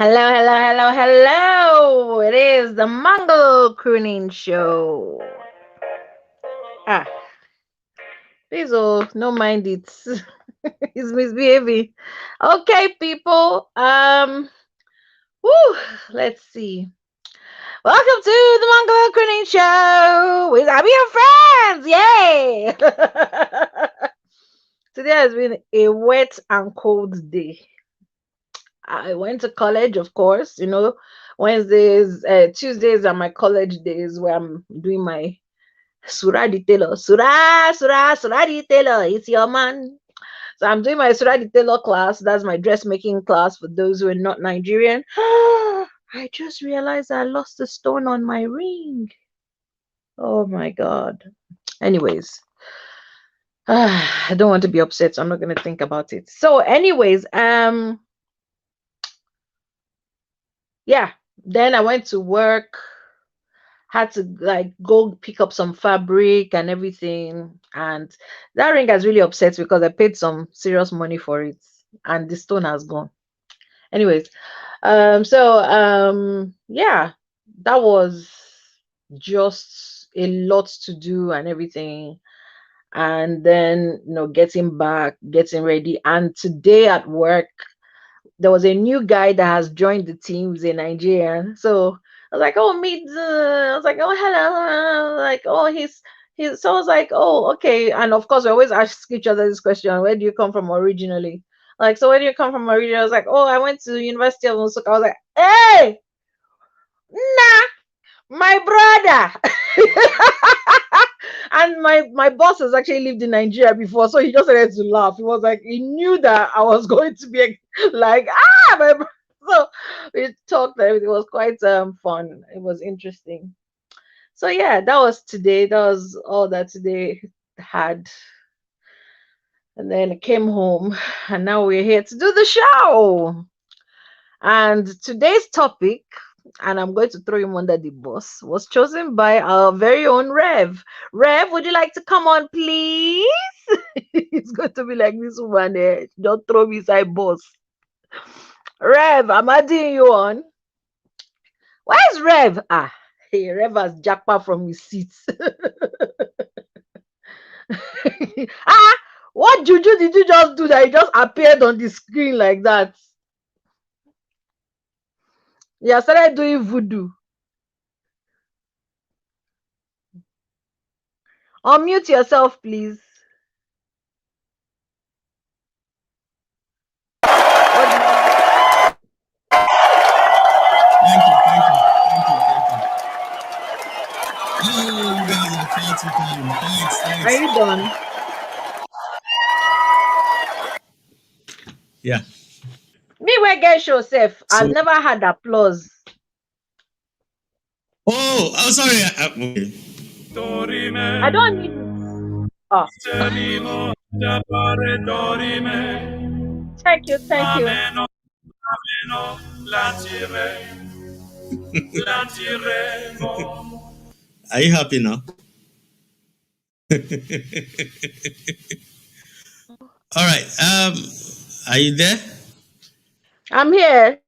Hello, hello, hello, hello. It is the Mungalow Croonings show. Ah, please, no mind it. It's misbehaving. Okay, people. Whew, let's see. Welcome to the Mungalow Croonings show with Abi and Friends. Yay! Today has been a wet and cold day. I went to college, of course. Wednesdays, Tuesdays are my college days where I'm doing my Surah the Tailor. Surah the Tailor. It's your man. So I'm doing my Surah the Tailor class. That's my dressmaking class for those who are not Nigerian. I just realized I lost a stone on my ring. Oh my God. Anyways, I don't want to be upset, so I'm not going to think about it. So, anyways, yeah, then I went to work, had to like go pick up some fabric and everything, and that ring has really upset because I paid some serious money for it and the stone has gone. Anyways, yeah, that was just a lot to do and everything. And then getting back, getting ready, and today at work there was a new guy that has joined the team. He's a Nigerian. So I was like, oh, meet. I was like, oh, hello. Like, oh, he's. So I was like, oh, okay. And of course, we always ask each other this question: where do you come from originally? Like, so where do you come from originally? I was like, oh, I went to University of Musuka. I was like, hey, nah, my brother. And my boss has actually lived in Nigeria before, so he just started to laugh. He was like, he knew that I was going to be like, my so we talked and everything. It was quite fun. It was interesting. So yeah, that was today. That was all that today had. And then I came home, and now we're here to do the show. And today's topic, and I'm going to throw him under the bus, was chosen by our very own Rev. Rev, would you like to come on, please? It's going to be like this woman there. Don't throw me side boss. Rev, I'm adding you on. Where's Rev? Ah, hey, Rev has jackpot from his seat. What juju did you just do that? It just appeared on the screen like that. Yeah, started doing voodoo. Unmute yourself, please. Thank you. Oh, you guys are far too kind. Thanks. Are you done? Yeah. Me where get show safe. I've So, never had applause. sorry. Okay. I don't need. Oh, thank you, thank you. Are you happy now? All right. Are you there? I'm here.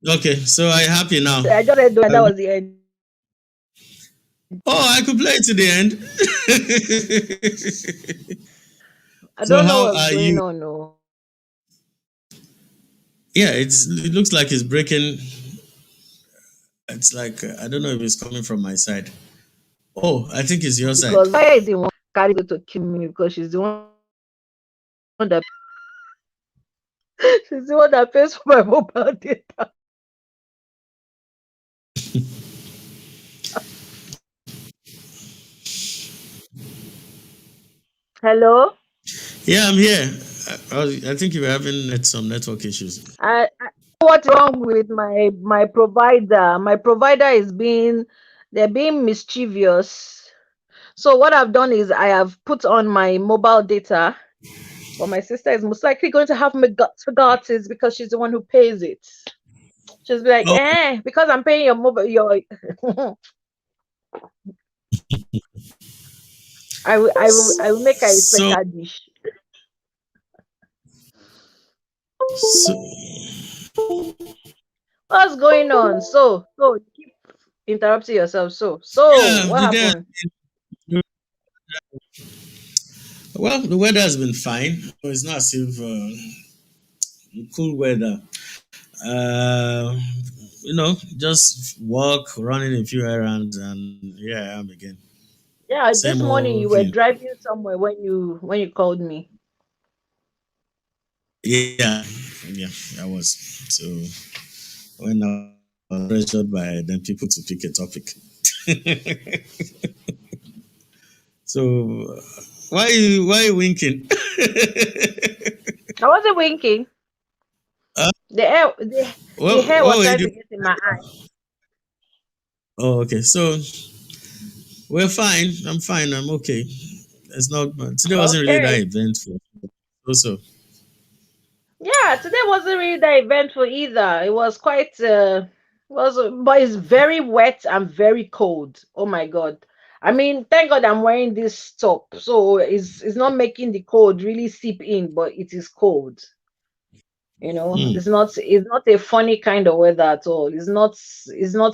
Okay. So are you happy now? I just said that was the end. Oh, I could play it to the end. I So don't know how what's are going you? on. No. Yeah, it looks like it's breaking. It's like I don't know if it's coming from my side. Oh, I think it's your side. Because why is the one carry to kill me? Because she's the one that she's the one that pays for my mobile data. Hello. Yeah, I'm here. I think you were having some network issues. I what's wrong with my provider? My provider is they're being mischievous. So what I've done is I have put on my mobile data, but my sister is most likely going to have my guts for guts because she's the one who pays it. She's be like, Oh, because I'm paying your mobile, your I will make her a so special dish. so What's going on? So you keep interrupting yourself. So Yeah, what happened? well, the weather has been fine. It's not as if cool weather. Uh, just walk, running a few errands, and here I am again. Yeah, this Same morning you old were thing. driving somewhere when you called me. Yeah, yeah, I was. So when I was pressured by then people to pick a topic. So why you winking? I wasn't winking. uh, The air the well, hair what was were you trying to doing? get in my eye. Oh, okay. So we're fine. I'm fine. I'm okay. It's not. Today wasn't really that Okay. eventful. Also, Yeah, today wasn't really that eventful either. It was quite was but it's very wet and very cold. Oh my god. I mean, thank God I'm wearing this top. So it's not making the cold really seep in, but it is cold. hmm, It's not a funny kind of weather at all. It's not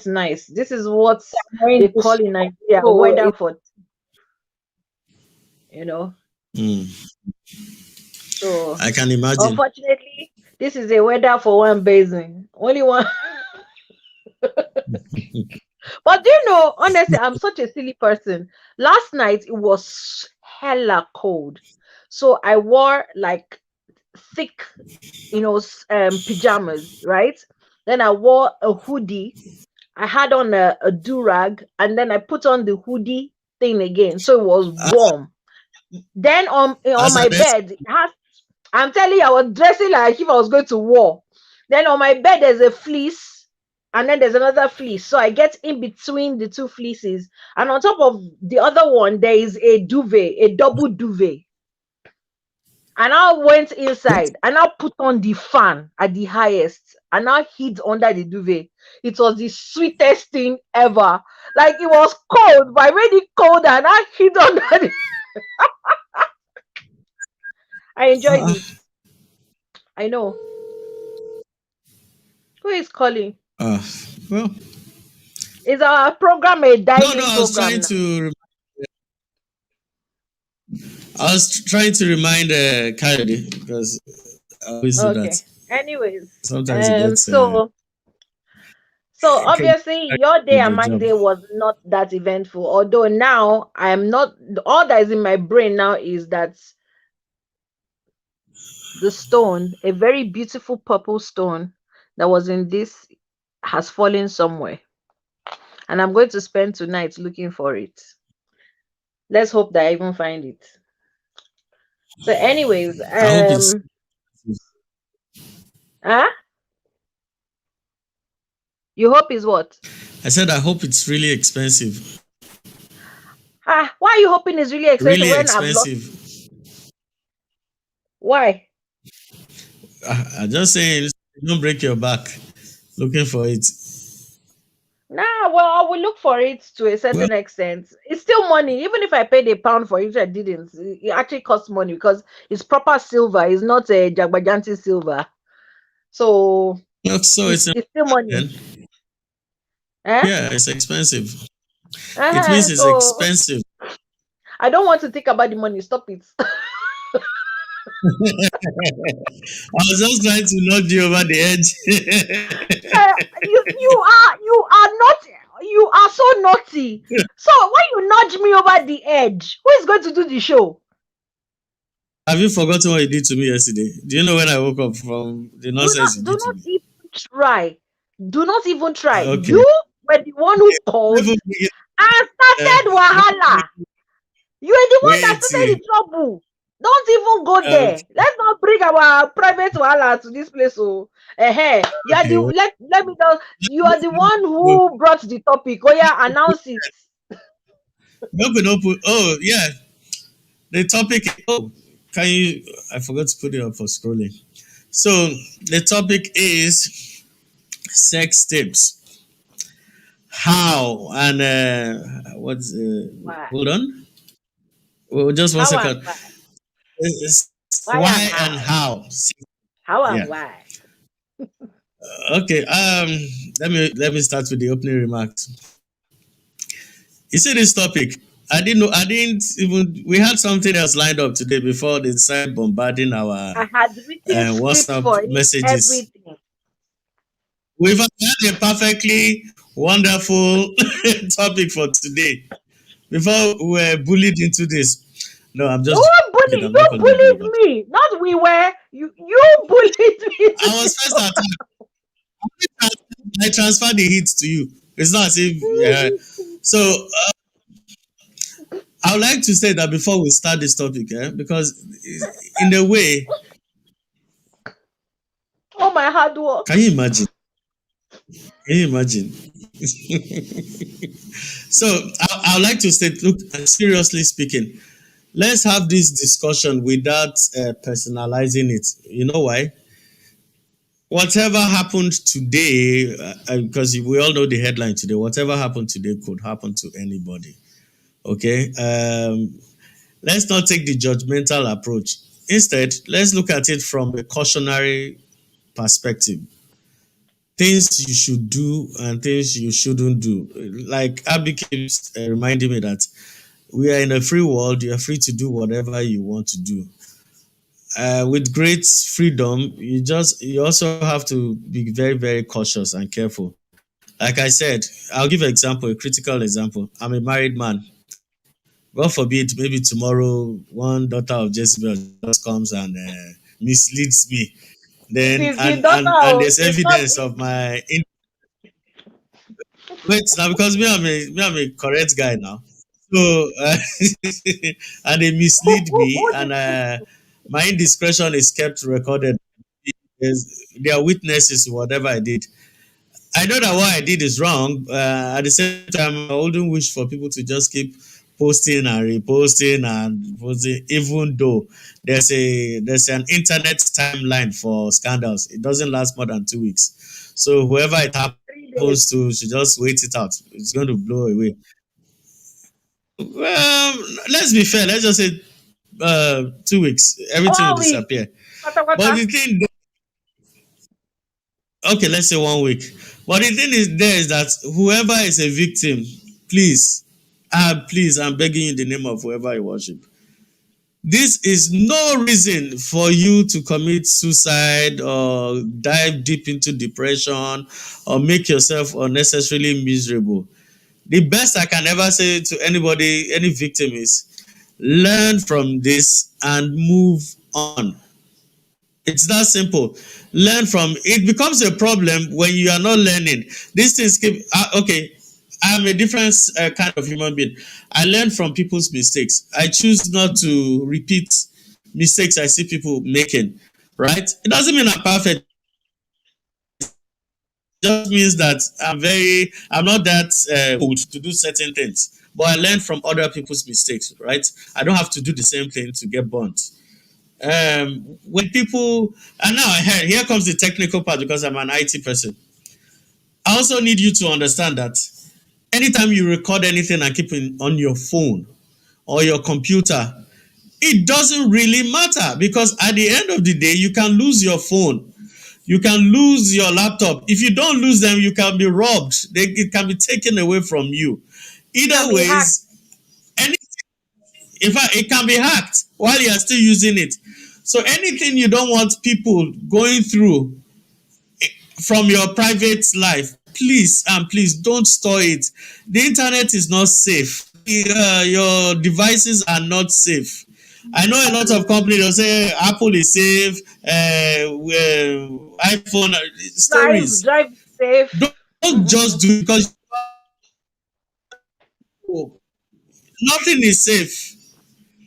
nice. This is what they Wearing call this in top. Nigeria So weather it, for you know. hmm. So I can imagine. unfortunately, this is a weather for one basin. Only one. But do you know, honestly, I'm such a silly person. Last night it was hella cold. So I wore like thick, pajamas, right? Then I wore a hoodie. I had on a do-rag, and then I put on the hoodie thing again. So it was Ah, warm. Then on as my an ex- bed, I'm telling you, I was dressing like if I was going to war. Then on my bed, there's a fleece, and then there's another fleece. So I get in between the two fleeces. And on top of the other one, there is a duvet, a double duvet. And I went inside and I put on the fan at the highest and I hid under the duvet. It was the sweetest thing ever. Like it was cold, but I made it cold and I hid under the. I enjoyed ah, it. I know. Who is calling? ah, well, Is our program a no, dialing I was program trying now? to. Trying to remind Kayode because I always do that. Okay. Anyways, Sometimes it gets so carried obviously your day with and the my job. day was not that eventful. Although now I am not. All that is in my brain now is that the stone, a very beautiful purple stone that was in this, has fallen somewhere, and I'm going to spend tonight looking for it. Let's hope that I even find it. So, anyways, I hope it's. huh? You hope is what? I said I hope it's really expensive. Why are you hoping it's really expensive Really when I've lost? expensive. Why? I'm just saying, don't break your back looking for it. Nah, well, I will look for it to a Well, certain extent. It's still money. Even if I paid a pound for it, I didn't. It actually costs money because it's proper silver. It's not a Jagbajanti silver. So so it's it's it's still money. then. Eh? Yeah, it's expensive. It means Uh-huh. it's So expensive. I don't want to think about the money. Stop it. I was just trying to nudge you over the edge. You are so naughty. So when you nudge me over the edge, who is going to do the show? Have you forgotten what you did to me yesterday? Do you know when I woke up from the Do not nonsense you do did to not me? even try. Do not even try. Okay. You were the one who called Even and uh, started wahala. You are the one that wait. started the trouble. Don't even go there. Okay. Let's not bring our private wahala to this place. Oh, you are the Okay. let me know. You are the one who brought the topic. Oh yeah, announce it. Open. Oh, yeah. The topic. Oh, can you? I forgot to put it up for scrolling. So the topic is sex tips. How and what's Why? hold on. Well, just one How and second. why? It's Why and why and how? how. How and Yeah. why? Okay. Let me start with the opening remarks. You see this topic. I didn't know. I didn't even. We had something else lined up today before they started bombarding our I had written script for WhatsApp it, messages. everything. We've had a perfectly wonderful topic for today. Before we were bullied into this. No, I'm You just joking. I'm not you calling anybody, bullied but me, not we were. You bullied me to I was this. first attacked. I transferred the hits to you. It's not as if. So I would like to say that before we start this topic, because in a way, All my hard work. can you imagine? Can you imagine? So I would like to state, look, seriously speaking, let's have this discussion without personalizing it. You know why? Whatever happened today, because we all know the headline today, whatever happened today could happen to anybody. Okay? Let's not take the judgmental approach. Instead, let's look at it from a cautionary perspective. Things you should do and things you shouldn't do. Like Abi keeps reminding me that we are in a free world. You are free to do whatever you want to do. With great freedom, you also have to be very, very cautious and careful. Like I said, I'll give an example, a critical example. I'm a married man. God forbid, maybe tomorrow one daughter of Jezebel just comes and misleads me. It Then is the daughter. and Oh, there's it's not. evidence of wait now, because I'm a correct guy now. So and they mislead me, and my indiscretion is kept recorded. There are witnesses to whatever I did. I know that what I did is wrong. At the same time, I wouldn't wish for people to just keep posting and reposting and posting, even though there's an internet timeline for scandals. It doesn't last more than 2 weeks. So whoever it 3 days. happens to should just wait it out. It's going to blow away. Well, let's be fair. Let's just say 2 weeks. Everything will 1 week. disappear. Wata But wata. the thing, okay, let's say 1 week. But the thing is there is that whoever is a victim, please, please, I'm begging you in the name of whoever you worship. This is no reason for you to commit suicide or dive deep into depression or make yourself unnecessarily miserable. The best I can ever say to anybody, any victim, is learn from this and move on. It's that simple. Learn from it. Becomes a problem when you are not learning. These things keep okay. I'm a different kind of human being. I learn from people's mistakes. I choose not to repeat mistakes I see people making. Right? It doesn't mean I'm perfect. It just means that I'm not that old to do certain things. But I learn from other people's mistakes. Right? I don't have to do the same thing to get burnt. When people, and now here comes the technical part because I'm an IT person. I also need you to understand that anytime you record anything and keep it on your phone or your computer, it doesn't really matter because at the end of the day, you can lose your phone. You can lose your laptop. If you don't lose them, you can be robbed. It can be taken away from you. Can Either be hacked. ways, any in fact, it can be hacked while you are still using it. So anything you don't want people going through from your private life, please and please don't store it. The internet is not safe. Your devices are not safe. I know a lot of companies will say Apple is safe, iPhone stories. Drive safe. Don't just Mm-mm. do it because nothing is safe.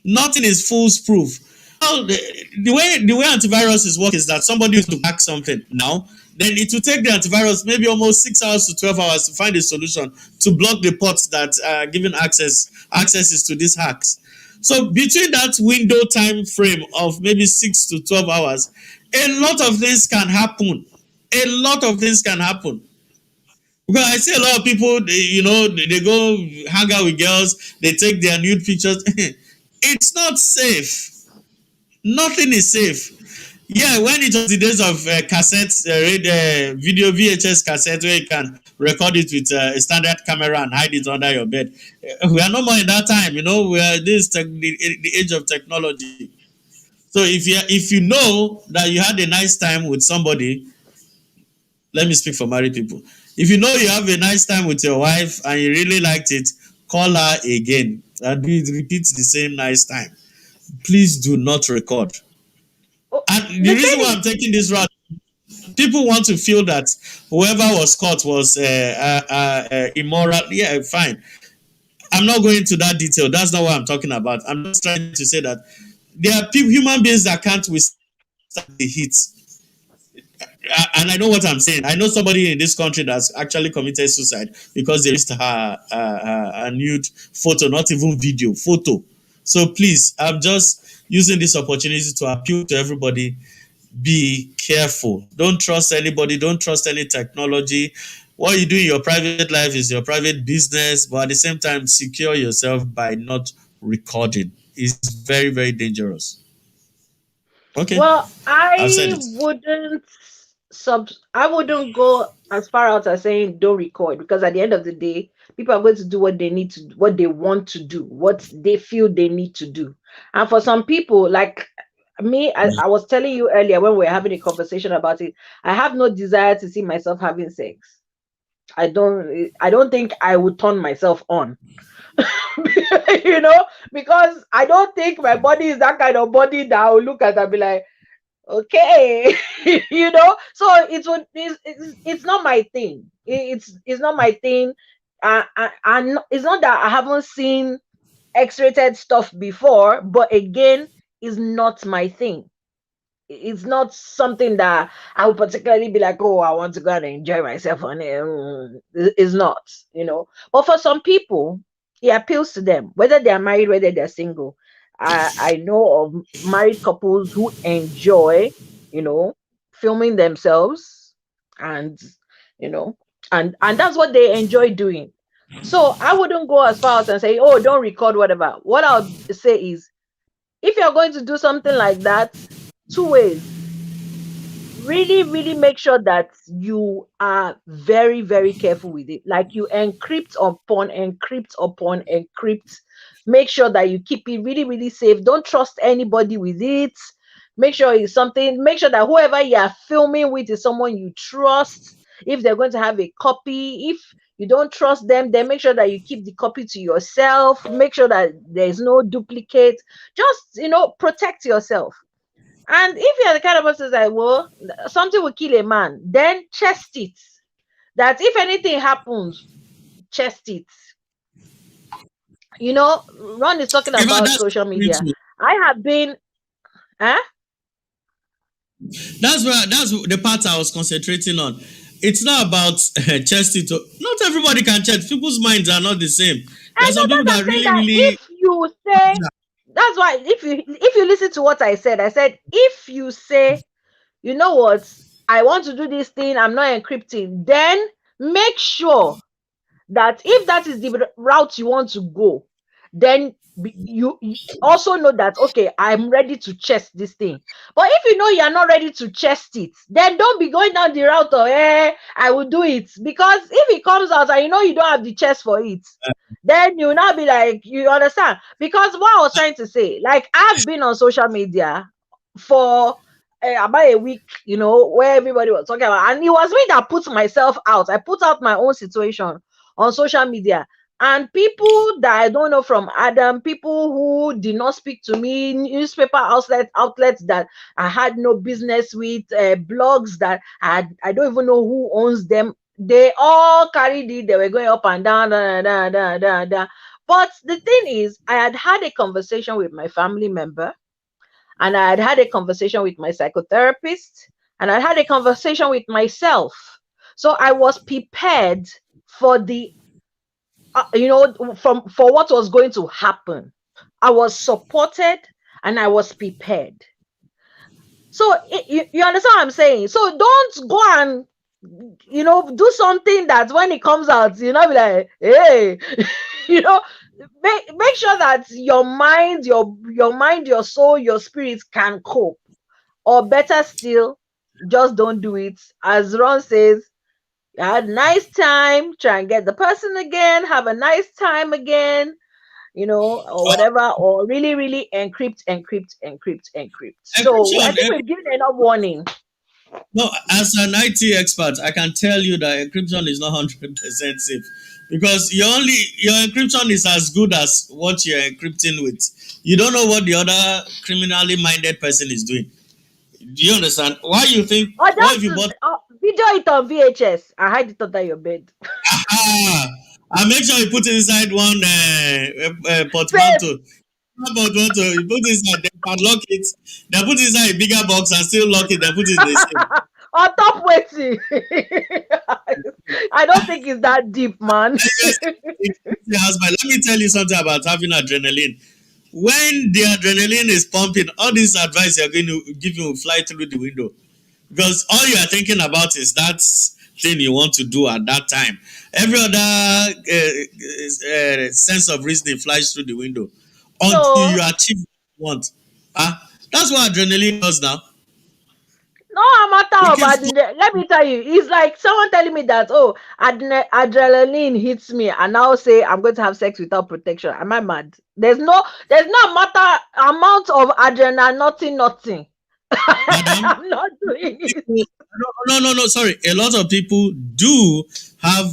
Nothing is foolproof. Well, the way antivirus work is that somebody needs to hack something now. Then it will take the antivirus maybe almost 6 hours to 12 hours to find a solution to block the ports that are giving accesses to these hacks. So between that window time frame of maybe 6 to 12 hours, a lot of things can happen. A lot of things can happen. Because I see a lot of people, they go hang out with girls, they take their nude pictures. It's not safe. Nothing is safe. Yeah, when it was the days of cassettes, video VHS cassette, where you can record it with a standard camera and hide it under your bed. We are no more in that time. We are the age of technology. So if you know that you had a nice time with somebody, let me speak for married people. If you know you have a nice time with your wife and you really liked it, call her again and repeat the same nice time. Please do not record. Oh, And the the reason why thing I'm taking this route, people want to feel that whoever was caught was immoral. Yeah, fine. I'm not going into that detail. That's not what I'm talking about. I'm just trying to say that there are human beings that can't withstand the heat. And I know what I'm saying. I know somebody in this country that's actually committed suicide because they used her nude photo, not even video, photo. So please, I'm just using this opportunity to appeal to everybody. Be careful. Don't trust anybody. Don't trust any technology. What you do in your private life is your private business, but at the same time, secure yourself by not recording. It's very, very dangerous. Okay, Well, I've said I it. wouldn't I wouldn't go as far out as saying don't record, because at the end of the day, people are going to do what they need to, what they want to do, what they feel they need to do. And for some people, like me, I was telling you earlier when we were having a conversation about it, I have no desire to see myself having sex. I don't think I would turn myself on. you know, because I don't think my body is that kind of body that I will look at and be like, okay. So it's not my thing. It's not my thing. And it's not that I haven't seen X-rated stuff before, but again, it's not my thing. It's not something that I would particularly be like, oh, I want to go and enjoy myself on it. It's not. But for some people, it appeals to them, whether they are married, whether they're single. I know of married couples who enjoy, you know, filming themselves, and you know, and that's what they enjoy doing. So I wouldn't go as far as and say, oh, don't record whatever. What I'll say is, if you're going to do something like that, two ways: really, really make sure that you are very, very careful with it. Like, you encrypt upon encrypt upon encrypt. Make sure that you keep it really, really safe. Don't trust anybody with it. Make sure it's something, make sure that whoever you are filming with is someone you trust. If they're going to have a copy, if you don't trust them, then make sure that you keep the copy to yourself. Make sure that there's no duplicate. Just, protect yourself. And if you're the kind of person that, well, something will kill a man, then chest it. That if anything happens, chest it. Ron is talking In fact, about social that's media. I have been, eh? that's the part I was concentrating on. It's not about chest it. Not everybody can chest. People's minds are not the same. There are I some know people that I'm that saying really, that really. if you say, that's why, if you listen to what I said, if you say, you know what, I want to do this thing, I'm not encrypting, then make sure that if that is the route you want to go, then you also know that, okay, I'm ready to chest this thing. But if you know you're not ready to chest it, then don't be going down the route of, I will do it. Because if it comes out and you don't have the chest for it, then you now be like, you understand? Because what I was trying to say, like, I've been on social media for about a week, where everybody was talking about, and it was me that put myself out. I put out my own situation on social media, and people that I don't know from Adam, people who did not speak to me, newspaper outlets that I had no business with, blogs that I don't even know who owns them. They all carried it. They were going up and down, da, da, da, da, da. But the thing is, I had a conversation with my family member, and I had a conversation with my psychotherapist, and I had a conversation with myself. So I was prepared for the, for what was going to happen. I was supported and I was prepared. So you understand what I'm saying? So don't go and do something that when it comes out, be like, hey, you know, make sure that your mind, your soul, your spirit can cope. Or better still, just don't do it. As Ron says, you had a nice time, try and get the person again, have a nice time again, or whatever, or really, really encrypt, encrypt, encrypt, encrypt. So I Encryption. think we've given enough warning. No, as an IT expert, I can tell you that encryption is not 100% safe because your encryption is as good as what you're encrypting with. You don't know what the other criminally minded person is doing. Do you understand? Why you think? Or What if just you bought? video it on VHS and hide it under your bed. Ah, and make sure you put it inside one Safe. portmanteau. One portmanteau. You put it inside. They can lock it. They put it inside a bigger box and still lock it. They put it in the safe. On top waiting. I don't think it's that deep, man. Yes, let me tell you something about having adrenaline. When the adrenaline is pumping, all this advice you're going to give you will fly through the window because all you are thinking about is that thing you want to do at that time. Every other sense of reasoning flies through the window until So you achieve what you want. That's what adrenaline does now. no matter It of keeps flowing. let me tell you, it's like someone telling me that, oh, adrenaline hits me and now say I'm going to have sex without protection. Am I mad? There's no matter amount of adrenaline, nothing. Madam, I'm not doing it. no. Sorry, a lot of people do have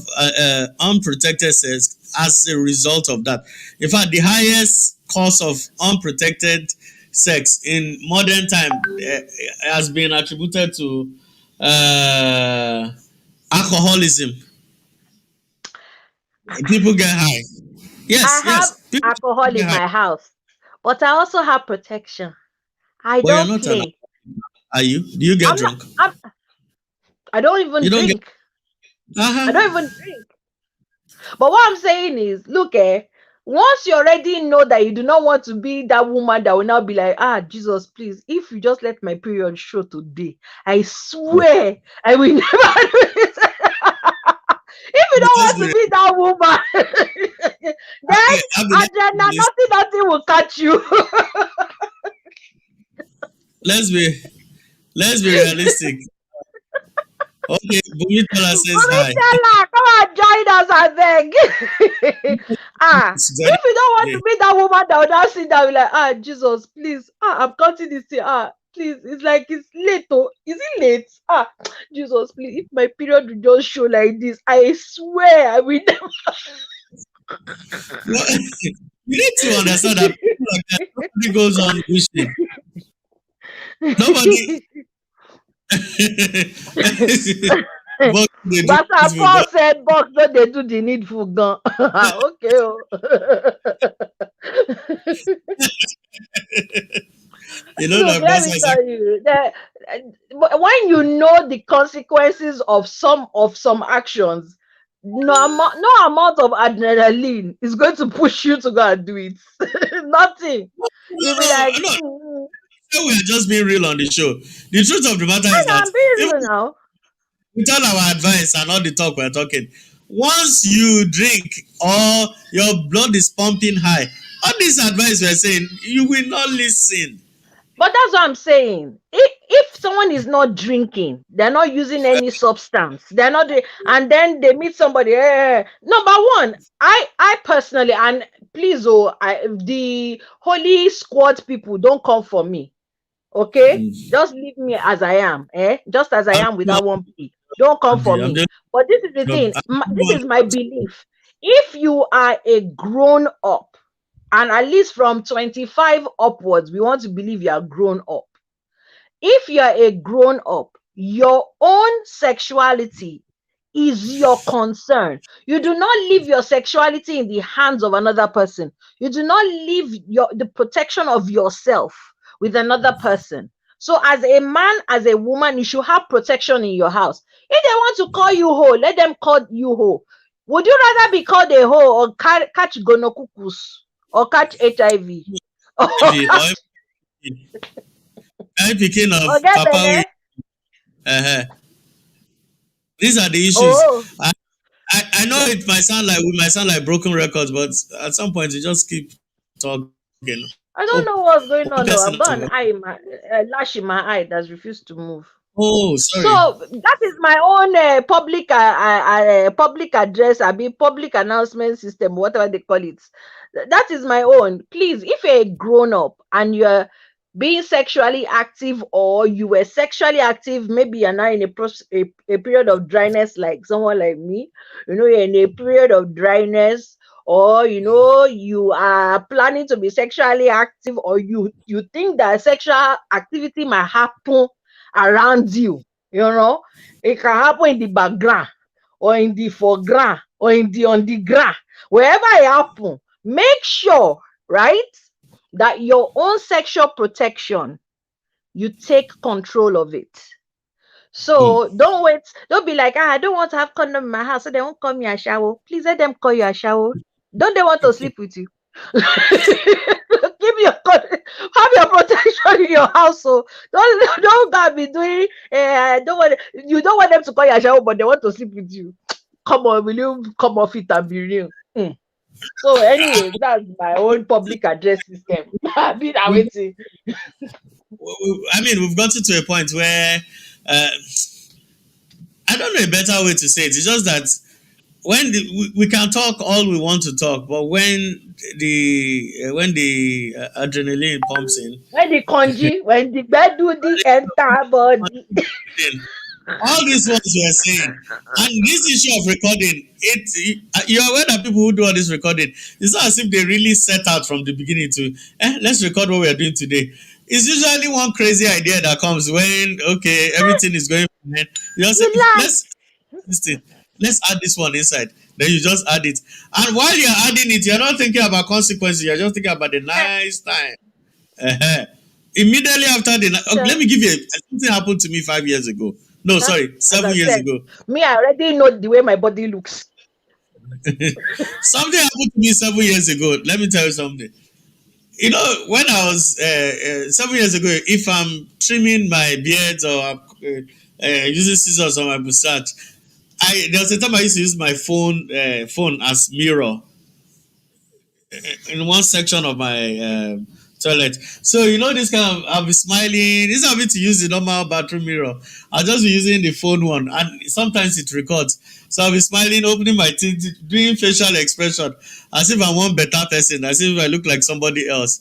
unprotected sex as a result of that. In fact, the highest cause of unprotected sex in modern time has been attributed to uh, alcoholism. People get high. I Yes, have yes. People alcohol get in high, my house, but I also have protection. I but you're don't not an. play. Are you? Do you get I'm not. drunk? I don't even You don't get. drink. I don't Uh-huh. even drink. But what I'm saying is, look, once you already know that you do not want to be that woman that will now be like, Jesus, please, if you just let my period show today, I swear I will never do it. If you don't Let's want be to be that woman, then let's nothing will catch you. be let's be realistic. Okay, Bumitola says hi. Bumitella, come and join us, I beg. It's very If you don't want to today. be that woman that will now sit down, be like, Jesus, please, I'm counting this thing, please, it's like it's late, oh, is it late? Jesus, please, if my period will just show like this, I swear I will never. No, you need to understand that people like that, nobody goes on wishing. Nobody. But they do Pastor it, Paul but said, "Box no they do the needful gun." Okay. Oh. you know Look, that let boss me has tell you that when you know the consequences of some actions, no amount of adrenaline is going to push you to go and do it. Nothing. You'll be like, no. We are just being real on the show. The truth of the matter is that I'm being even real now. with all our advice and all the talk we're talking, once you drink or your blood is pumping high, all this advice we're saying, you will not listen. But that's what I'm saying. If someone is not drinking, they're not using any substance, they're not doing, and then they meet somebody. Number one, I personally, and please, the holy squad people don't come for me. Okay, just leave me as I am. Just as I I'm am doing without one P. Don't come for I'm me. doing But this is the job. thing. I'm This doing is my belief. If you are a grown up, and at least from 25 upwards, we want to believe you are grown up. If you are a grown up, your own sexuality is your concern. You do not leave your sexuality in the hands of another person. You do not leave the protection of yourself with another person. So as a man, as a woman, you should have protection in your house. If they want to call you ho, let them call you ho. Would you rather be called a ho or catch gonocucus or catch HIV or heavy or I'm picking of get Papa. belle? Uh, these are the Oh, issues. I know it might sound like broken records, but at some point you just keep talking. I don't Oh, know what's going one on. No, person I've not to got an work. eye in my lash in my eye that's refused to move. Oh, sorry. So that is my own public address, I mean public announcement system, whatever they call it. That is my own. Please, if you're a grown up and you're being sexually active, or you were sexually active, maybe you're now in a period of dryness, like someone like me. You're in a period of dryness, or you are planning to be sexually active, or you think that sexual activity might happen around you. It can happen in the background, or in the foreground, or in the on the ground. Wherever it happen, make sure, right, that your own sexual protection, you take control of it. Mm. So don't wait. Don't be like, I don't want to have condom in my house, so they won't call me a shower. Please let them call you a shower. Don't they want to sleep with you? Have your protection in your house. So don't go be doing. You don't want them to call you a shower, but they want to sleep with you. Come on, will you come off it and be real? So, anyways, that's my own public address system. I've been We've, waiting. I mean, we've gotten to a point where uh, I don't know a better way to say it. It's just that we can talk all we want to talk, but when the adrenaline pumps in, When the bed do the enter body. all these ones you are saying, and this issue of recording, you're aware that people who do all this recording, it's not as if they really set out from the beginning to let's record what we are doing today. It's usually one crazy idea that comes when okay everything is going fine. You just You say lie. listen, let's add this one inside. Then you just add it, and while you're adding it, you're not thinking about consequences. You're just thinking about the nice time. Uh-huh. Immediately after okay, let Sure. me give you something happened to me 5 years ago. No, Huh? sorry, As I 7 years said, ago. me, I already know the way my body looks. Something happened to me 7 years ago. Let me tell you something. You know, when I was 7 years ago, if I'm trimming my beard or using scissors on my mustache, there was a time I used to use my phone as mirror in one section of my toilet. So this kind of I'll be smiling. Instead of me to use the normal bathroom mirror, I'll just be using the phone one, and sometimes it records. So I'll be smiling, opening my teeth, doing facial expression as if I'm one better person, as if I look like somebody else.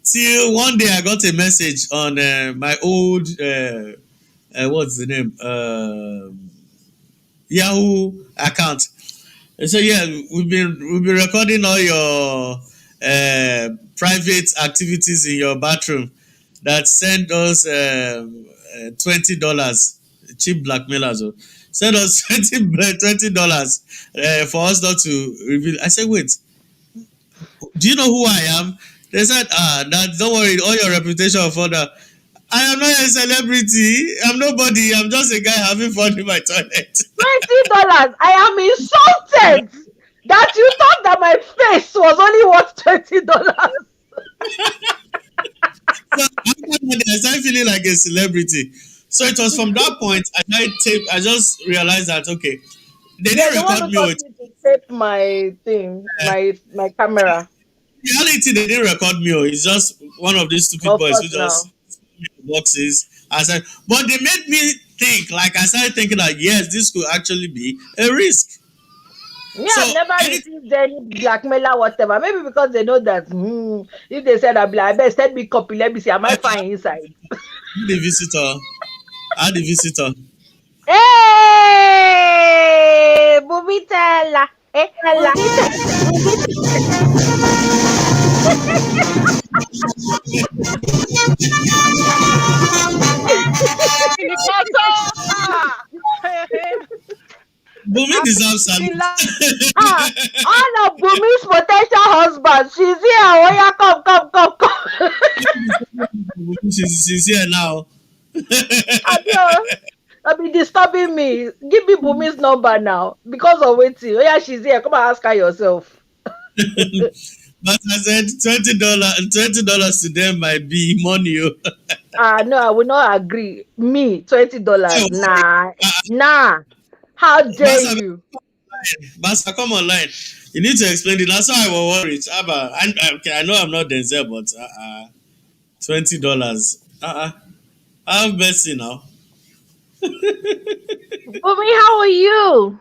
Till one day I got a message on my old what's the name Yahoo account. So yeah, we've been recording all your private activities in your bathroom. That send us $20. Cheap blackmailers. Oh. Send us $20 for us not to reveal. I said, wait, do you know who I am? They said, that don't worry, all your reputation will further. I am not a celebrity. I'm nobody. I'm just a guy having fun in my toilet. $20. I am insulted that you thought that my face was only worth $20. So after that, I started feeling like a celebrity. So it was from that point I just realized that okay, they Yeah, didn't the one record who me. Oh, taught me to tape my thing, my camera. in reality, they didn't record me. Oh, it's just one of these stupid Of boys who course, now. just boxes. I said, but they made me think. Like I started thinking that yes, this could actually be a risk. Me, So I've never anything received any blackmailer, whatever. Maybe because they know that if they said, I'll be like, I best send me copy, let me see, am I fine inside? the visitor, add the visitor. Hey, Bubitella. Eh, Bubitella. Bumi deserves She salute. laughed. All of Bumi's potential husbands. She's here. Oh, yeah, come, come, come, come. She's here now. Adio, I'll be disturbing me. Give me Bumi's number now. Because of waiting. Oh, yeah, she's here. Come and ask her yourself. But I said $20 to them might be money. Oh. No, I will not agree. Me, $20. So, Nah. Nah. How dare Master, you? Basa, come online. You need to explain it. That's why I was worried. Abba, okay, I know I'm not Denzel, but $20. I have mercy now. Bumi, how are you?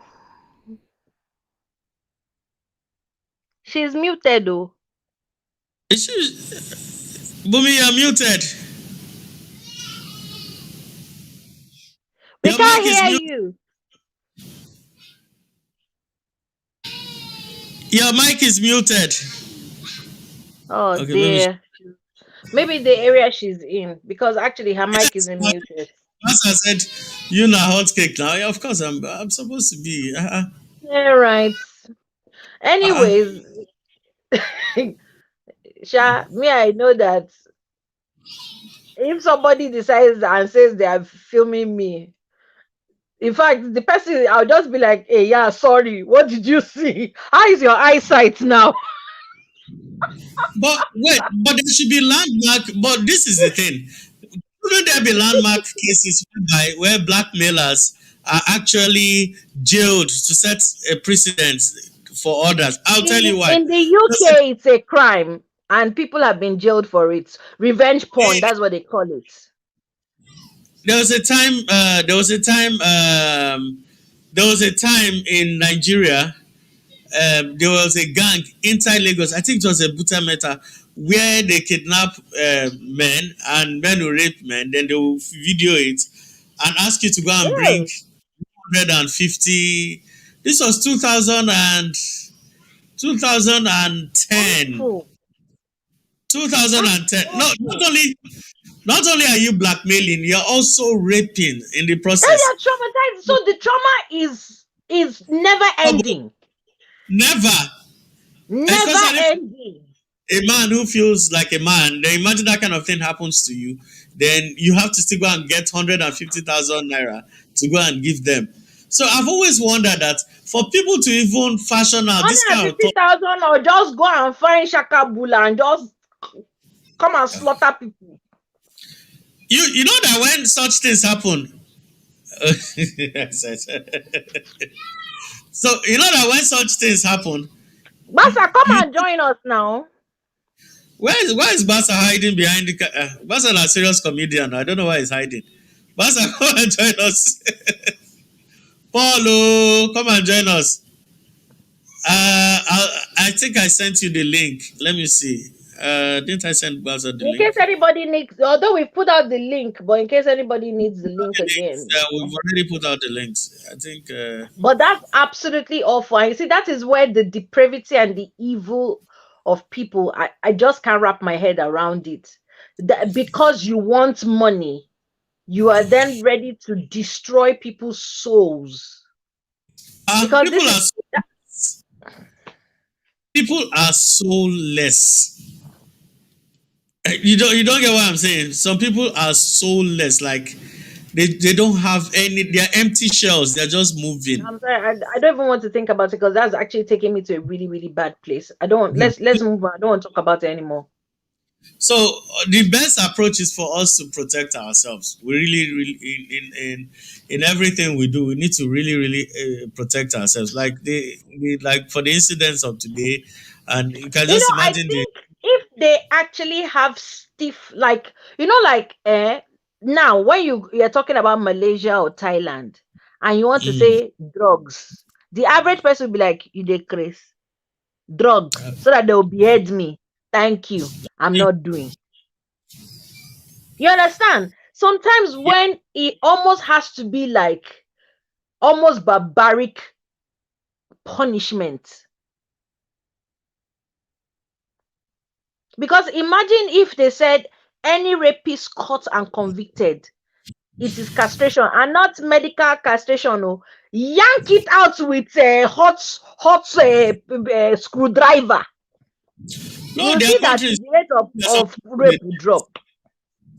She's muted though. Bumi, you're muted. We Your can't mic is hear muted. you. Your mic is muted. Oh Okay, maybe. dear. Maybe the area she's in, because actually her mic Yes, isn't muted. as I said, you know hot cake now. Yeah, of course, I'm supposed to be. Yeah, right. Uh, Anyways, Sha, me, I know that if somebody decides and says they are filming me, in fact, the person, I'll just be like, hey, yeah, sorry, what did you see? How is your eyesight now? but wait, but there should be landmark. But this is the thing. Shouldn't there be landmark cases where blackmailers are actually jailed to set a precedent for others? I'll tell you why. In the There's a, UK, it's a crime, and people have been jailed for it. Revenge porn, that's what they call it. there was a time. There was a time in Nigeria. There was a gang inside Lagos. I think it was a Buta Meta where they kidnap men and men will rape men. Then they will video it and ask you to go and bring Yeah, 150. This was 2010. awful. That's 2010. No, awful. not only are you blackmailing, you're also raping in the And process. you're traumatized. So the trauma is never Oh, ending. never, Never especially ending. a man who feels like a man, then imagine that kind of thing happens to you, then you have to still go and get 150,000 naira to go and give them. So I've always wondered that for people to even fashion out this kind of thought, 150,000, or just go and find Shakabula and just come and slaughter people. you know that when such things happen, so you know that when such things happen, Basa, come you and join us now. where is Basa hiding behind the Basa is a serious comedian. I don't know why he's hiding. Basa, come and join us. Paulo, come and join us. I think I sent you the link. Let me see. Didn't I send Basa the In link? case anybody needs, although we've put out the link, but in case anybody needs the link again. We've already put out the links. I think. But that's absolutely awful. And you see, that is where the depravity and the evil of people, I just can't wrap my head around it. That because you want money, you are then ready to destroy people's souls. Because People this is are people are soulless. You don't get what I'm saying. Some people are soulless. Like they don't have any. They're empty shells. They're just moving. I'm sorry, I don't even want to think about it, because that's actually taking me to a really, really bad place. I don't let's move on. I don't want to talk about it anymore. So the best approach is for us to protect ourselves. We really in everything we do, we need to really protect ourselves. Like like for the incidents of today, and you can just I imagine the think if they actually have stiff, like, like now when you're talking about Malaysia or Thailand and you want to mm, say drugs, the average person will be like, you decrease drug, so that they'll behead me. Thank you. I'm not doing. You understand? Sometimes yeah, when it almost has to be like almost barbaric punishment. Because imagine if they said any rapist caught and convicted, it is castration and not medical castration. Oh, yank it out with a hot screwdriver. no, You there are see that countries. the rate There's some, of rape will drop.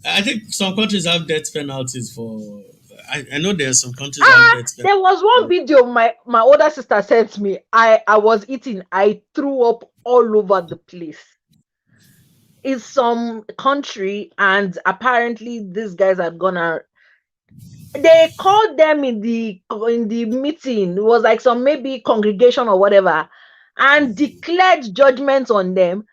I think some countries have death penalties for. I know there are some countries that have death There was one penalties. video my older sister sent me. I was eating. I threw up all over the place. It's some country, and apparently these guys are gonna They called them in the meeting. It was like some maybe congregation or whatever, and declared judgment on them.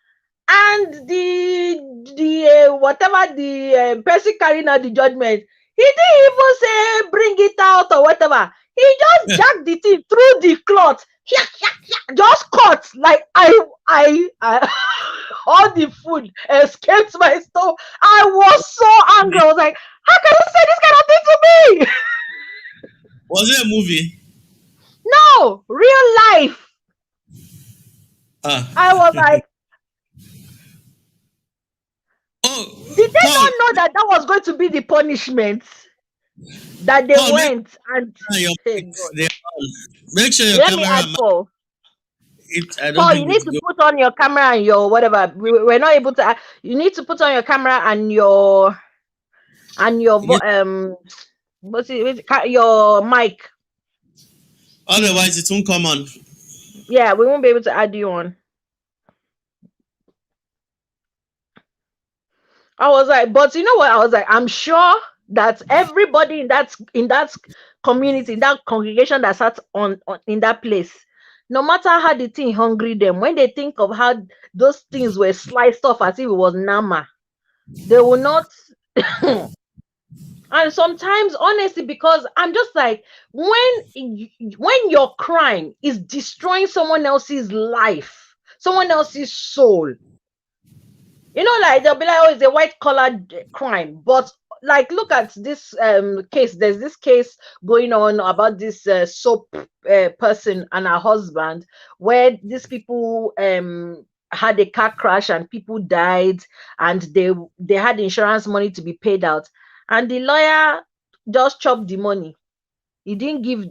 And the whatever the person carrying out the judgment, he didn't even say bring it out or whatever. He just jacked the thing through the cloth, just cut like I all the food escaped my stomach. I was so angry. I was like, how can you say this kind of thing to me? Was it a movie? No, real life. Ah. I was like, Oh, did they Paul, not know that that was going to be the punishment? That they Paul, make went and sure your hey mics God. they are on. Make sure your Let me camera add Paul. I don't Paul, you think need it's to good. put on your camera and your whatever. We're not able to. You need to put on your camera and your You- your mic. Otherwise, it won't come on. Yeah, we won't be able to add you on. I was like, but you know what? I was like, I'm sure that everybody in that community, in that congregation that sat on in that place, no matter how the thing hungry them, when they think of how those things were sliced off as if it was nama, they will not. And sometimes, honestly, because I'm just like, when your crime is destroying someone else's life, someone else's soul, like they'll be like, oh, it's a white collar crime. But like, look at this case. There's this case going on about this soap person and her husband, where these people had a car crash and people died, and they had insurance money to be paid out, and the lawyer just chopped the money. He didn't give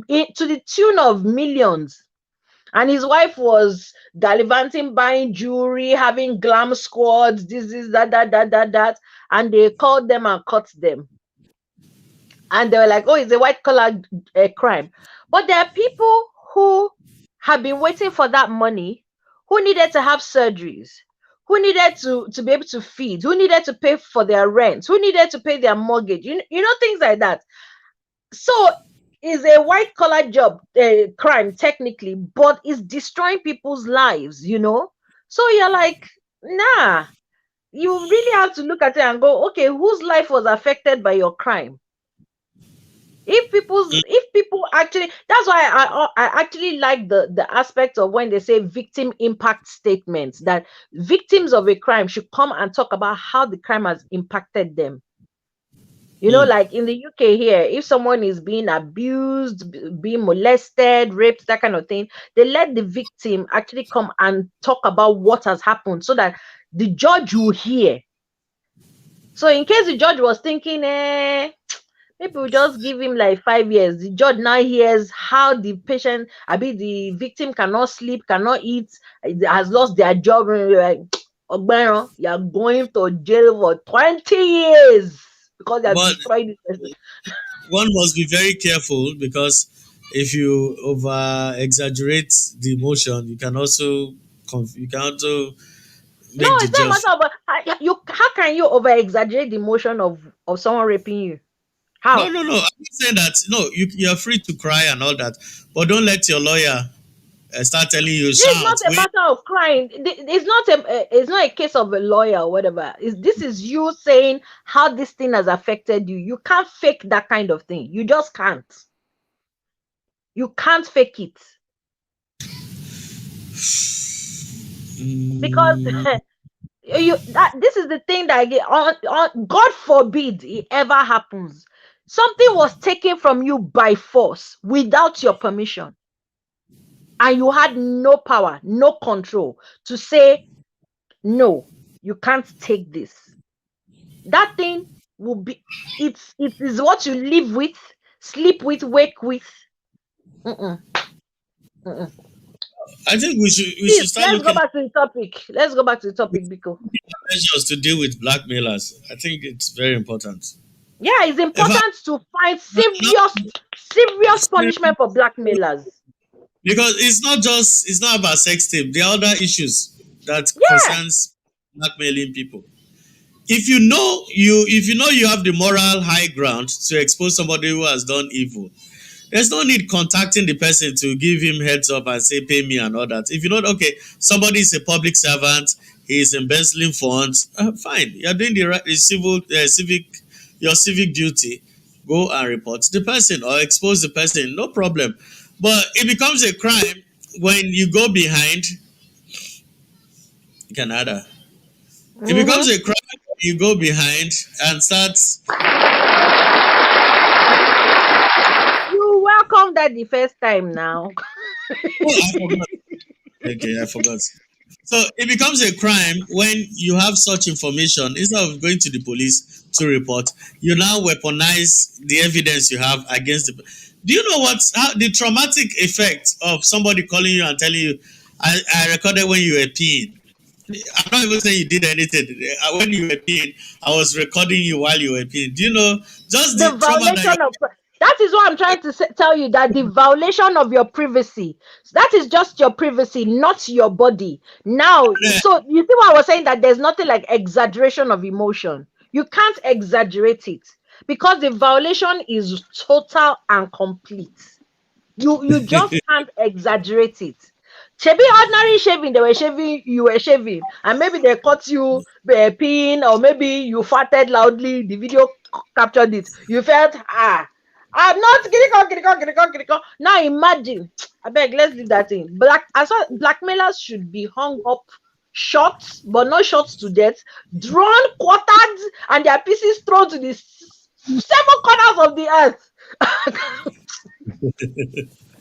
it to the tune of millions, and his wife was gallivanting, buying jewelry, having glam squads, this, that. And they called them and caught them. And they were like, oh, it's a white collar crime. But there are people who have been waiting for that money, who needed to have surgeries, who needed to be able to feed, who needed to pay for their rent, who needed to pay their mortgage, things like that. So it's a white collar job, crime technically, but it's destroying people's lives. So you're like, nah, you really have to look at it and go, okay, whose life was affected by your crime? If people actually, that's why I actually like the aspect of when they say victim impact statements, that victims of a crime should come and talk about how the crime has impacted them. Mm. Like in the UK here, if someone is being abused, being molested, raped, that kind of thing, they let the victim actually come and talk about what has happened so that the judge will hear. So in case the judge was thinking, maybe we'll just give him like 5 years, the judge now hears how the patient, I mean, the victim cannot sleep, cannot eat, has lost their job, and you're like, Ogbero, you're going to jail for 20 years because they have But destroyed this person. one must be very careful because if you over exaggerate the emotion, you can also No, make the it's not a judge. matter of how can you over exaggerate the emotion of someone raping you? No, How? no, no. I'm not saying that. No, you're free to cry and all that, but don't let your lawyer start telling you This is shout. not a Wait, matter of crying. It's not a case of a lawyer or whatever. This is you saying how this thing has affected you. You can't fake that kind of thing. You just can't. You can't fake it because mm, this is the thing that God forbid it ever happens. Something was taken from you by force without your permission, and you had no power, no control to say no, you can't take this. That thing will be, it is what you live with, sleep with, wake with. Mm-mm, mm-mm. I think we Please, should start let's go looking at back to the topic. Let's go back to the topic, Biko. measures to deal with blackmailers. I think it's very important. Yeah, it's In fact, important to find not serious punishment for blackmailers. because it's not about sex tape. There are other issues that Yeah, concerns blackmailing people. if you know you have the moral high ground to expose somebody who has done evil, there's no need contacting the person to give him heads up and say pay me and all that. If you know, okay, somebody is a public servant, he is embezzling funds, fine, you're doing the your civic duty. Go and report the person or expose the person, no problem. But it becomes a crime when you go behind Canada. It becomes Mm-hmm. a crime when you go behind and start. You welcome that the first time now. Oh, I forgot. Okay, I forgot. So it becomes a crime when you have such information. Instead of going to the police to report, you now weaponize the evidence you have against the. Do you know how the traumatic effect of somebody calling you and telling you, I recorded when you were peeing. I'm not even saying you did anything. When you were peeing, I was recording you while you were peeing. Do you know just The the trauma that you violation of that is what I'm trying to tell you, that the violation of your privacy, that is just your privacy, not your body. Now, have? so you see what I was saying, that there's nothing like exaggeration of emotion. You can't exaggerate it because the violation is total and complete. You just can't exaggerate it. Shebi ordinary shaving, they were shaving, you were shaving, and maybe they caught you peeing, or maybe you farted loudly. The video captured it. You felt I'm not kiriko. Now imagine, I beg, let's leave that in. Blackmailers should be hung up short, but not shot to death, drawn, quartered, and their pieces thrown to the seven corners of the earth.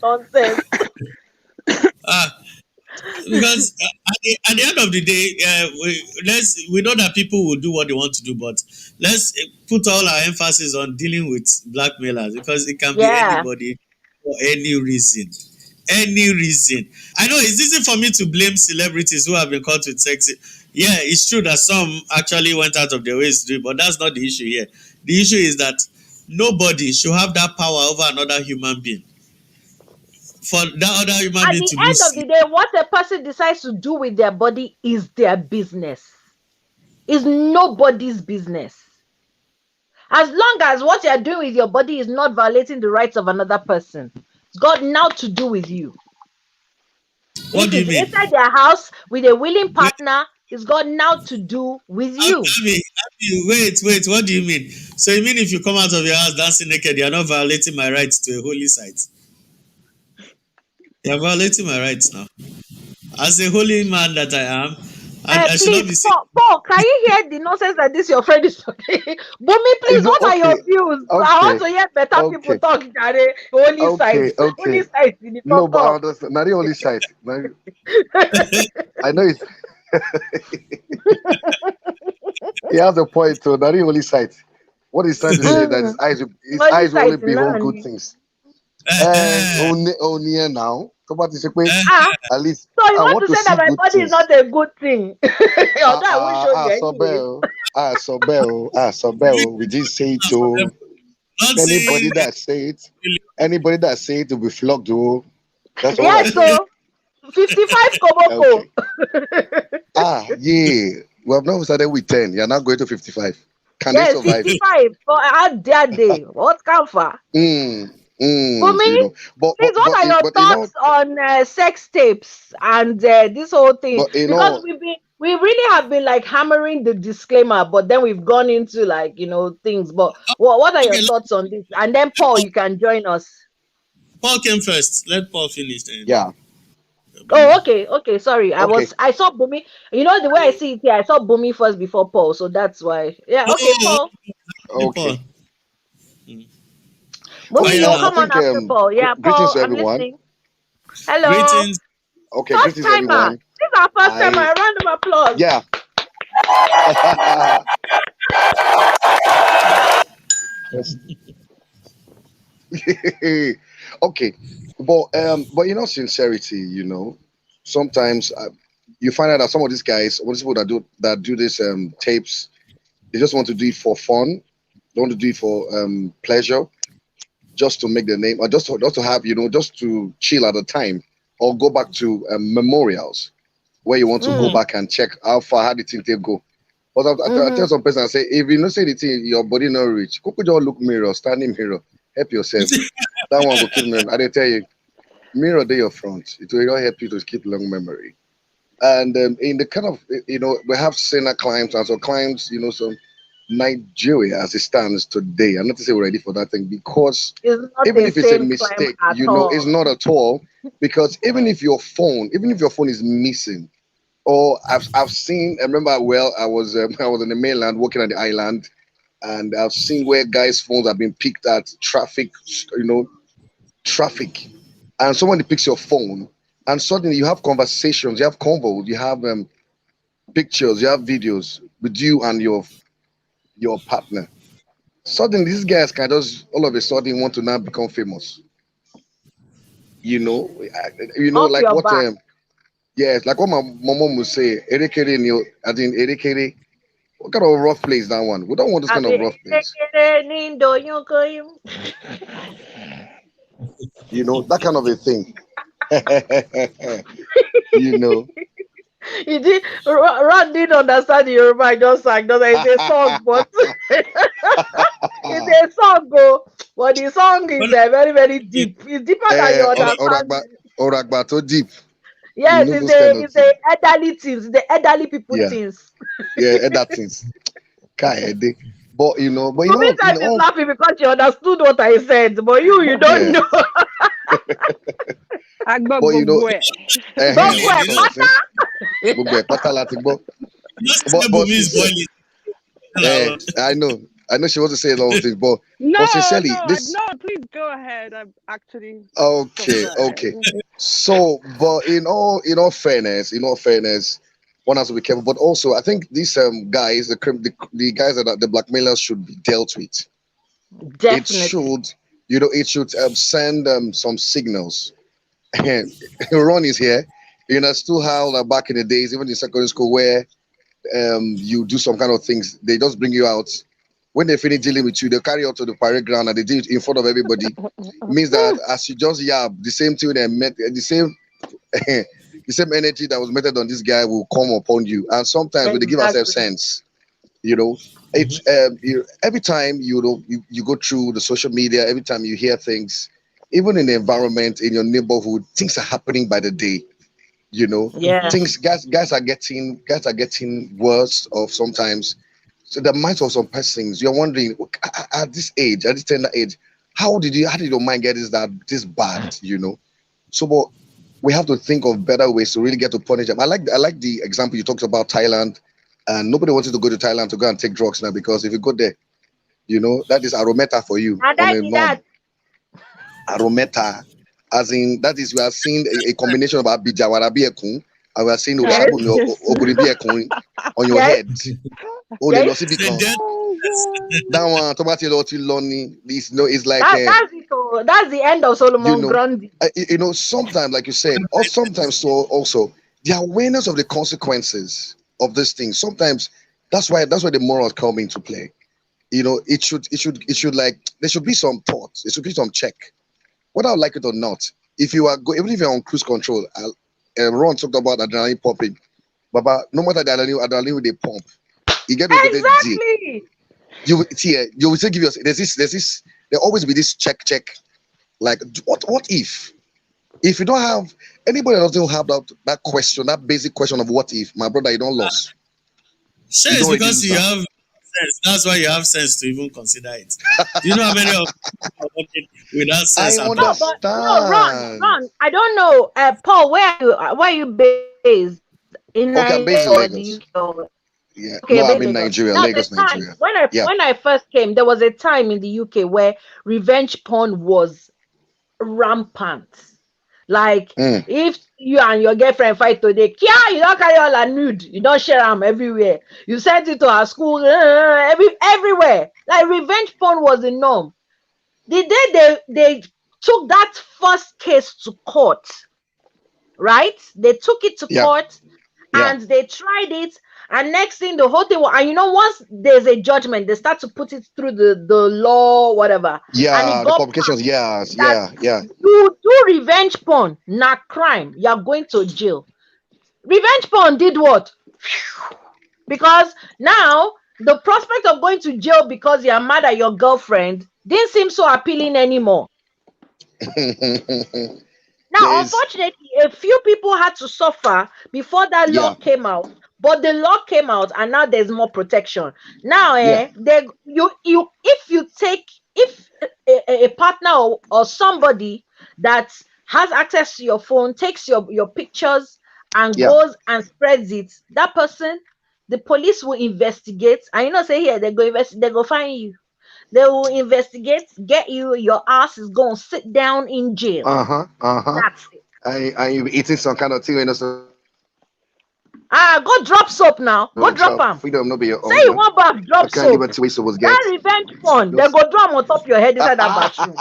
Nonsense. Ah, because at the end of the day, we know that people will do what they want to do, but let's put all our emphasis on dealing with blackmailers because it can be Yeah. anybody for any reason. Any reason. I know it's easy for me to blame celebrities who have been caught with sex. Yeah, it's true that some actually went out of their ways to do it, but that's not the issue here. The issue is that nobody should have that power over another human being. For that other human At being the to end of lose. the day, what a person decides to do with their body is their business. It's nobody's business. As long as what you're doing with your body is not violating the rights of another person, it's got now to do with you. What If do you it's mean? inside their house with a willing Wait, partner, it's got now to do with you. wait. What do you mean? So you mean if you come out of your house dancing naked, you're not violating my rights to a holy site? You're violating my rights now. As a holy man that I am, I should not Please, be seen. Paul, can you hear the nonsense that this your friend is talking? Bumi, You please, know, what are your views? I want okay, to hear better people okay, talk, Jare. Holy sites. Holy okay. sites in the No, but I talk. understand. Not the only side. I know it's. He has a point too. Not the only side. What he's trying to say is that Mm, his holy eyes will only sites, behold good nani. things. Eh, Only now. Come on, eh, Ah, at least so you I want want to to say that see my good body is things. not a good thing? Although I won't show you anyways. So please, bell. We didn't say it for them. to Not anybody saying that say it. Anybody that say it will be flogged. Oh, that's all I Yes, say. so 55 Koboko. Okay. Yeah. We have now started with 10. You're now going to 55. Can they Yes, survive? 55 for how dare they? What comfort? Mm, Bumi, please, what are your but thoughts on sex tapes and this whole thing? but Because we really have been like hammering the disclaimer, but then we've gone into like things. But what are your okay. thoughts on this? And then Paul, you can join us. Paul came first. Let Paul finish then. yeah. Oh, okay. Sorry, Okay. I saw Bumi. You know the way I see it here, I saw Bumi first before Paul, so that's why. Yeah, okay, Oh, Paul. okay, Paul. Okay. Bumi, Okay. you I come on think after Paul. Yeah, greetings Paul, to I'm everyone. listening. Hello. Greetings. Okay, First greetings timer. everyone. This is our first timer. I A round of applause. yeah. Yes. Okay. But sincerity, sometimes you find out that some of these guys, some of these people that do this tapes, they just want to do it for fun. They want to do it for pleasure, just to make their name, or just to have, just to chill at a time, or go back to memorials where you want to go Mm. back and check how far how the thing they go. But I Mm-hmm. tell some person, I say, if you know say the thing, your body not reach, go put your look mirror, standing mirror, help yourself. That one will keep memory. I dey tell you, mirror day your front. It will really help you to keep long memory. And in the kind of we have senior clients and so clients, some Nigeria as it stands today. I'm not to say we're ready for that thing because It's not even a if it's a sane climb mistake, at it's all. not at all because even if your phone is missing, or I've seen. I remember well. I was I was in the mainland working on the island, and I've seen where guys' phones have been picked at traffic. Traffic, and someone picks your phone, and suddenly you have conversations, you have convos, you have pictures, you have videos with you and your partner. Suddenly, these guys can just all of a sudden want to now become famous. Off Like your what? back. Yes, like what my mom would say. Erekere, I think Erekere. What kind of rough place that one? We don't want this kind Abi of rough place. nindo yunkoyim. That kind of a thing. you know. You did Ron didn't understand the Yoruba I just sang. Just like it's a song, but it's a song, go. But the song is Well, very, very deep. It's deeper than you understand. Oragba too deep. Yes, it's Those kind a of it's the thing. elderly things, the elderly people Yeah, things. yeah, that things. Kayode. But Kumi said she's laughing because she understood what I said, but you don't yeah. know. Agbo But gbogbo ẹ. Don't go and that's what I'm saying. matter. Gbogbo ẹ̀ pátá láti gbọ́. just But say but Bumi is sincerely, boiling. Hello. I know she wants to say a lot of things, but No, sincerely, this no, please go ahead. I'm actually okay. surprised. So, but in all fairness, one has to be careful. But also, I think these guys, the guys that are the blackmailers should be dealt with. It Definitely. should, it should send some signals. Ron is here. Still how like back in the days, even in secondary school, where you do some kind of things, they just bring you out. When they finish dealing with you, they carry you out to the parade ground and they do it in front of everybody. Means that as you just yab, the same thing they met, the same the same energy that was meted on this guy will come upon you. And sometimes when they give ourselves Exactly. sense, you know, it's every time you go through the social media, every time you hear things, even in the environment in your neighborhood, things are happening by the day. You know, Yeah. things guys are getting worse of sometimes. So the minds of some persons, you're wondering at this age, at this tender age, how did your mind get this bad? So, but we have to think of better ways to really get to punish them. I like the example you talked about Thailand, and nobody wanted to go to Thailand to go and take drugs now because if you go there, that is arometa for you And on I a be norm. that. Arometa, as in that is we are seeing a combination of abijawarabiekun, and we are seeing Yes. oburibiekun on your Yes. head. O lè lọ Yes. síbi Say kan. death. Oh God. That one, tó bá ti lọ ti lọ ni. It's like That's it. Oh. That's the end of you Solomon know, Grundy. sometimes, like you said, or sometimes so also the awareness of the consequences of this thing. Sometimes that's why the morals come into play. It should like there should be some thought. There should be some check. Whether I like it or not, if you are even if you're on cruise control, Ron talked about adrenaline popping, but no matter the adrenaline they pump, you get to get a deal. Exactly. You will still give yourself. There always be this check. Like what if you don't have anybody that doesn't have that question, that basic question of what if, my brother, you don't lose. Sure, You it's don't already because lose you them. have sense. That's why you have sense to even consider it. Do you know how many of people are working without I sense at No, all? but no, understand. Ron. I don't know. Paul, where are you based? In Nigeria Okay, I'm or based the in UK? Lagos. Yeah. Okay, No, based I'm in in Lagos. Nigeria, Now the Lagos, time Nigeria. when I Yeah. when I first came, there was a time in the UK where revenge porn was rampant. Like Mm. if you and your girlfriend fight today, Kia, you don't carry all her nude, you don't share them everywhere. You sent it to her school, everywhere. Like revenge porn was the norm. The day they took that first case to court, right? They took it to Yeah. court Yeah. and they tried it. And next thing, the whole thing, and once there's a judgment, they start to put it through the law, whatever. And it Yeah. The got publications. Yes. that Yeah. Yeah. you do revenge porn, not crime. You're going to jail. Revenge porn did what? Because now the prospect of going to jail because you're mad at your girlfriend didn't seem so appealing anymore. Now, There's unfortunately, a few people had to suffer before that law yeah, came out. But the law came out, and now there's more protection. Now, yeah, if a partner or somebody that has access to your phone takes your pictures and yeah. goes and spreads it, that person, the police will investigate. And say here they go find you. They will investigate, get you. Your ass is going to sit down in jail. Uh-huh. Uh-huh. That's it. And you be eating some kind of thing, so Go drop soap now. Go drop them. freedom no be your Say own, you want bath, drop what kind of soap. liberty we supposed get? That revenge fund, they Those go drop on top your head inside that bathroom.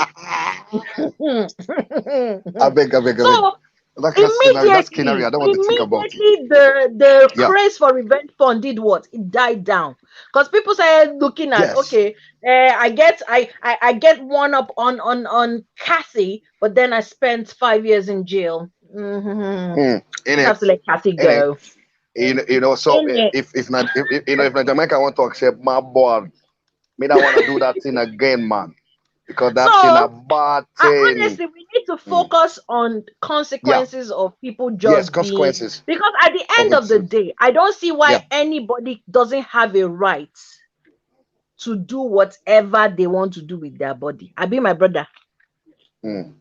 I beg. So That scenario, I don't want to think about it. immediately the Yeah. craze for revenge fund did what? It died down. Because people started looking at, Yes. okay, I get one up on Kathy, but then I spent 5 years in jail. In Have it, to let Kathy in it. go. So In it. if not if not Jamaica want to accept my boy, me don't want to do that thing again, man. Because that's in a So bad thing. honestly, we need to focus on consequences of people Yes, just being, consequences because at the of end it of the too. day, I don't see why Yeah. anybody doesn't have a right to do whatever they want to do with their body. I be my brother. Mm.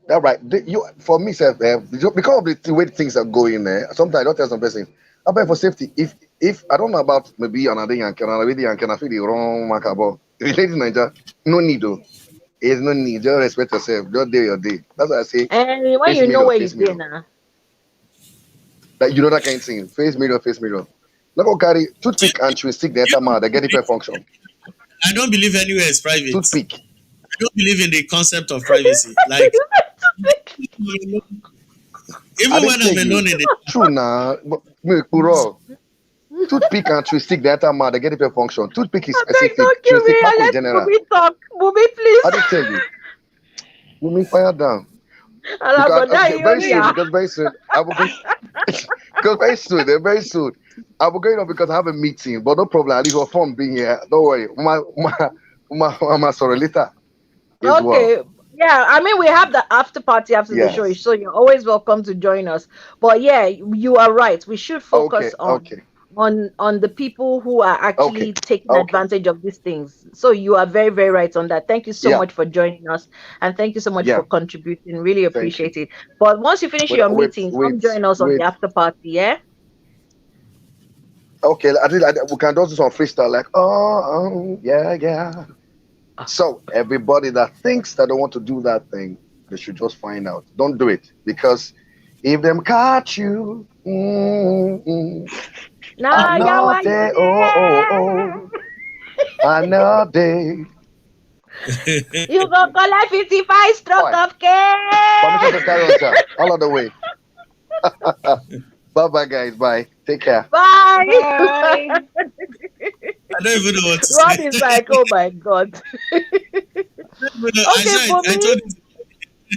That right. You for me, sef, because of the way things are going there, sometimes I don't tell some person, I bet for safety. If I don't know about maybe another Yankee, I feel the wrong mark about if you in Nigeria, no need though. There's no need. Just respect yourself. Just do your day. That's why I say And when face you know mirror, where you face did mirror. now. That you know that kind of thing. Face mirror, face mirror. Not go carry toothpick and chew stick the enter mouth. They get different function. I don't believe anywhere is private. Toothpick. I don't believe in the concept of privacy. Like I even didn't when I'm tell you. alone in the True now. Me puro. Toothpick and chew stick the enter mouth. They get different function. Toothpick is I beg, specific. don't Chew kill me. stick I in let general. Booby talk. Booby, I didn't please. tell you. We may fire down. And I Because brother, very you soon, yeah. because very soon, I will go. Because very soon, I will go in because I have a meeting. But no problem. I leave your phone being here. Don't worry. My sorry later as well. Okay. Yeah, I mean we have the after party after the show, Yes. so you're always welcome to join us. But yeah, you are right. We should Okay. focus on Okay. the people who are Okay. actually taking Okay. advantage of these things. So you are very, very right on that. Thank you so Yeah. much for joining us, and thank you so much Yeah. for contributing. Really Thank you. appreciate it. But once you finish your meeting, come join us on the Wait. after party, yeah? Okay. We can do this on freestyle. Like, yeah. So everybody that thinks that they want to do that thing, they should just find out. Don't do it because if them catch you, Nah, yeah, why you another there? another. You go collect 55 stroke Alright. of care. Permission to carry on, sir. All of the way. Bye, guys. Bye. Take care. Bye. Bye. I don't even know what to Ron say. is like, oh my god. Okay, for I told me,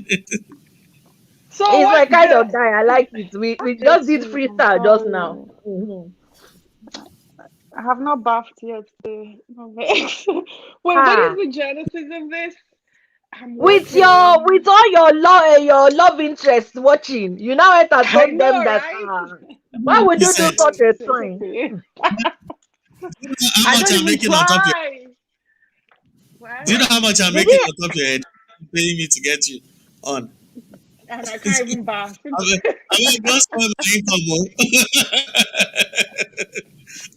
you. So it's what like kind of the die. I like it. We just did updates I'm freestyle just now. sorry. I have not bathed yet today. No vex. Wait, what is Ah, the genesis of this? I'm with working. all your love interest watching, you now I entertain them know, that right? why would you do Percent. such a It's thing? okay. How I much don't I'm even making on top of your try. What? Do you know how much I'm Did making he? on top of your head? Paying me to get you on. And I can't even bath. Don't spoil my income,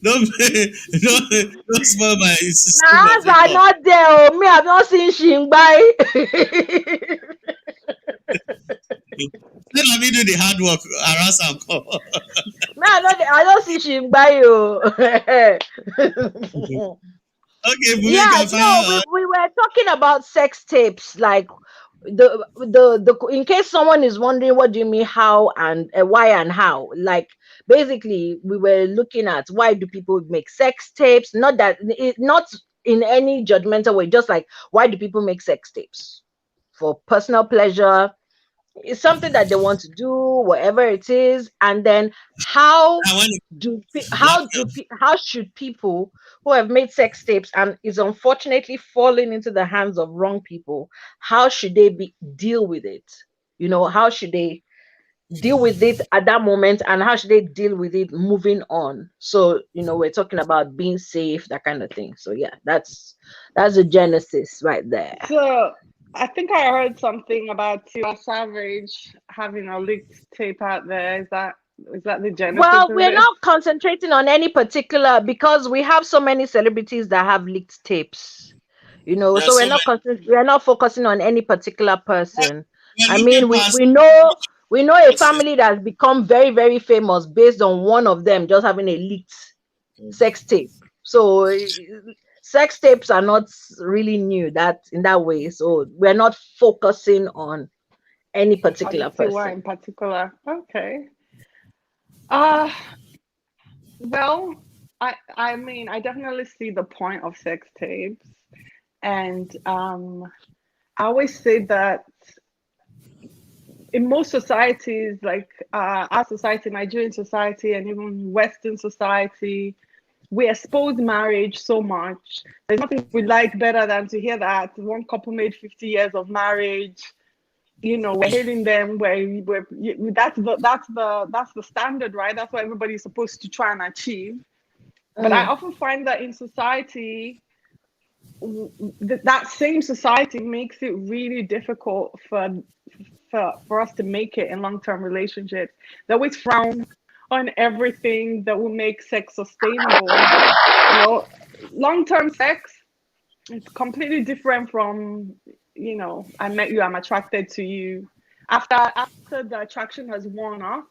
don't, don't spoil my My stream of hands are income. not there. Oh, me, I've not seen Shingbai. Then I mean do the hard work, harass and call. Me, I don't see Shingbai. Oh. Okay, we Yeah, can no, fire. we were talking about sex tapes, like in case someone is wondering what do you mean how and why and how, like basically we were looking at why do people make sex tapes, not in any judgmental way, just like why do people make sex tapes? For personal pleasure, It's something that they want to do, whatever it is, and then how And when how should people who have made sex tapes and is unfortunately falling into the hands of wrong people, how should they deal with it? How should they deal with it at that moment, and how should they deal with it moving on? So we're talking about being safe, that kind of thing. So yeah, that's the genesis right there. So I think I heard something about Tiwa Savage having a leaked tape out there. Is that the genesis Well, of we're it? not concentrating on any particular, because we have so many celebrities that have leaked tapes. there are So so many, we're not focusing on any particular person. we're I looking mean, we past we know we know a process. family that's become very, very famous based on one of them just having a leaked sex tape. So sex tapes are not really new that in that way. So we're not focusing on any On particular Tiwa person. in particular. Okay. Uh well, I mean, I definitely see the point of sex tapes, and I always say that in most societies, like our society, Nigerian society, and even Western society, we expose marriage so much. There's nothing we like better than to hear that one couple made 50 years of marriage. We're hailing them. That's the standard, right? That's what everybody's supposed to try and achieve. But I Mm. often find that in society, that same society makes it really difficult for us to make it in long-term relationships. They always frown on everything that will make sex sustainable. Long-term sex is completely different from, I met you, I'm attracted to you. After the attraction has worn off,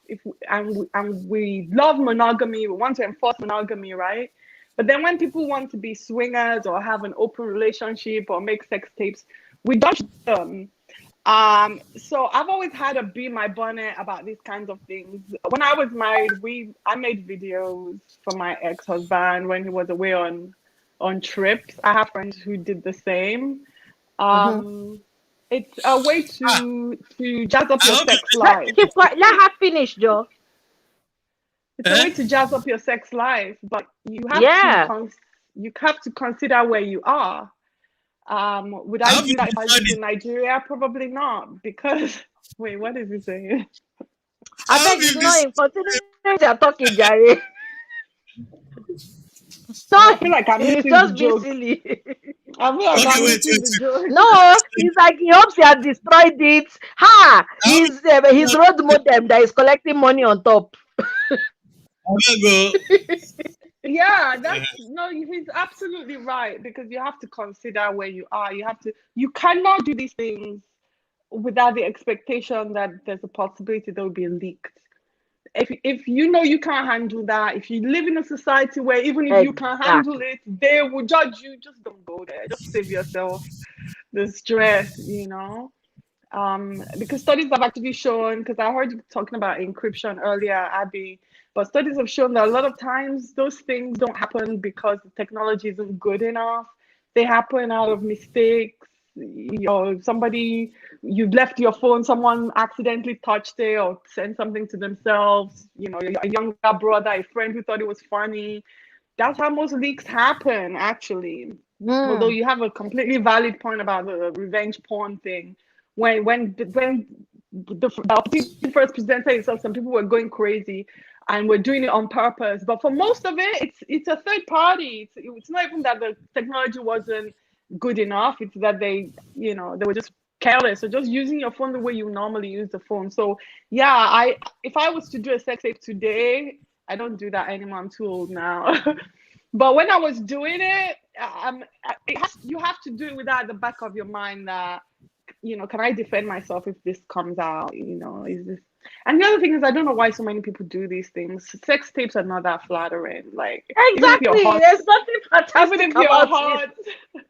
and we love monogamy, we want to enforce monogamy, right? But then when people want to be swingers or have an open relationship or make sex tapes, we judge them. So I've always had a be my bonnet about these kinds of things. When I was married, I made videos for my ex-husband when he was away on trips. I have friends who did the same. Mhm. It's a way to jazz up I your hope you sex life. Let her finish, Joe. It's a eh? way to jazz up your sex life, but Yeah. you have to consider where you are. Would I I hope you do that if I destroyed lived it. in Nigeria? Probably not, because wait, what is he saying? I I hope beg you ignore him. destroyed Considering they're talking, Jerry. I No, feel like I'm he's missing the just being joke. silly. I feel like Okay, I'm wait, missing wait, the wait. joke. No, he's like he hopes he has destroyed it. Ha! I hope His you road modem that is collecting money on top. I will go. Yeah, no, he's absolutely right, because you have to consider where you are. You cannot do these things without the expectation that there's a possibility they'll be leaked. If you know you can't handle that, if you live in a society where even if you can handle Exactly. it, they will judge you, just don't go there. Just save yourself the stress. Because studies have actually shown, because I heard you talking about encryption earlier, Abby, but studies have shown that a lot of times those things don't happen because the technology isn't good enough. They happen out of mistakes. Somebody, you've left your phone, someone accidentally touched it or sent something to themselves, a younger brother, a friend who thought it was funny. That's how most leaks happen, actually. Although Mm. you have a completely valid point about the revenge porn thing. When the opportunity first presented itself, some people were going crazy and were doing it on purpose. But for most of it, it's a third party. It's not even that the technology wasn't good enough. It's that they were just careless. So just using your phone the way you normally use the phone. So yeah, if I was to do a sex tape today, I don't do that anymore. I'm too old now. But when I was doing it, you have to do it without the back of your mind that, can I defend myself if this comes out? Is this? And the other thing is, I don't know why so many people do these things. Sex tapes are not that flattering. Like, even if you're Exactly. hot, There's nothing even fantastic if you're about it. hot,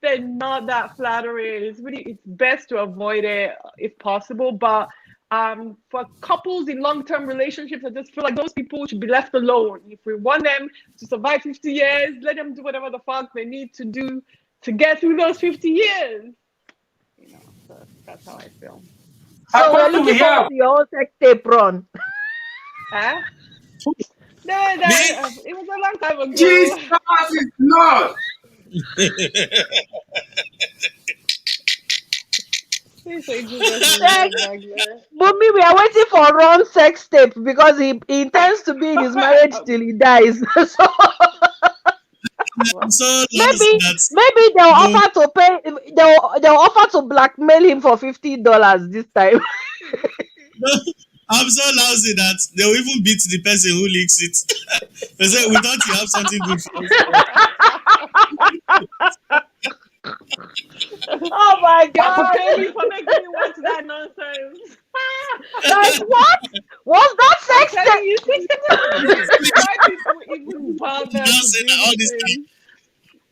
they're not that flattering. It's best to avoid it if possible. But for couples in long-term relationships, I just feel like those people should be left alone. If we want them to survive 50 years, let them do whatever the fuck they need to do to get through those 50 years. So that's how I feel. So we're looking forward to your own sex tape run. Huh? No, Me? it was a long time ago. Jesus is Lord. Please say Jesus is Sex. Lord back there. But me, we are waiting for Ron's sex tape because he intends to be in his marriage till he dies. So I'm so lousy maybe that they'll people, offer to pay. They'll offer to blackmail him for $50 this time. I'm so lousy that they'll even beat the person who leaks it. They say, we thought you have something good for us. Oh my You have to god! pay me for making me watch that nonsense. Like what? Was that I'm sex telling tape? you, why people even bother Now to saying do that all these this time, things?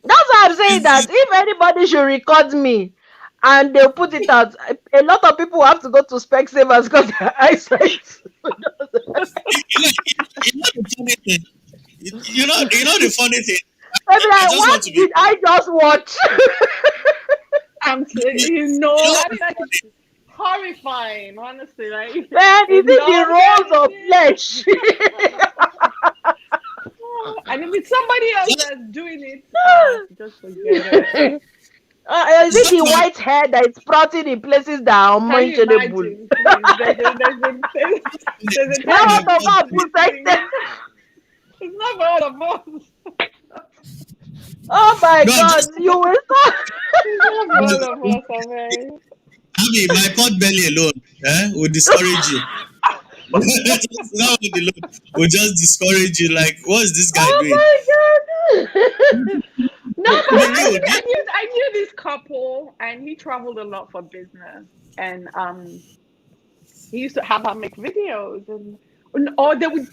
That's why I'm saying that it's, if anybody should record me and they'll put it out, a lot of people have to go to Specsavers because their eyesight. you know the funny thing. You know the funny thing. They'll be I like, just want what to be. did I just watch? I'm saying, You know that is what's like funny? horrifying, honestly. Like, Man, is if it the no rolls of guarantees, flesh? and if it's somebody else that's doing it, just forget it. Is It's it not the like white hair that is sprouting in places that are Can you unmentionable? imagine? Please, there's a the time Now and all of report. us these put sex things. tape. It's not for all of us. Oh my No, I'm god, just you will start. It's not for all of us, okay? Abby, my pot belly alone will discourage you. Just that one alone will just discourage you. Like, what is this guy Oh doing? my god. No. No, but To be real, I knew this couple, and he traveled a lot for business, and he used to have her make videos, and or they would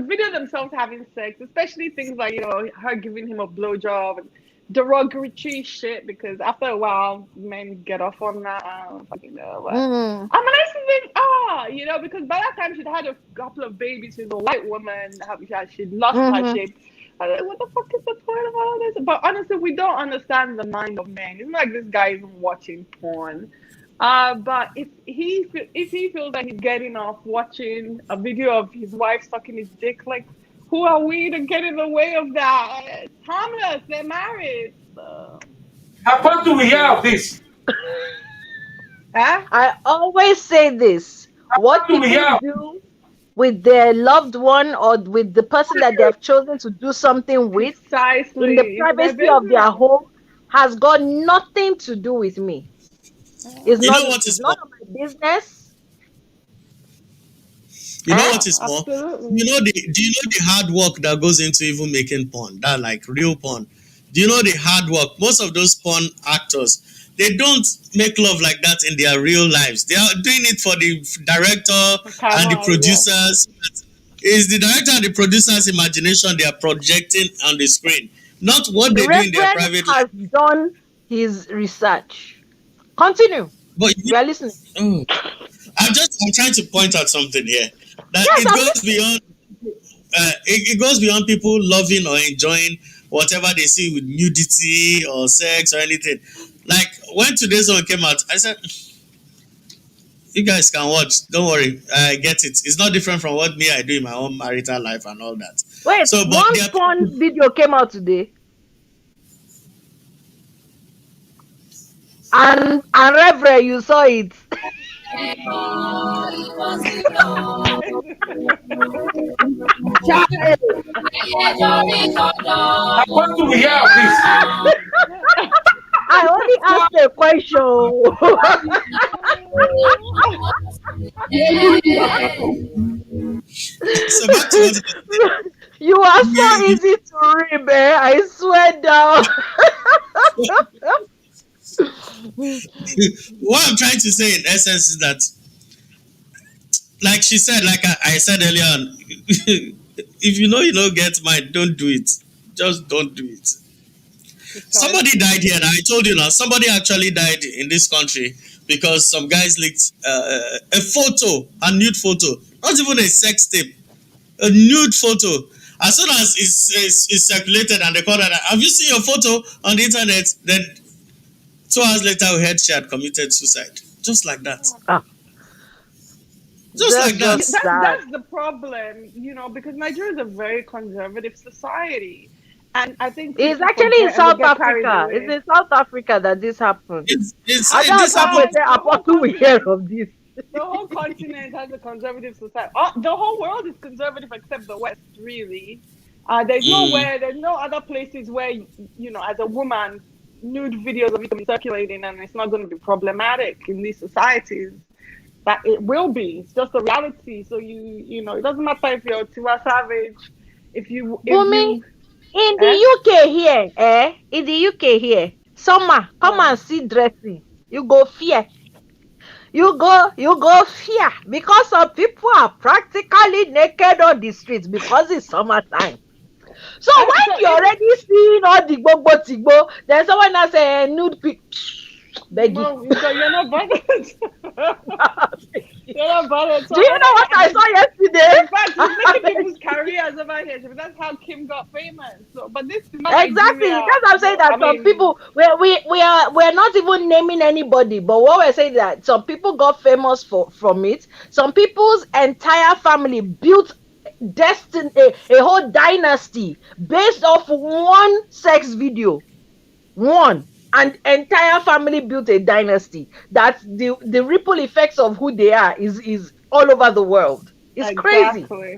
video themselves having sex, especially things like her giving him a blowjob and derogatory shit. Because after a while, men get off on that. I don't fucking know, but Mm. I'm an think, because by that time she'd had a couple of babies. She's a white woman. She'd lost her Mm-hmm. shape. I'm like, what the fuck is the point of all this? But honestly, we don't understand the mind of men. It's not like this guy isn't watching porn. But if he feels that he's getting off watching a video of his wife sucking his dick, like, who are we to get in the way of that? It's harmless. They're married. So. How do we hear of this? Huh? I always say this. What How do we people hear? do with their loved one or with the person that they have chosen to do something with Precisely. in the It's their privacy of their business. home has got nothing to do with me. It's you know not what it's is more? none of my business. You know Huh? what is more? Absolutely. Do you know the hard work that goes into even making porn? That like real porn. Do you know the hard work? Most of those porn actors, they don't make love like that in their real lives. They are doing it for the director and the Camera, yeah. producers. It's the director and the producer's imagination they are projecting on the screen, not what The they do in their Reverend private has life. done his research. Continue. But We are listening. I'm trying to point out something here that Yes, it I'm goes beyond it goes beyond people loving or enjoying whatever they see with nudity or sex or anything. Like when today's one came out, I said, "You guys can watch. Don't worry, I get it. It's not different from what me I do in my own marital life and all that." wait, So, but one there are people, porn video came out today. And Reverend, you saw it. Child, How do we hear of this? I only asked a question. so back to what You are so you, easy to read, man. I swear down. what I'm trying to say in essence is that, like she said, like I said earlier on, if you don't get mine, don't do it. Just don't do it. Somebody died here, and I told you now. Somebody actually died in this country because some guys leaked a photo, a nude photo, not even a sex tape, a nude photo. As soon as it's circulated and they call that, have you seen your photo on the internet? Then 2 hours later, we heard she had committed suicide, just like that. Ah, Just like that. Just that. That's the problem, because Nigeria is a very conservative society, and I think It's people actually in forget and they South get carried Africa. It's away. in South Africa that this happened. I don't This know happened. say The whole Apostle will hear continent, of this. the whole continent has a conservative society. Oh, the whole world is conservative except the West, really. There's no other places where as a woman, nude videos of you can be circulating, and it's not going to be problematic in these societies. That it will be. It's just a reality. So it doesn't matter if you're Tiwa Savage, if you Bumi, in the eh? UK here, in the UK here, summer, come and see dressing. You go fear. You go fear because some people are practically naked on the streets because it's summertime. So when you're already seeing all the tigbo, then someone else say nude pic. Beggy. So you're not bothered. You're not bothered. So, Do you know what I saw yesterday? in fact, it's making people's careers over here. So that's how Kim got famous. So, but this is not Exactly. Nigeria. That's what I'm saying, that some people we're not even naming anybody, but what we're saying that some people got famous from it. Some people's entire family built destiny, a whole dynasty based off one sex video. One. And entire family built a dynasty. That the ripple effects of who they are is all over the world. It's crazy. So it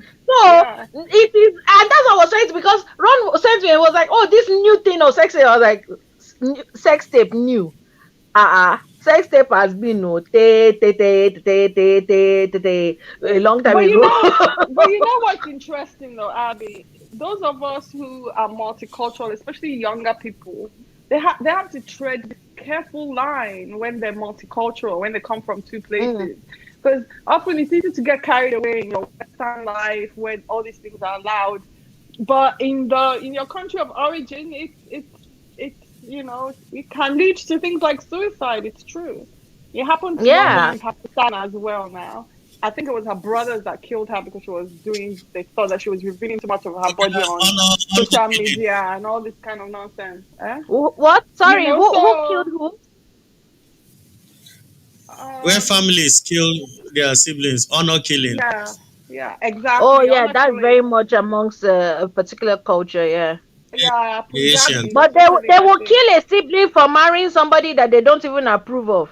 is, and that's what I was saying, because Ron sent me and was like, "Oh, this new thing of sex tape." I was like, "Sex tape new? Sex tape has been a long time ago." But you know what's interesting though, Abi? Those of us who are multicultural, especially younger people, they have to tread a careful line when they're multicultural, when they come from two places. Because often it's easy to get carried away in your Western life where all these things are allowed. But in your country of origin, it's it can lead to things like suicide. It's true. It happened to one woman in Pakistan as well now. I think it was her brothers that killed her because they thought that she was revealing too much of her body on social media and all this kind of nonsense. What? Sorry, who killed who? Where families kill their siblings, honor killing. Yeah, exactly. Oh yeah, that's very much amongst a particular culture, yeah. Asian. But they will kill a sibling for marrying somebody that they don't even approve of.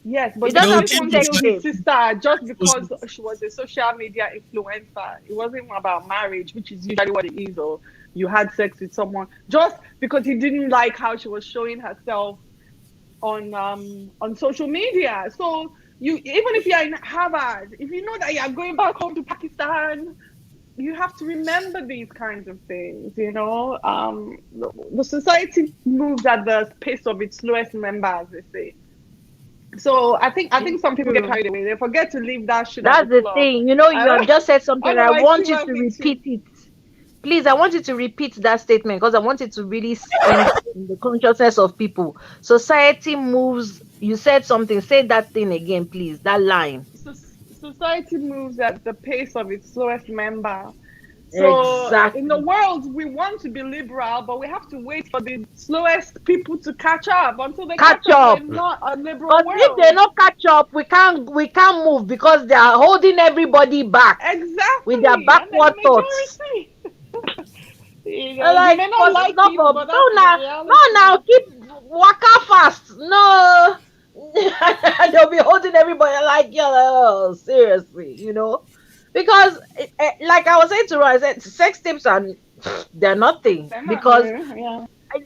Yes, but they don't kill his sister just because she was a social media influencer. It wasn't about marriage, which is usually what it is, or you had sex with someone just because he didn't like how she was showing herself on social media. So even if you're in Harvard, if you know that you're going back home to Pakistan, you have to remember these kinds of things. The society moves at the pace of its slowest members, they say. So I think some people get carried away. They forget to leave that shit. That's the thing. You have just said something. I want you to repeat it. Please, I want you to repeat that statement because I want it to really sink in the consciousness of people. Society moves. You said something. Say that thing again, please. That line. Society moves at the pace of its slowest member. So exactly. In the world, we want to be liberal, but we have to wait for the slowest people to catch up. Until they catch up, we're not a liberal world. If they don't catch up, we can't move because they are holding everybody back. Exactly. With their backward thoughts. Like, may not like it, but now keep waka fast. No. They'll be holding everybody like, seriously, because like I was saying to her, I said sex tapes they're nothing because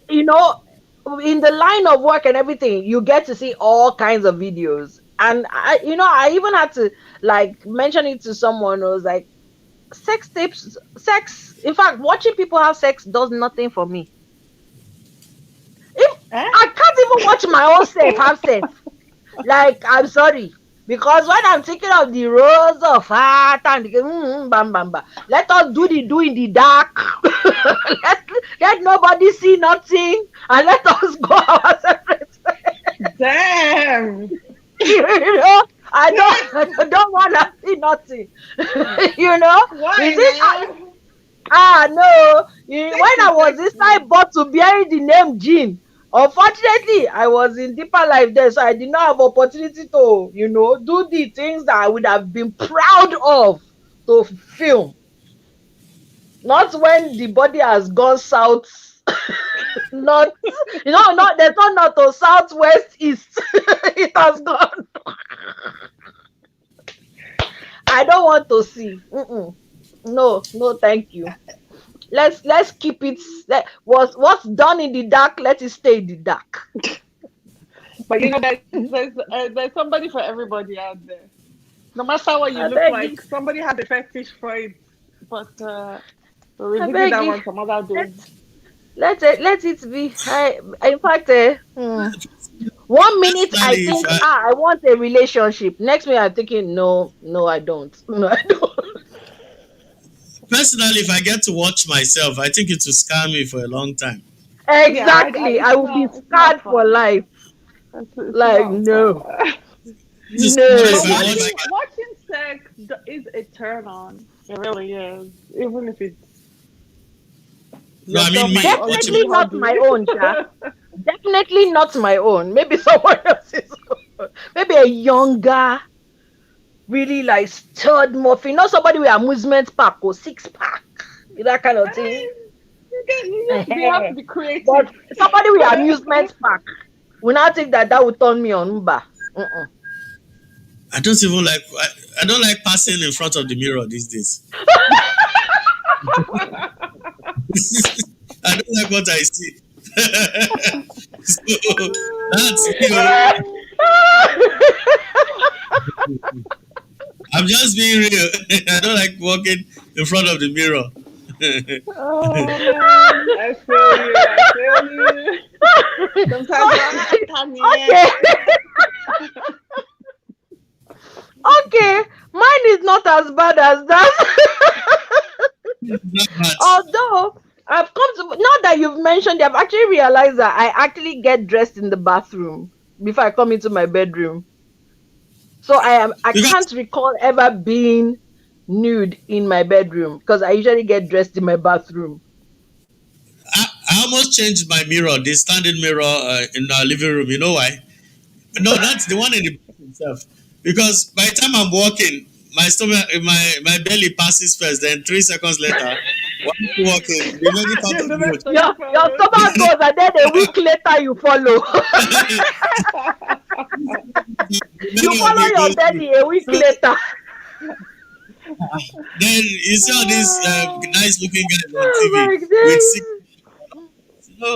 in the line of work and everything you get to see all kinds of videos, and I even had to like mention it to someone who was like, sex tapes, in fact watching people have sex does nothing for me. I can't even watch my own self have sex. Like, I'm sorry, because when I'm thinking of the rose of heart and bam bam bam, let us do in the dark. let nobody see nothing, and let us go our separate ways. Damn. I don't want to see nothing. Why? No. When I was inside bottle bearing the name Jean, Unfortunately, I was in deeper life then, so I did not have opportunity to, do the things that I would have been proud of to film. Not when the body has gone south, not, not there's not north to southwest east. It has gone. I don't want to see. Mm-mm. No, no, thank you. Let's keep it. What's done in the dark, let it stay in the dark. But there's somebody for everybody out there. No matter what you I look beg like, you. somebody has a fetish for it. But we'll I revisit beg that you. one some other day. Let it be. In fact, 1 minute I Personally, if think, I I want a relationship. Next minute I'm thinking, no, no, I don't. No, I don't. personally, if I get to watch myself, I think it will scare me for a long time. Yeah, Exactly. I will be it's not scarred for fun. life. It's Like, not fun. no, It is scary no. if But I watch. watching sex is a turn on. It really is. Even if it's No, I mean yourself me and your watching. Definitely ugly not my hubby. own, Sha. Definitely not my own. Maybe someone else's own. Maybe a younger, really like stud muffin. Not somebody with amusement pack or six pack. That kind of thing. You have to be creative. But somebody with amusement park will not think that would turn me on Uber. I don't even like. I don't like passing in front of the mirror these days. I don't like what I see. So that's me. I'm just being real. I don't like walking in front of the mirror. I feel you. I feel you. Sometimes Okay, okay. Mine is not as bad as that. Not bad. Although I've come to, now that you've mentioned it, I've actually realized that I actually get dressed in the bathroom before I come into my bedroom. So I Because can't recall ever being nude in my bedroom because I usually get dressed in my bathroom. I almost changed my mirror, the standing mirror in our living room. You know why? No, that's the one in the bathroom itself. Because by the time I'm walking, my stomach, my belly passes first. Then 3 seconds later, while I'm walking, the remaining part the of the rest road. of Your you follow. stomach goes and then a week later you follow. The You remaining of follow it your goes through. belly a week So later. then you see all these nice looking guys on Oh TV my with six. goodness. You know,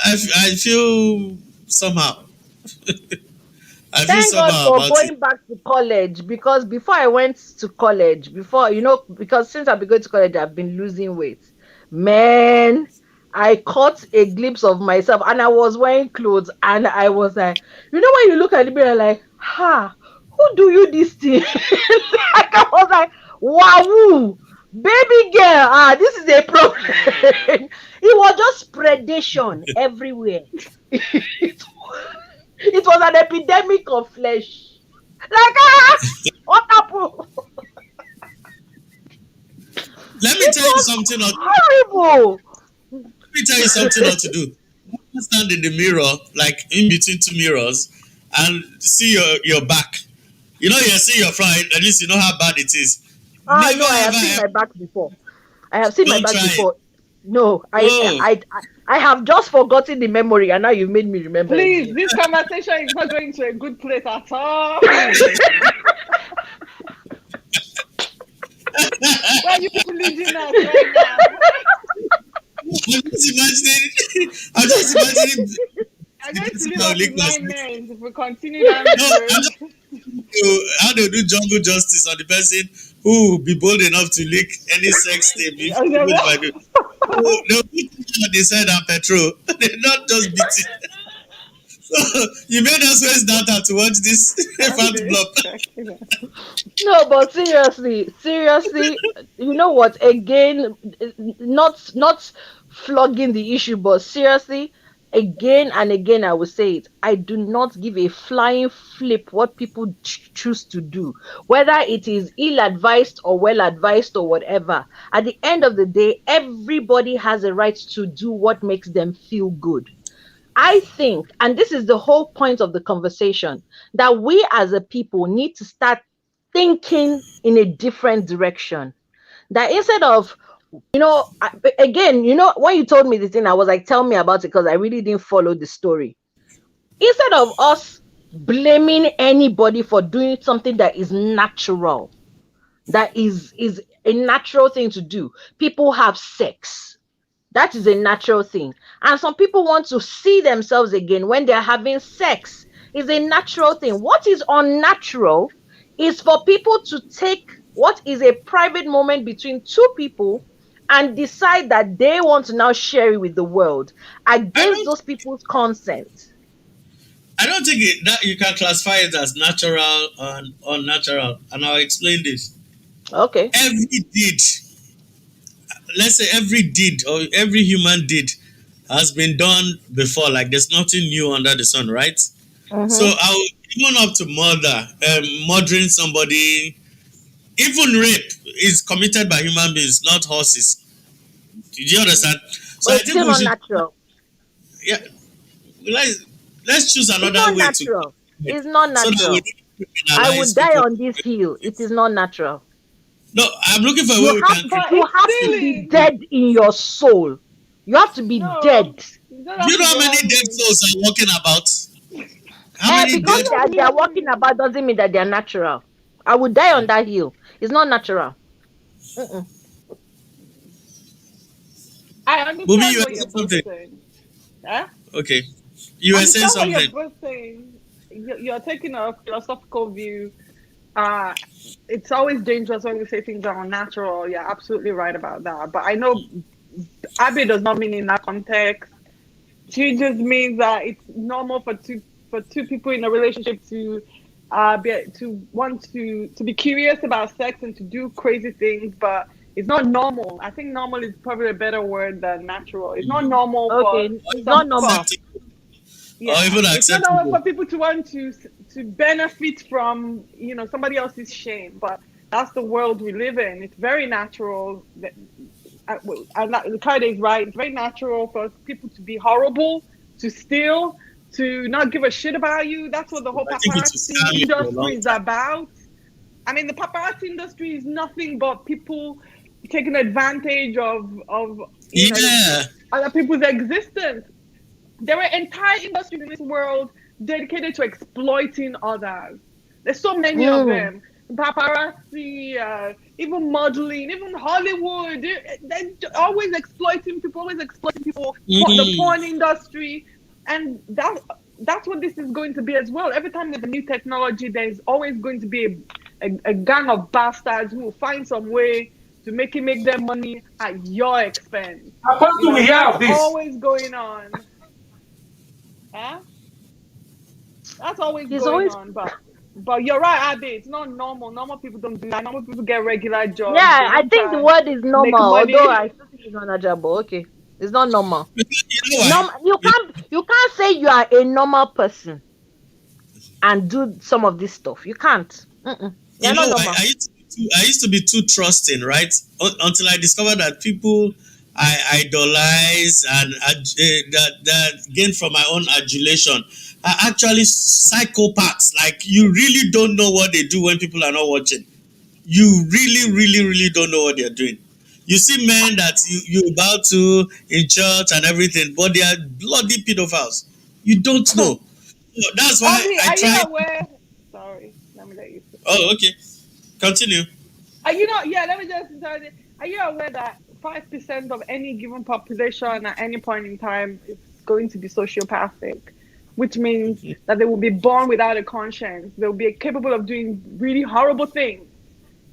I feel somehow. I feel Thank God somehow for about it. going back to college because before I went to college, because since I've been going to college, I've been losing weight. Man, I caught a glimpse of myself and I was wearing clothes and I was like, when you look at the mirror, like, who do you this thing? Like, I was like, wow, baby girl, this is a problem. It was just predation everywhere. It was an epidemic of flesh. Like, what happened? Let me It tell you was something. horrible. Let me tell you something not to do. You stand in the mirror, like in between two mirrors, and see your back. You know, you see your front. At least you know how bad it is. Never No, I have ever seen ever. my back before. I have seen my Don't back try it. before. No, Oh, I have just forgotten the memory, and now you've made me remember Please, again. this conversation is not going to a good place at all. Where are you leading us right now? I'm just imagining. I'm just imagining I'm the going to person leave that will us lick in my snake. nightmares if we continue down No, this I'm road. just how they do jungle justice on the person who will be bold enough to lick any sex tape if And then even if I what? do. They'll put it on the side and petrol. They not just beat it. So you made us waste data to watch this fat blob. No, but seriously, you know what? Again, not flogging the issue, but seriously, again and again, I will say it. I do not give a flying flip what people choose to do, whether it is ill-advised or well-advised or whatever. At the end of the day, everybody has a right to do what makes them feel good. I think, and this is the whole point of the conversation, that we as a people need to start thinking in a different direction. That instead of, again, when you told me the thing, I was like, tell me about it, because I really didn't follow the story. Instead of us blaming anybody for doing something that is natural, that is a natural thing to do. People have sex. That is a natural thing. And some people want to see themselves again when they're having sex. It's a natural thing. What is unnatural is for people to take what is a private moment between two people and decide that they want to now share it with the world against those people's consent. I don't think that you can classify it as natural and unnatural, and I'll explain this. Okay. Every deed, let's say every deed or every human deed has been done before. Like there's nothing new under the sun, right? So Mm-hmm. I'll even up to murdering somebody, even rape is committed by human beings, not horses. Did you understand? So But I it's think still we not should, natural. yeah, let's choose It's another not way to, natural. It's not so that we natural. don't I would criminalize die people. on this hill. It is not natural. No, I'm looking for a You way we have can. But you it's have still to be in. dead in your soul. You have to be dead. No, you don't Do have you to know how be many dead having. souls are walking about? How many Because dead? You don't have to be they're walking having. about doesn't mean that they're natural. I would die on that hill. It's not natural. Mm-mm. I Bobby, understand you what are you're saying both something. saying. Huh? Okay, you I were saying understand what you're something. both saying. You're taking a philosophical view. Uh, it's always dangerous when we say things are unnatural. You're absolutely right about that. But I know Abi does not mean in that context. She just means that it's normal for two people in a relationship to to be curious about sex and to do crazy things, but it's not normal. I think normal is probably a better word than natural. It's not normal for Okay, it's some not normal. for Acceptable, or yeah, even it's not normal acceptable. for people to want to benefit from somebody else's shame, but that's the world we live in. It's very natural. Kayode is right. It's very natural for people to be horrible, to steal, to not give a shit about you. That's what the whole I think it will paparazzi scam you for a industry long is time. about. I mean, the paparazzi industry is nothing but people taking advantage of Yeah, other people's existence. There are entire industries in this world dedicated to exploiting others. There's so many of Mm. them. Paparazzi, even modeling, even Hollywood. They're always exploiting people, always exploiting people. The porn mm, industry. And that's what this is going to be as well. Every time there's a new technology, there's always going to be a gang of bastards who will find some way to make their money at your expense. How come do we hear That's of this? always going on. Huh? That's always He's going always on. But you're right, Abby. It's not normal. Normal people don't do that. Normal people get regular jobs. They yeah. I don't think the try word is make normal, although money. I still think it's not natural. Okay, it's not normal. because you know why? You can't say you are a normal person and do some of this stuff. You can't. Mm-mm. You You're not know why? normal. I used to be too trusting, right? Until I discovered that people I idolize and that gain from my own adulation are actually psychopaths. Like you really don't know what they do when people are not watching. You really, really, really don't know what they're doing. You see men that you bow to in church and everything, but they are bloody pedophiles. You don't know. So that's why Obi, I are you try. aware? Sorry, let me let you. Oh, okay. Continue. Are you not? Yeah, let me just tell you. Are you aware that 5% of any given population at any point in time is going to be sociopathic, which means that they will be born without a conscience. They will be capable of doing really horrible things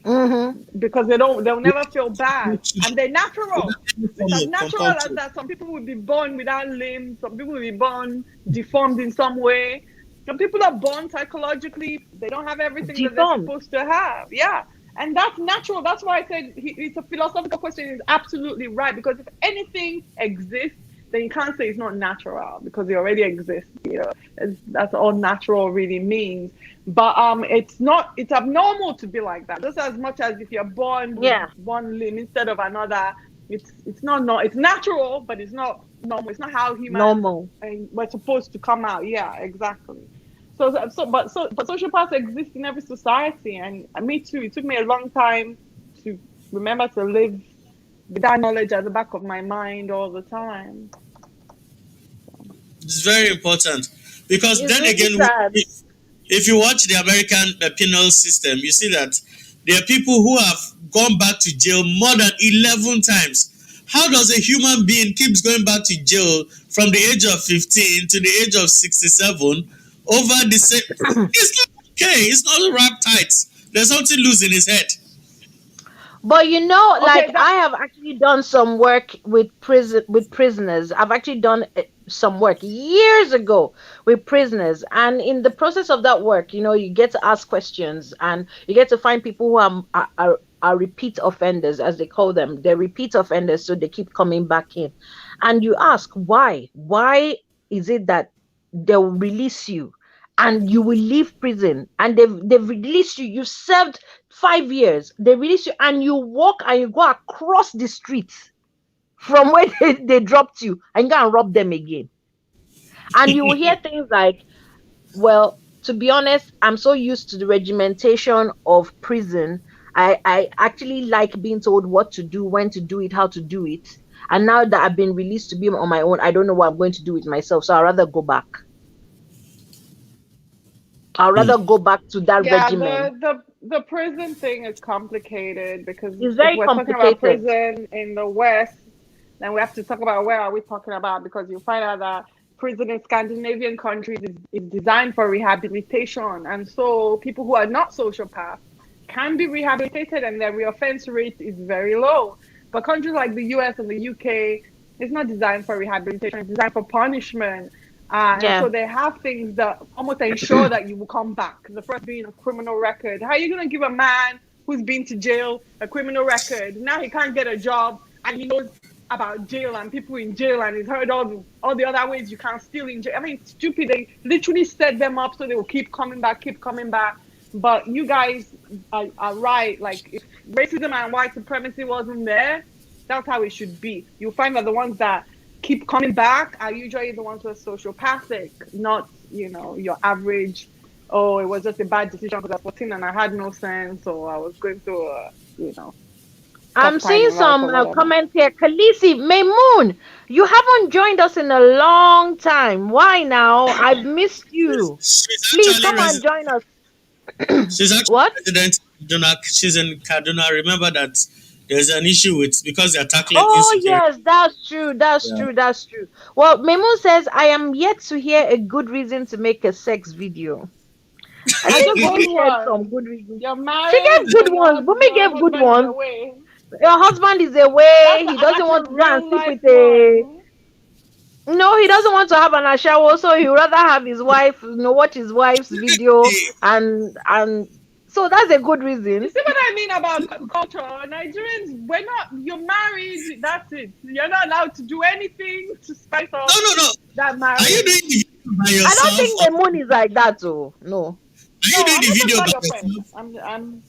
Mm-hmm. because they'll never feel bad, and they're natural. It's as Form of natural as compulsion. that. Some people will be born without limbs. Some people will be born deformed in some way. Some people are born psychologically. They don't have everything that they're Deformed. supposed to have. Yeah. And that's natural. That's why I said it's a philosophical question. Is absolutely right, because if anything exists, then you can't say it's not natural because it already exists. That's all natural really means. But it's not. It's abnormal to be like that. Just as much as if you're born with Yeah. one limb instead of another, it's not. It's natural, but it's not normal. It's not how humans Normal. were supposed to come out. Yeah, exactly. But sociopaths exist in every society, and me too. It took me a long time to remember to live with that knowledge at the back of my mind all the time. It's very important because It's then really again, sad. if you watch the American penal system, you see that there are people who have gone back to jail more than 11 times. How does a human being keeps going back to jail from the age of 15 to the age of 67 over the same? It's not okay. It's not wrapped tight. There's something loose in his head. But you know, like Okay, I have actually done some work with prisoners. I've actually done some work years ago with prisoners, and in the process of that work, you know, you get to ask questions, and you get to find people who are repeat offenders, as they call them. They're repeat offenders, so they keep coming back in, and you ask why. Why is it that they'll release you? And you will leave prison, and they've released you. You served 5 years, they release you, and you walk and you go across the street from where they dropped you and go and rob them again. And you will hear things like, well, to be honest, I'm so used to the regimentation of prison. I actually like being told what to do, when to do it, how to do it. And now that I've been released to be on my own, I don't know what I'm going to do with myself. So I'd rather go back. I'd rather go back to that yeah, regimen. the prison thing is complicated because It's if very we're talking about complicated. prison in the West, then we have to talk about where are we talking about, because you find out that prison in Scandinavian countries is designed for rehabilitation, and so people who are not sociopaths can be rehabilitated, and their reoffense rate is very low. But countries like the US and the UK, it's not designed for rehabilitation; it's designed for punishment. And Yeah. so they have things that almost ensure that you will come back. The first being a criminal record. How are you going to give a man who's been to jail a criminal record? Now he can't get a job, and he knows about jail and people in jail, and he's heard all the other ways you can steal in jail. I mean, it's stupid. They literally set them up so they will keep coming back, keep coming back. But you guys are right. Like, if racism and white supremacy wasn't there, that's how it should be. You'll find that the ones that keep coming back are usually the ones who are sociopathic, not, your average, oh, it was just a bad decision because I was 14 and I had no sense, or I was going through I'm tough time seeing in life some or whatever. comments here. Kalisi, Maymoon, you haven't joined us in a long time. Why now? I've missed you. She's Please actually come and resident. join us. She's actually What? resident in Kaduna. She's in Kaduna. Remember that there's an issue with because they're tackling Oh, insecurity. yes, that's true. That's Yeah. true. That's true. Well, Maymoon says, I am yet to hear a good reason to make a sex video. I I think just Bumi gave shared some one. good reasons. You're She married gave good and ones. Bumi your gave good husband is ones. away. Your husband is That's away. He doesn't want to a go and real sleep life with a. one. No, he doesn't want to have an ashawo, so he would rather have his wife, watch his wife's video, and so that's a good You reason. see what I mean about culture? Nigerians, you're married, that's it. You're not allowed to do anything to spice No, up no, no. that Are you marriage. doing the video by I don't yourself, think or the moon is like that, oh no. are you No, doing I'm the not talking video about by your friends. yourself?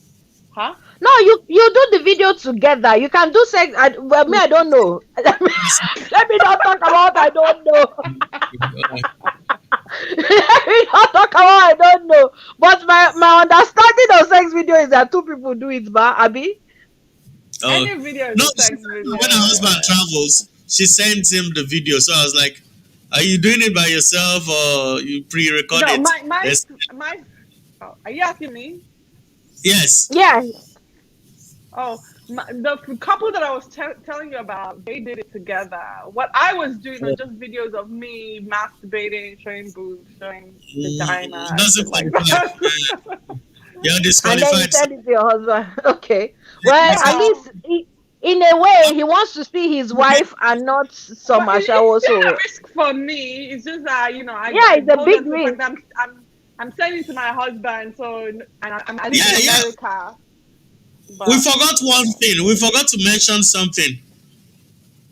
Huh? No, you do the video together. You can do sex. Well, me, I don't know. Let me not talk about I don't know. Let me not talk about I don't know. But my understanding of sex video is that two people do it, but Abi. Oh, Any video is no. a She sex said when her video. husband travels, she sends him the video. So I was like, "Are you doing it by yourself, or you pre-record No, it?" my Yes. my. Oh, are you asking me? Yes. Yeah. Oh, the couple that I was telling you about, they did it together. What I was doing was just videos of me masturbating, showing boobs, showing vagina, It and doesn't shit like qualify. that. You're And then you disqualified. send it to your husband. Okay. Well, at Yeah, least in a way, he wants to see his wife and not some but it's ashawo. still a So risk for me. It's just that yeah, I it's a hold big on to the fact risk. that I'm sending to my husband. So and I live Yeah, in yeah. America, We but forgot one thing. We forgot to mention something.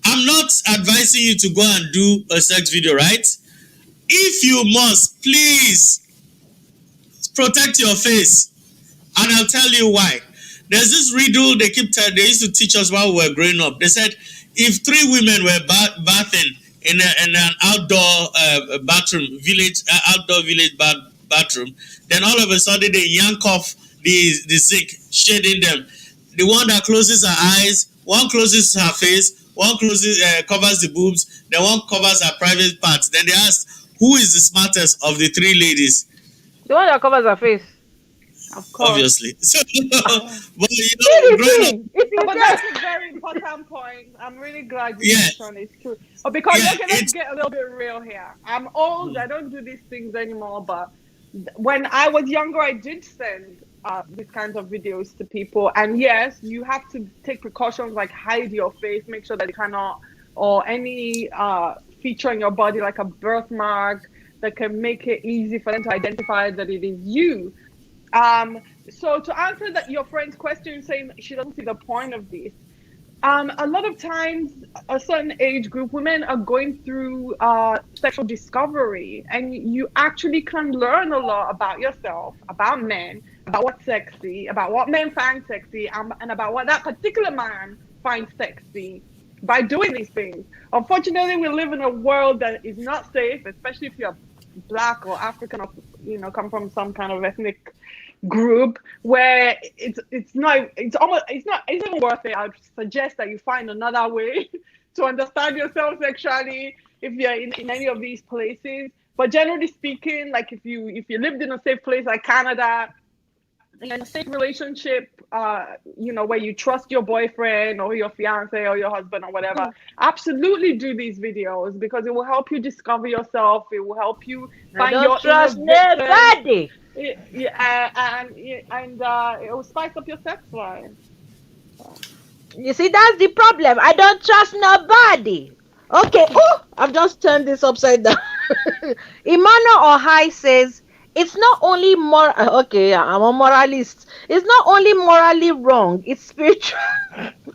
I'm not advising you to go and do a sex video, right? If you must, please protect your face. And I'll tell you why. There's this riddle they used to teach us while we were growing up. They said if three women were bathing in an outdoor bathroom, outdoor village bathroom. Then all of a sudden they yank off the zinc, shading them. The one that closes her eyes, one closes her face, one covers the boobs, then one covers her private parts. Then they ask, who is the smartest of the three ladies? The one that covers her face. Of course. Obviously. So, but growing up, But that's a very important point. I'm really glad you mentioned it too. Because let's get a little bit real here. I'm old. I don't do these things anymore. But when I was younger, I did send these kinds of videos to people. And yes, you have to take precautions like hide your face, make sure that you cannot, or any feature in your body like a birthmark that can make it easy for them to identify that it is you. So to answer your friend's question, saying she doesn't see the point of this, a lot of times a certain age group, women are going through sexual discovery, and you actually can learn a lot about yourself, about men, about what's sexy, about what men find sexy, and about what that particular man finds sexy by doing these things. Unfortunately, we live in a world that is not safe, especially if you're Black or African, or come from some kind of ethnic group, where it's not even worth it. I would suggest that you find another way to understand yourself sexually if you're in any of these places. But generally speaking, like if you lived in a safe place like Canada, in a safe relationship, where you trust your boyfriend or your fiance or your husband or whatever, absolutely do these videos, because it will help you discover yourself. It will help you find your trust nobody. And it will spice up your sex life. You see, that's the problem. I don't trust nobody. Okay. Oh, I've just turned this upside down. Emmanuel Ohai says, it's not only okay, I'm a moralist. It's not only morally wrong, it's spiritual.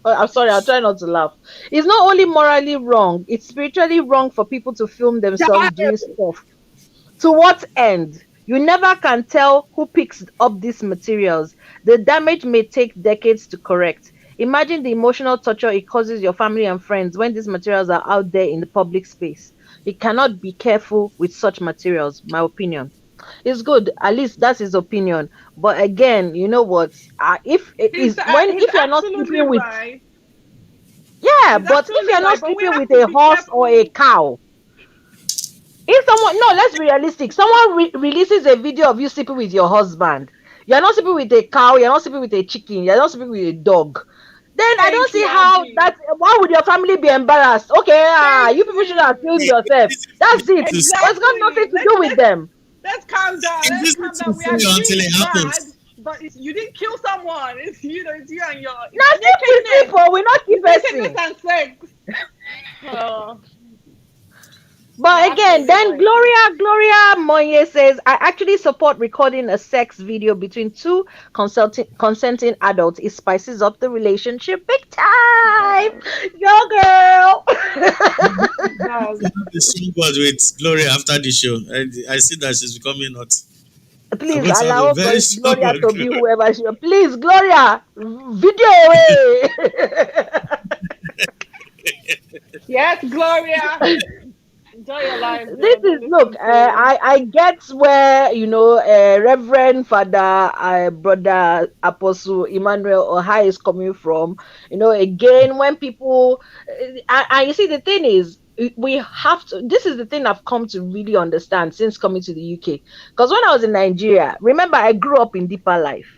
I'm sorry, I'll try not to laugh. It's not only morally wrong, it's spiritually wrong for people to film themselves doing stuff. To what end? You never can tell who picks up these materials. The damage may take decades to correct. Imagine the emotional torture it causes your family and friends when these materials are out there in the public space. You cannot be careful with such materials, my opinion. It's good, at least that's his opinion. But again, you know what? If you're not sleeping with, right. but if you're not sleeping with a horse or a cow, if someone, no, let's be realistic. Someone releases a video of you sleeping with your husband. You're not sleeping with a cow. You're not sleeping with a chicken. You're not sleeping with a dog. Then I don't see how why would your family be embarrassed? Okay, you people should have killed yourself. That's it. Exactly. It's got nothing to do with them. Let's calm down. Let's calm down. We are until it happens. But you didn't kill someone. It's you and your. Not people. We're not keeping sex. But again, then Gloria Monye says, I actually support recording a sex video between two consenting adults. It spices up the relationship big time. Yo, girl. The same word with Gloria after the show. I see that she's becoming hot. Please allow Gloria to be whoever she is. Please, Gloria, video away. Yes, Gloria. Enjoy your life. This is I get where Reverend Father Brother Apostle Emmanuel Ohai is coming from. Again, when people and you see, the thing is, we have to. This is the thing I've come to really understand since coming to the UK. Because when I was in Nigeria, remember, I grew up in deeper life.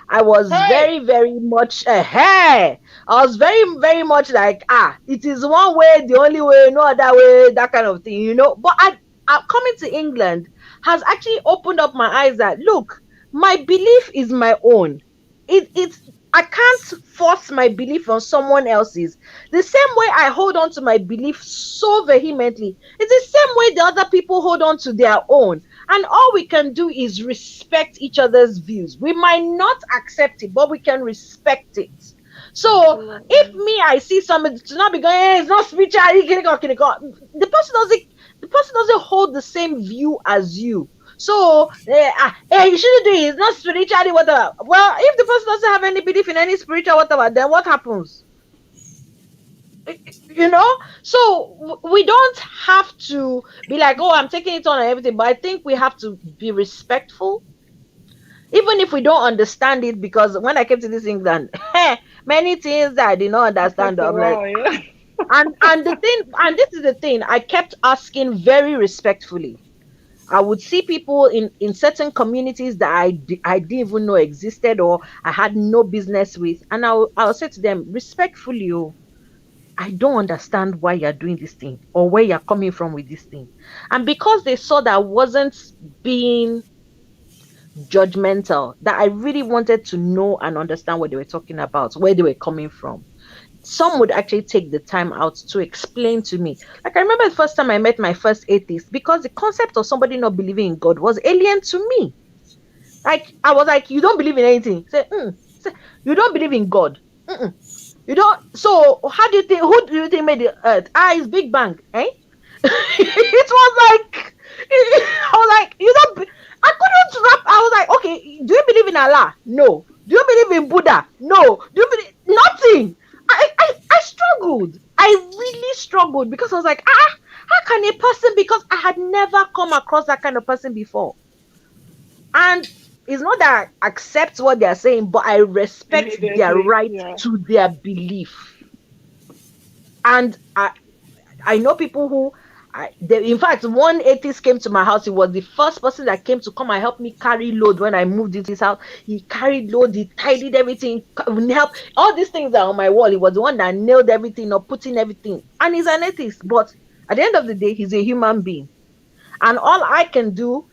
I was very, very much I was very, very much like, it is one way, the only way, no other way, that kind of thing, But I coming to England has actually opened up my eyes that, look, my belief is my own. I can't force my belief on someone else's. The same way I hold on to my belief so vehemently, it's the same way the other people hold on to their own. And all we can do is respect each other's views. We might not accept it, but we can respect it. So if I see somebody to not be going, hey, it's not spiritual, the person doesn't hold the same view as you. So you shouldn't do it. It's not spiritually whatever. Well, if the person doesn't have any belief in any spiritual whatever, then what happens? you know. So we don't have to be like, oh, I'm taking it on and everything, but I think we have to be respectful, even if we don't understand it. Because when I came to this England, many things that I did not It understand, takes a I'm like, while, yeah. and the thing, and this is the thing, I kept asking very respectfully. I would see people in certain communities that I didn't even know existed, or I had no business with, and I'll say to them respectfully, oh, I don't understand why you're doing this thing or where you're coming from with this thing. And because they saw that I wasn't being judgmental, that I really wanted to know and understand what they were talking about, where they were coming from, some would actually take the time out to explain to me. Like, I remember the first time I met my first atheist, because the concept of somebody not believing in God was alien to me. Like, I was like, you don't believe in anything. Say, say, you don't believe in God. Mm-mm. You don't. So how do you think? Who do you think made the Earth? Ah, it's Big Bang, eh? It was like, I was like, you don't. I couldn't wrap. I was like, okay, do you believe in Allah? No. Do you believe in Buddha? No. Do you believe nothing? I struggled. I really struggled, because I was like, how can a person? Because I had never come across that kind of person before, and it's not that I accept what they're saying, but I respect their Immediately, right yeah. to their belief. And I know people who, in fact, one atheist came to my house. He was the first person that came to come and help me carry load when I moved into his house. He carried load, he tidied everything, help all these things that are on my wall. He was the one that nailed everything or putting everything. And he's an atheist, but at the end of the day, he's a human being. And all I can do,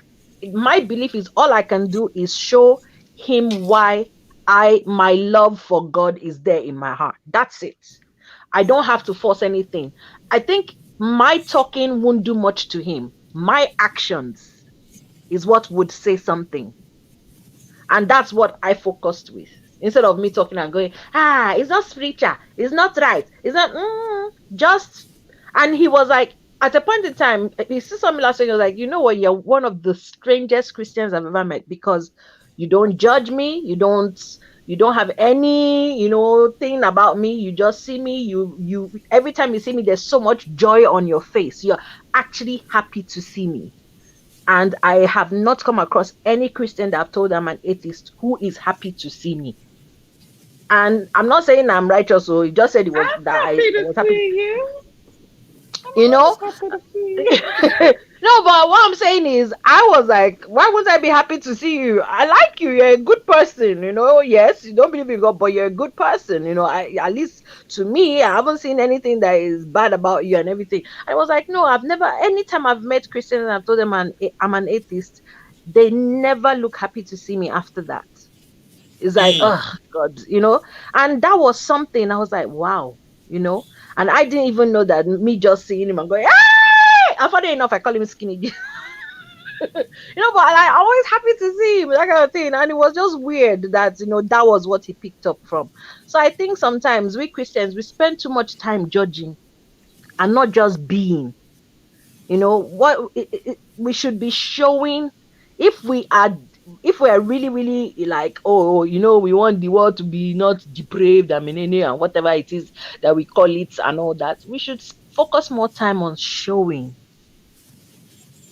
my belief is, all I can do is show him why my love for God is there in my heart. That's it. I don't have to force anything. I think my talking won't do much to him. My actions is what would say something. And that's what I focused with. Instead of me talking and going, it's not spiritual, it's not right, it's not, just. And he was like, at a point in time, he said something last week. He was like, you know what, you're one of the strangest Christians I've ever met, because you don't judge me, you don't have any, thing about me. You just see me. You every time you see me, there's so much joy on your face. You're actually happy to see me. And I have not come across any Christian that I've told I'm an atheist who is happy to see me. And I'm not saying I'm righteous, so he just said it was that I'm I happy to was happy, see you. I'm you know. always happy to see you. No, but what I'm saying is, I was like, why would I be happy to see you? I like you. You're a good person. Yes, you don't believe in God, but you're a good person. At least to me, I haven't seen anything that is bad about you and everything. I was like, no, I've never. Anytime I've met Christians and I've told them I'm an atheist, they never look happy to see me after that. It's like, Mm. oh God. And that was something I was like, wow. And I didn't even know that me just seeing him and going, hey! And funny enough, I call him skinny. But I always happy to see him, that kind of thing. And it was just weird that, that was what he picked up from. So I think sometimes we Christians, we spend too much time judging and not just being. What we should be showing, if we are if we are really really like, oh, we want the world to be not depraved, I mean, and whatever it is that we call it and all that, we should focus more time on showing,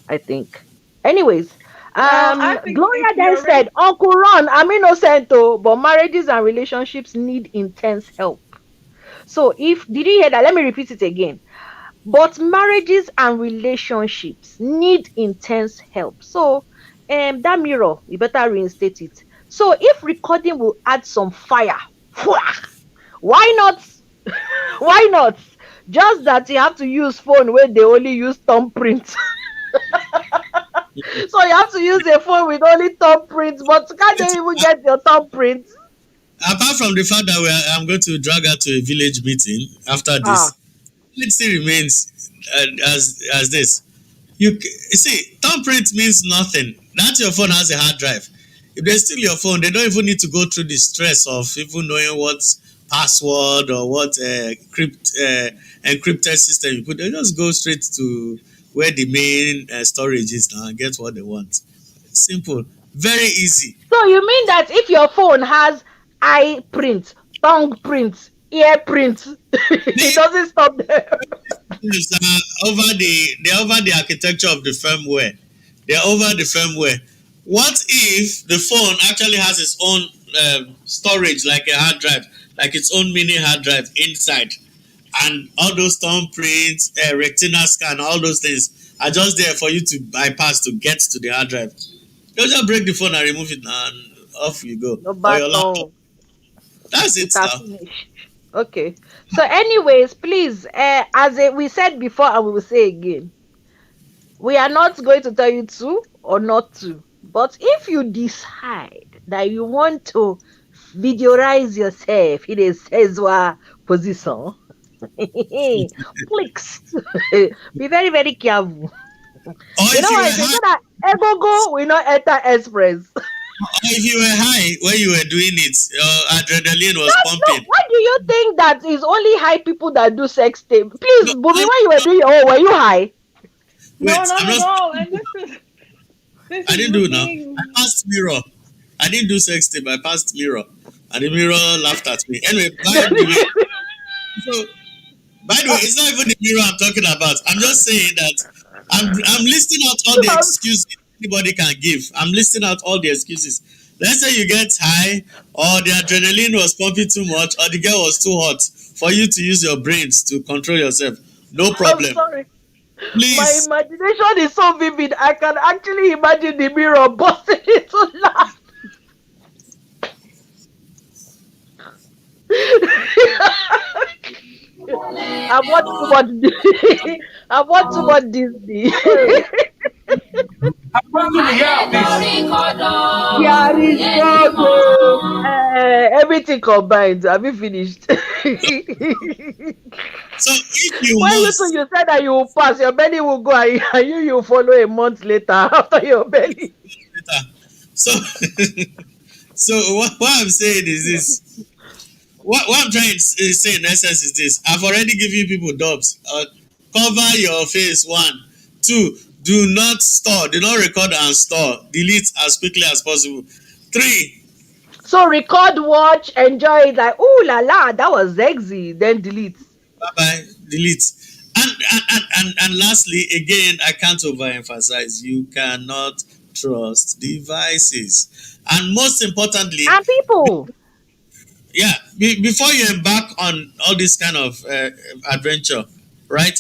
I think. Anyways, Well, I think Gloria if then you're ready, said, Uncle Ron, I'm innocent, oh, but marriages and relationships need intense help. So, if did you hear that? Let me repeat it again. But marriages and relationships need intense help. So, that mirror, you better reinstate it. So, if recording will add some fire, why not? Why not? Just that you have to use phone where they only use thumbprint. So you have to use a phone with only thumbprint, but can't they It, even get your thumbprint? apart from the fact that I'm going to drag her to a village meeting after Ah, this, it still remains as this. You see, thumbprint means nothing. That your phone has a hard drive. If they steal your phone, they don't even need to go through the stress of even knowing what password or what encrypted system you put. They just go straight to where the main storage is now and get what they want. Simple, very easy. so you mean that if your phone has eye print, tongue print, ear print. It The doesn't stop there. issues are over the architecture of the firmware. They're over the firmware. What if the phone actually has its own storage, like a hard drive, like its own mini hard drive inside, and all those thumbprints, retina scan, all those things are just there for you to bypass to get to the hard drive. You just break the phone and remove it, and off you go, No or your laptop. battle. That's It it has now. finished. Okay. So, anyways, please, we said before, and we will say again, we are not going to tell you to or not to. But if you decide that you want to videorize yourself in a sexual position, please be very, very careful. Or You if know you were what? They high, said that Egogo will not enter express. or if you were high when you were doing it, your adrenaline was No, pumping. why do you think that is only high people that do sex tape? Please, No, Bumi, no, when you were doing your own, were you high? No, wait, not I'm at not. all. And this I is didn't the do it now. I thing. passed mirror. I didn't do sex tape. I passed mirror, and the mirror laughed at me. Anyway, by the way, so by the way, it's not even the mirror I'm talking about. I'm just saying that I'm listing out all the excuses anybody can give. I'm listing out all the excuses. Let's say you get high, or the adrenaline was pumping too much, or the girl was too hot for you to use your brains to control yourself. No I'm problem. sorry. My Please. imagination is so vivid. I can actually imagine the mirror busting into laugh. I want too much. I want too much Disney. I want to hear this. Yeah, it's struggle. Everything combined. Have you finished? So if you When you two must, you said that you will pass, your belly will go, and you follow a month later after your belly. so so what I'm saying is this. What I'm trying to say in essence is this: I've already given you people dubs. Cover your face. One, two. Do not store. Do not record and store. Delete as quickly as possible. Three. So record, watch, enjoy it like, ooh la la, that was sexy. Then delete. Bye bye. Delete. And lastly, again, I can't overemphasize. You cannot trust devices. And most importantly, And people, yeah, before you embark on all this kind of adventure, right?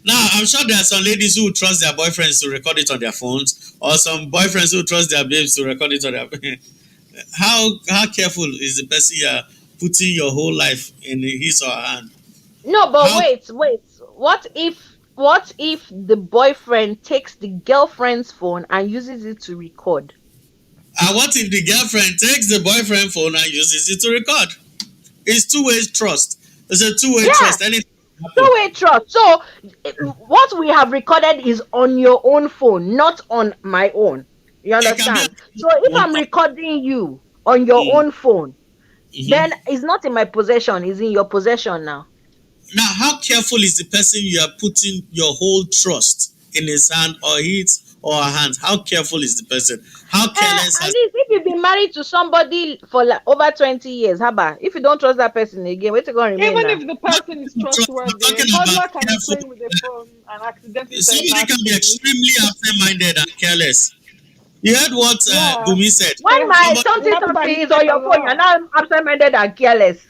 Now, I'm sure there are some ladies who trust their boyfriends to record it on their phones, or some boyfriends who trust their babes to record it on their. How careful is the person you're putting your whole life in his or her hand? no, but How wait. What if the boyfriend takes the girlfriend's phone and uses it to record? and what if the girlfriend takes the boyfriend phone and uses it to record? It's two-way trust. It's a two-way Yeah, trust. Anything can happen. two-way trust. So what we have recorded is on your own phone, not on my own. You It can be understand? So if one I'm part. recording you on your Mm, own phone, then mhm. it's not in my possession, it's in your possession now. Now, how careful is the person you are putting your whole trust in his hand or his or her hands? How careful is the person? How careless At has least if you've been married to somebody for like over 20 years, how about if you don't trust that person again, what's going to remain Even now? if the not person is trust? I'm trustworthy, a talking about toddler can be careful. playing with a phone and accidentally turn Somebody can be nasty. extremely absent-minded and careless. You heard what Yeah, Bumi said. When my Somebody, it happens something at is on midnight a your phone, you're lot. now absent-minded and careless.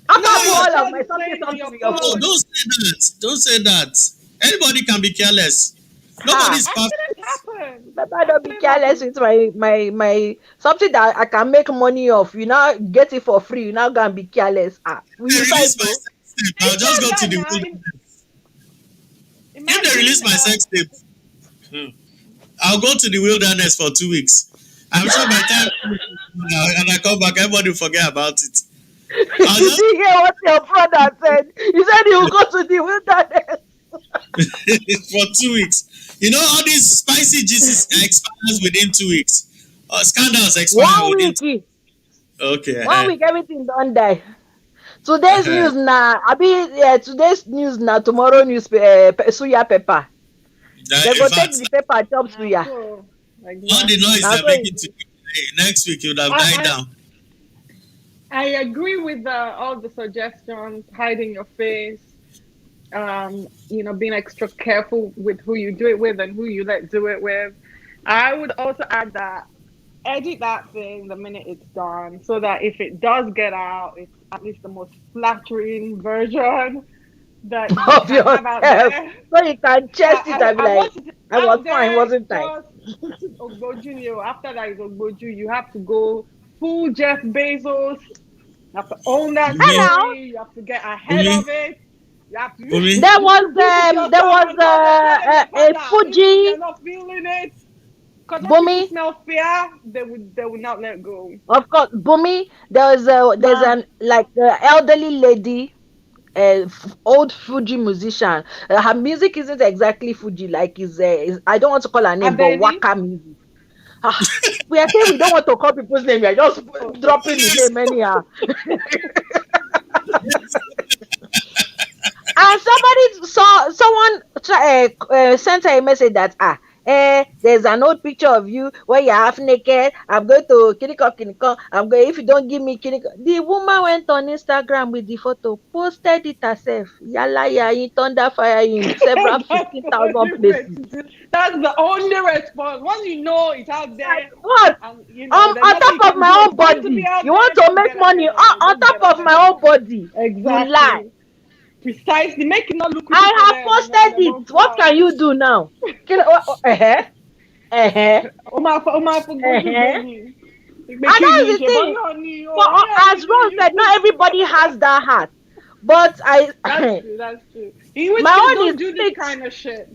How No, about your all yeah, of child my is something playing on something your with your no, phone? phone. don't say that. Don't say that. Anybody can be careless. Ha! Nobody's perfect. Accidents happen. Better don't be Accidents careless happen. with my something that I can make money off. You now get it for free. You now go and be careless. Ah, we If they release inside my though. sex tape, I'll It's just go not to that the now. wilderness. If they release Imagine, my sex tape, I'll go to the wilderness for 2 weeks. I'm sure by the time and I come back, everybody will forget about it. I'll Did just you hear what your brother said? He said he will go to the wilderness. for 2 weeks. You know, all these spicy juices expires within 2 weeks. Scandals expire One within. week. Okay. One week, everything done die. Today's news now. Today's news now. Tomorrow news. Suya paper. They In go take fact, the paper chop nah, suya. so all the exactly. noise Now they're so making today, next week it would have died I down. I agree with all the suggestions, hiding your face, being extra careful with who you do it with and who you let do it with. I would also add that edit that thing the minute it's done so that if it does get out, it's at least the most flattering version that you Of can have out yourself. there. So you can chest it and be I like, want it I was out fine, there, wasn't I? just Ogboju. After that is Ogboju. You have to go full Jeff Bezos. You have to own that Bumi, Hello. story. You have to get ahead Bumi, of it. You have to Bumi, There was use your there was tongue. Tell them your a father. Even if Fuji they're not feeling it, because when people Bumi. smell fear, they would not let go. Of course, Bumi. There's Ma, an like elderly lady, old Fuji musician. Her music isn't exactly Fuji, like is I don't want to call her name, but Abeni. Waka music. Ah, we are saying we don't want to call people's name. We are just Okay. dropping the name anyhow. And someone sent her a message that there's an old picture of you where you're half naked. I'm going to kiniko. I'm going if you don't give me kiniko. The woman went on Instagram with the photo, posted it herself. Yala ya in thunder fire in several That's fifteen the thousand only way places. to do. That's the only response. Once you know it's out Like there, what? and there's On nothing you top of can do. my It's own going to be body. out You want there. to Just make get ahead money of it. on Just get top of ahead my of own it. body. You lie. Exactly. Precisely. Make it not look creepy for I have them, and then they posted it. won't What fly. can you do now? Uh-huh. Oma for goju Uh-huh. baby. And that's the Ṣe thing. bọ́yọ̀ ni o, For orí ẹni as Ron ni. said, not everybody has that heart. But I That's true. That's true. In which my case, own don't is do this fixed. kind of shit.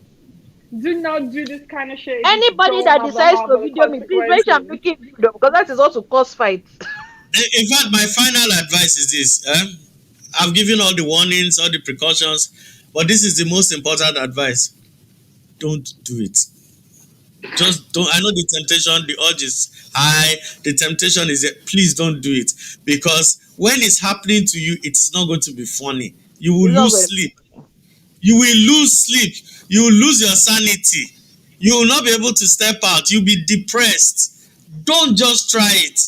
Do not do this kind of shit if you Anybody don't that have decides to the video me, please make sure I'm consequences. looking video because that is also cause fights. in fact, my final advice is this. I've given all the warnings, all the precautions, but this is the most important advice. Don't do it. Just don't. I know the temptation, the urge is high. The temptation is that please don't do it because when it's happening to you, it's not going to be funny. You will It's not lose going. sleep. You will lose sleep. You will lose your sanity. You will not be able to step out. You'll be depressed. Don't just try it.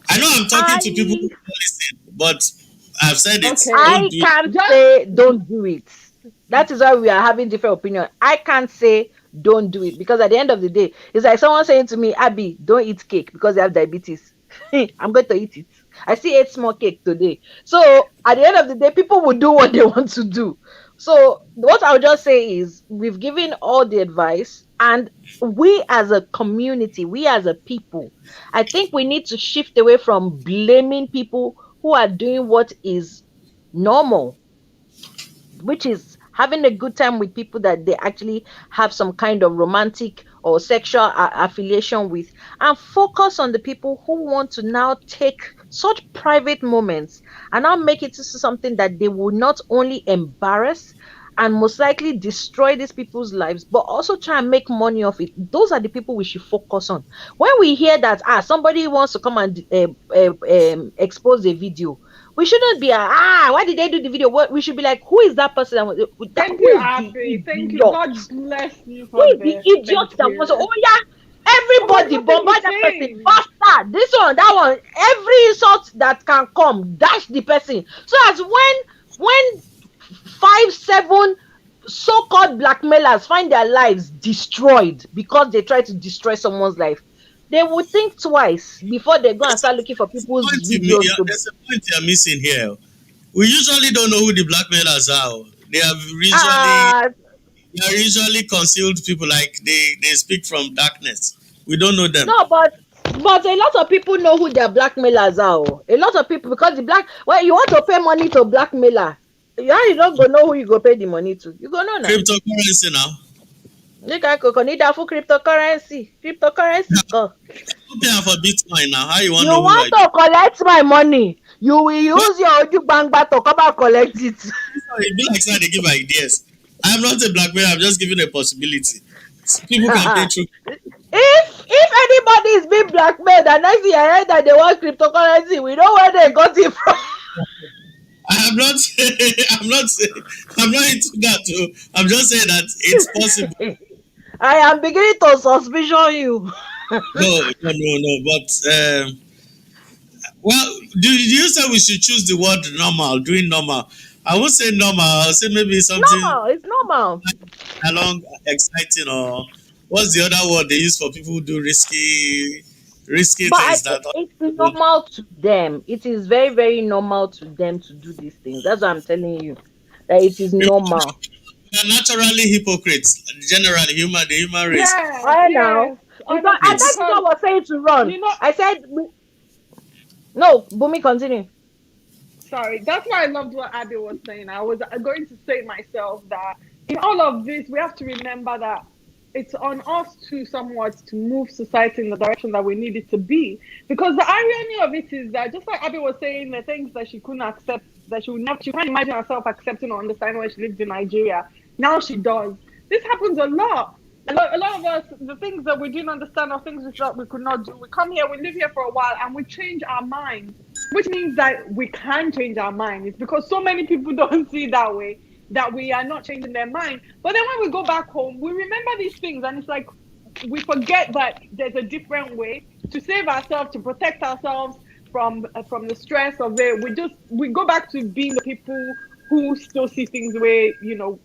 I know I'm talking to people I who don't listen, but I've said it. Okay. Don't I do it. can't Just say don't do it. That is why we are having different opinion. I can't say don't do it because at the end of the day, it's like someone saying to me, Abby, don't eat cake because you have diabetes. I'm going to eat it. I still ate small cake today. So at the end of the day, people will do what they want to do. So what I'll just say is we've given all the advice and we as a community, we as a people, I think we need to shift away from blaming people who are doing what is normal, which is having a good time with people that they actually have some kind of romantic or sexual affiliation with, and focus on the people who want to now take such private moments and now make it to something that they will not only embarrass and most likely destroy these people's lives, but also try and make money off it. Those are the people we should focus on. When we hear that somebody wants to come and expose a video, we shouldn't be why did they do the video? What we should be like, who is that person? thank Who you, is the Abby. Thank you. idiot? God bless you Who for is the this. idiot Thank that wants to? you. Oh yeah, Oh my everybody God, thank you, bombard that person, Shane. bastard. This one, that one, every insult that can come, dash the person. So as when 5, 7 so-called blackmailers find their lives destroyed because they try to destroy someone's life, they would think twice before they go and There's a start looking for people's point videos to. there's a point you're missing here. We usually don't know who the blackmailers are. They are usually Ah, they are usually concealed people. Like they speak from darkness. We don't know them. no, but a lot of people know who their blackmailers are. Oh. A lot of people because well, you want to pay money to blackmailer, you don't go know who you go pay the money to. You go know now. Cryptocurrency now. You can need that for cryptocurrency. Cryptocurrency. Go. Who pay for Bitcoin now? How you want You to know who want I to collect my money? You will use your Ojubangba to come and collect it. it be like say they give ideas. I'm not a blackmailer, I'm just giving a possibility. People can pay through. If anybody is being blackmailed and next thing I heard that they want cryptocurrency, we know where they got it from. I'm not I'm not into that too. I'm just saying that it's possible. I am beginning to suspicion you. No. But Well, do you say we should choose the word normal, doing normal? I won't say normal. I'll say maybe something Normal. It's normal. along exciting, or what's the other word they use for people who do risky But things that it's people. normal to them. It is very, very normal to them to do these things. That's what I'm telling you. That it is normal. We are naturally hypocrites. Generally, the human race. Yes, I know. yes, Because honestly, and that Yes. is what I because was saying to run. you know, I said no, Bumi, continue. sorry, that's why I loved what Abby was saying. I was going to say myself that in all of this, we have to remember that it's on us to somewhat to move society in the direction that we need it to be. Because the irony of it is that just like Abby was saying, the things that she couldn't accept, that she would never, she can't imagine herself accepting or understanding when she lived in Nigeria. Now she does. This happens a lot. A lot of us, the things that we didn't understand or things we thought we could not do, we come here, we live here for a while, and we change our minds, which means that we can change our mind. It's because so many people don't see it that way that we are not changing their mind. But then when we go back home, we remember these things, and it's like we forget that there's a different way to save ourselves, to protect ourselves from the stress of it. We go back to being the people who still see things the way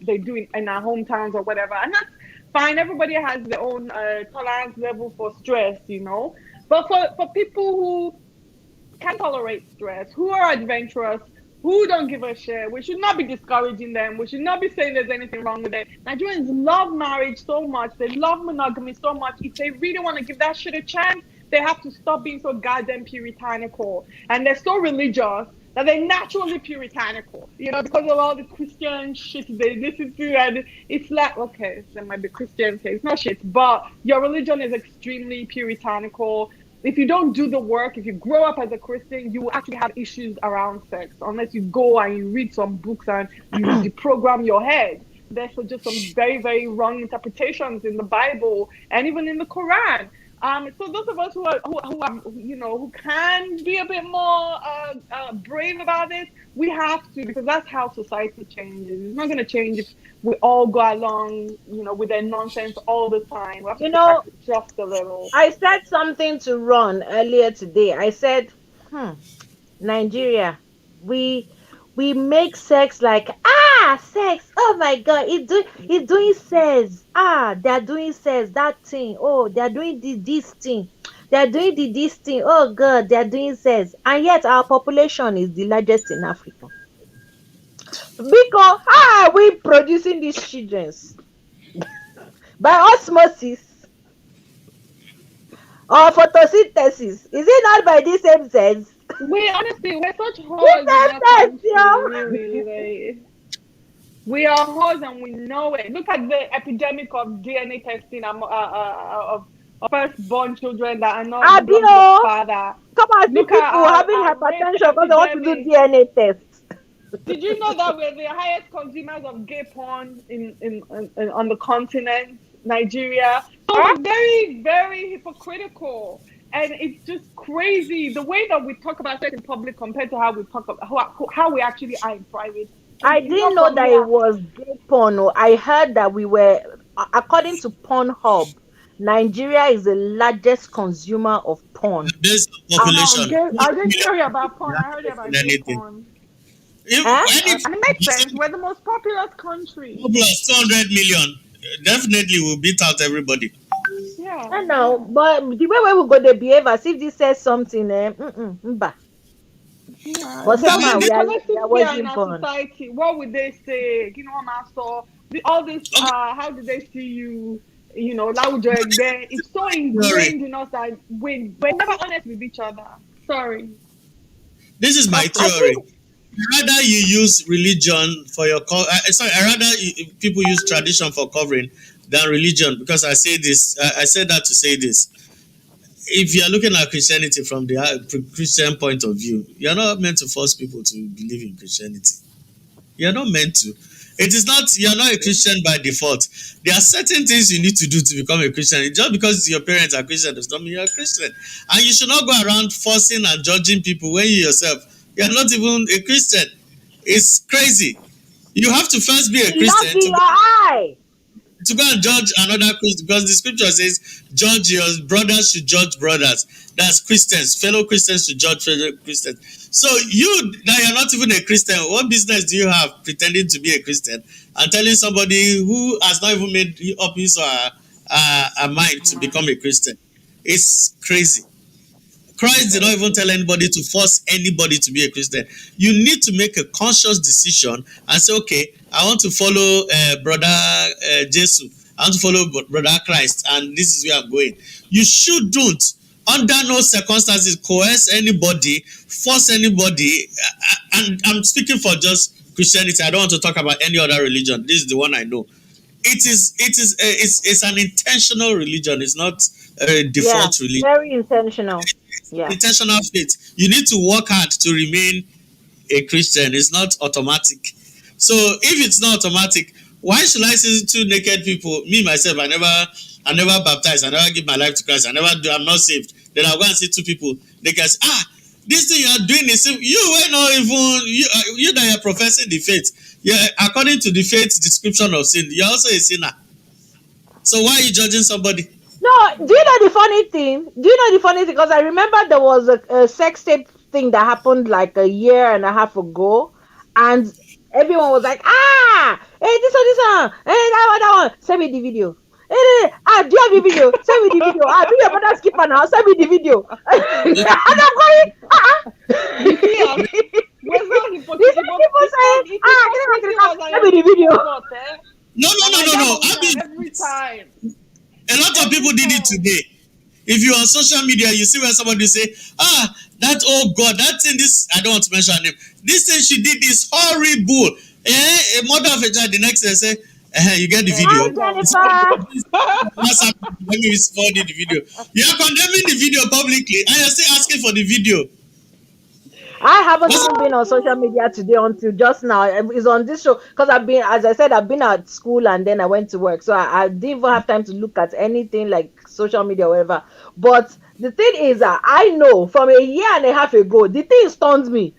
they do in our hometowns or whatever, and that's fine. Everybody has their own tolerance level for stress. But for people who can tolerate stress, who are adventurous, who don't give a shit, we should not be discouraging them. We should not be saying there's anything wrong with it. Nigerians love marriage so much. They love monogamy so much. If they really want to give that shit a chance, they have to stop being so goddamn puritanical. And they're so religious that they're naturally puritanical, because of all the Christian shit they listen to. And it's like, okay, there might be Christians here. It's not shit, but your religion is extremely puritanical. If you don't do the work, if you grow up as a Christian, you will actually have issues around sex unless you go and you read some books and you deprogram your head. There's just some very, very wrong interpretations in the Bible and even in the Quran. So those of us who can be a bit more brave about it, we have to, because that's how society changes. It's not going to change if we all go along, with their nonsense all the time. We have to You take back know, just a little. I said something to Ron earlier today. I said, Nigeria, we we make sex like sex. Oh my god, it's doing sex. They're doing sex, that thing. Oh, they're doing this thing. They're doing this thing. Oh god, they're doing sex. And yet our population is the largest in Africa. Because how are we producing these children? By osmosis or photosynthesis? Is it not by the same sex? We're such The whores in same our sex, country, yo. really. We are whores and we know it. Look at the epidemic of DNA testing of firstborn children that are not no longer the Abio, father. come and see Look at people having our rape hypertension because they want to do epidemic. DNA tests. Did you know that we're the highest consumers of gay porn on the continent, Nigeria? So we're very, very hypocritical. And it's just crazy the way that we talk about sex in public compared to how we talk about how we actually are in private. I It's didn't not know that it familiar. was gay porn. Oh. I heard that we were, according to Pornhub, Nigeria is the largest consumer of porn. Based on No, population, I didn't hear about you porn. I have heard less than about gay anything. porn. If Eh? And it makes sense. We're the most populous country. plus 200 million, definitely will beat out everybody. Yeah, I know, yeah. but the way we go, they behave as if this says something. Mba. Yeah, But somehow the we collective are fear in watching our porn. society. What would they say? Master. All this. Okay, How did they see you? Laujo again. It's so theory. ingrained in us that we're never honest with each other. Sorry. This is my I theory. think Rather you use religion for your sorry, I rather people use tradition for covering than religion, because I say this. I say that to say this. If you are looking at Christianity from the Christian point of view, you are not meant to force people to believe in Christianity. You are not meant to. It is not. You are not a Christian by default. There are certain things you need to do to become a Christian. Just because your parents are Christian does not mean you are a Christian. And you should not go around forcing and judging people when you yourself you are not even a Christian. It's crazy. You have to first be a the lock Christian in to your go. eye. to go and judge another Christian, because the scripture says, judge your brothers should judge brothers. That's Christians, fellow Christians should judge fellow Christians. So you, that you're not even a Christian, what business do you have pretending to be a Christian and telling somebody who has not even made up his or her mind to become a Christian? It's crazy. Christ did not even tell anybody to force anybody to be a Christian. You need to make a conscious decision and say, okay, I want to follow brother Jesus. I want to follow brother Christ, and this is where I'm going. You shouldn't, under no circumstances, coerce anybody, force anybody. And I'm speaking for just Christianity. I don't want to talk about any other religion. This is the one I know. It's an intentional religion. It's not a Yeah, default religion. very intentional. Yeah. Intentional faith. You need to work hard to remain a Christian. It's not automatic. So if it's not automatic, why should I see two naked people? Me myself, I never baptized. I never give my life to Christ. I'm not saved. Then I'll go and see two people. They can say, this thing you are doing is you were not even you that are professing the faith. Yeah, according to the faith description of sin, you're also a sinner. So why are you judging somebody? No, do you know the funny thing? Because I remember there was a sex tape thing that happened like a year and a half ago, and everyone was like, hey, this one, hey, that one, send me the video. Hey, do you have the video? Send me the video. Do your brother's keeper now? Send me the video. And I'm going, people saying, send me the video. No. Every time. A lot of people did it today. If you're on social media, you see where somebody say, oh God, that thing, this, I don't want to mention her name. This thing she did is horrible. A mother of a child, the next day say, you get the video. Let me respond the video. You are condemning the video publicly and you're still asking for the video. I haven't even been on social media today until just now. It's on this show because I've been at school and then I went to work. So I didn't even have time to look at anything like social media or whatever. But the thing is that I know from a year and a half ago, the thing stunned me.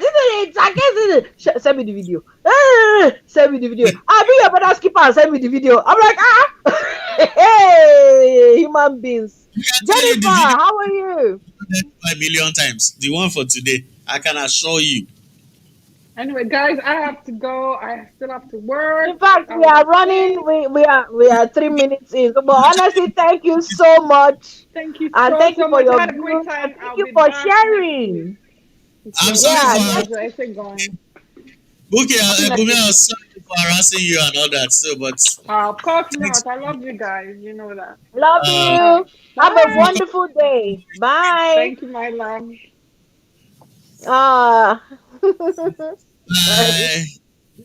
This is against. Send me the video. Send me the video. I'll be your brother's keeper and send me the video. I'm like, hey, human beings. Jennifer, how are you? 5 million times. The one for today, I can assure you. Anyway, guys, I have to go. I still have to work. In fact, we are running. We are 3 minutes in. But honestly, thank you so much. Thank you, and thank you for your views. Thank you for sharing. I'm sorry for I'm sorry for harassing you and all that. So, but of course not. I love you guys. You know that. Love you. Have a wonderful day. Bye. Thank you, my love.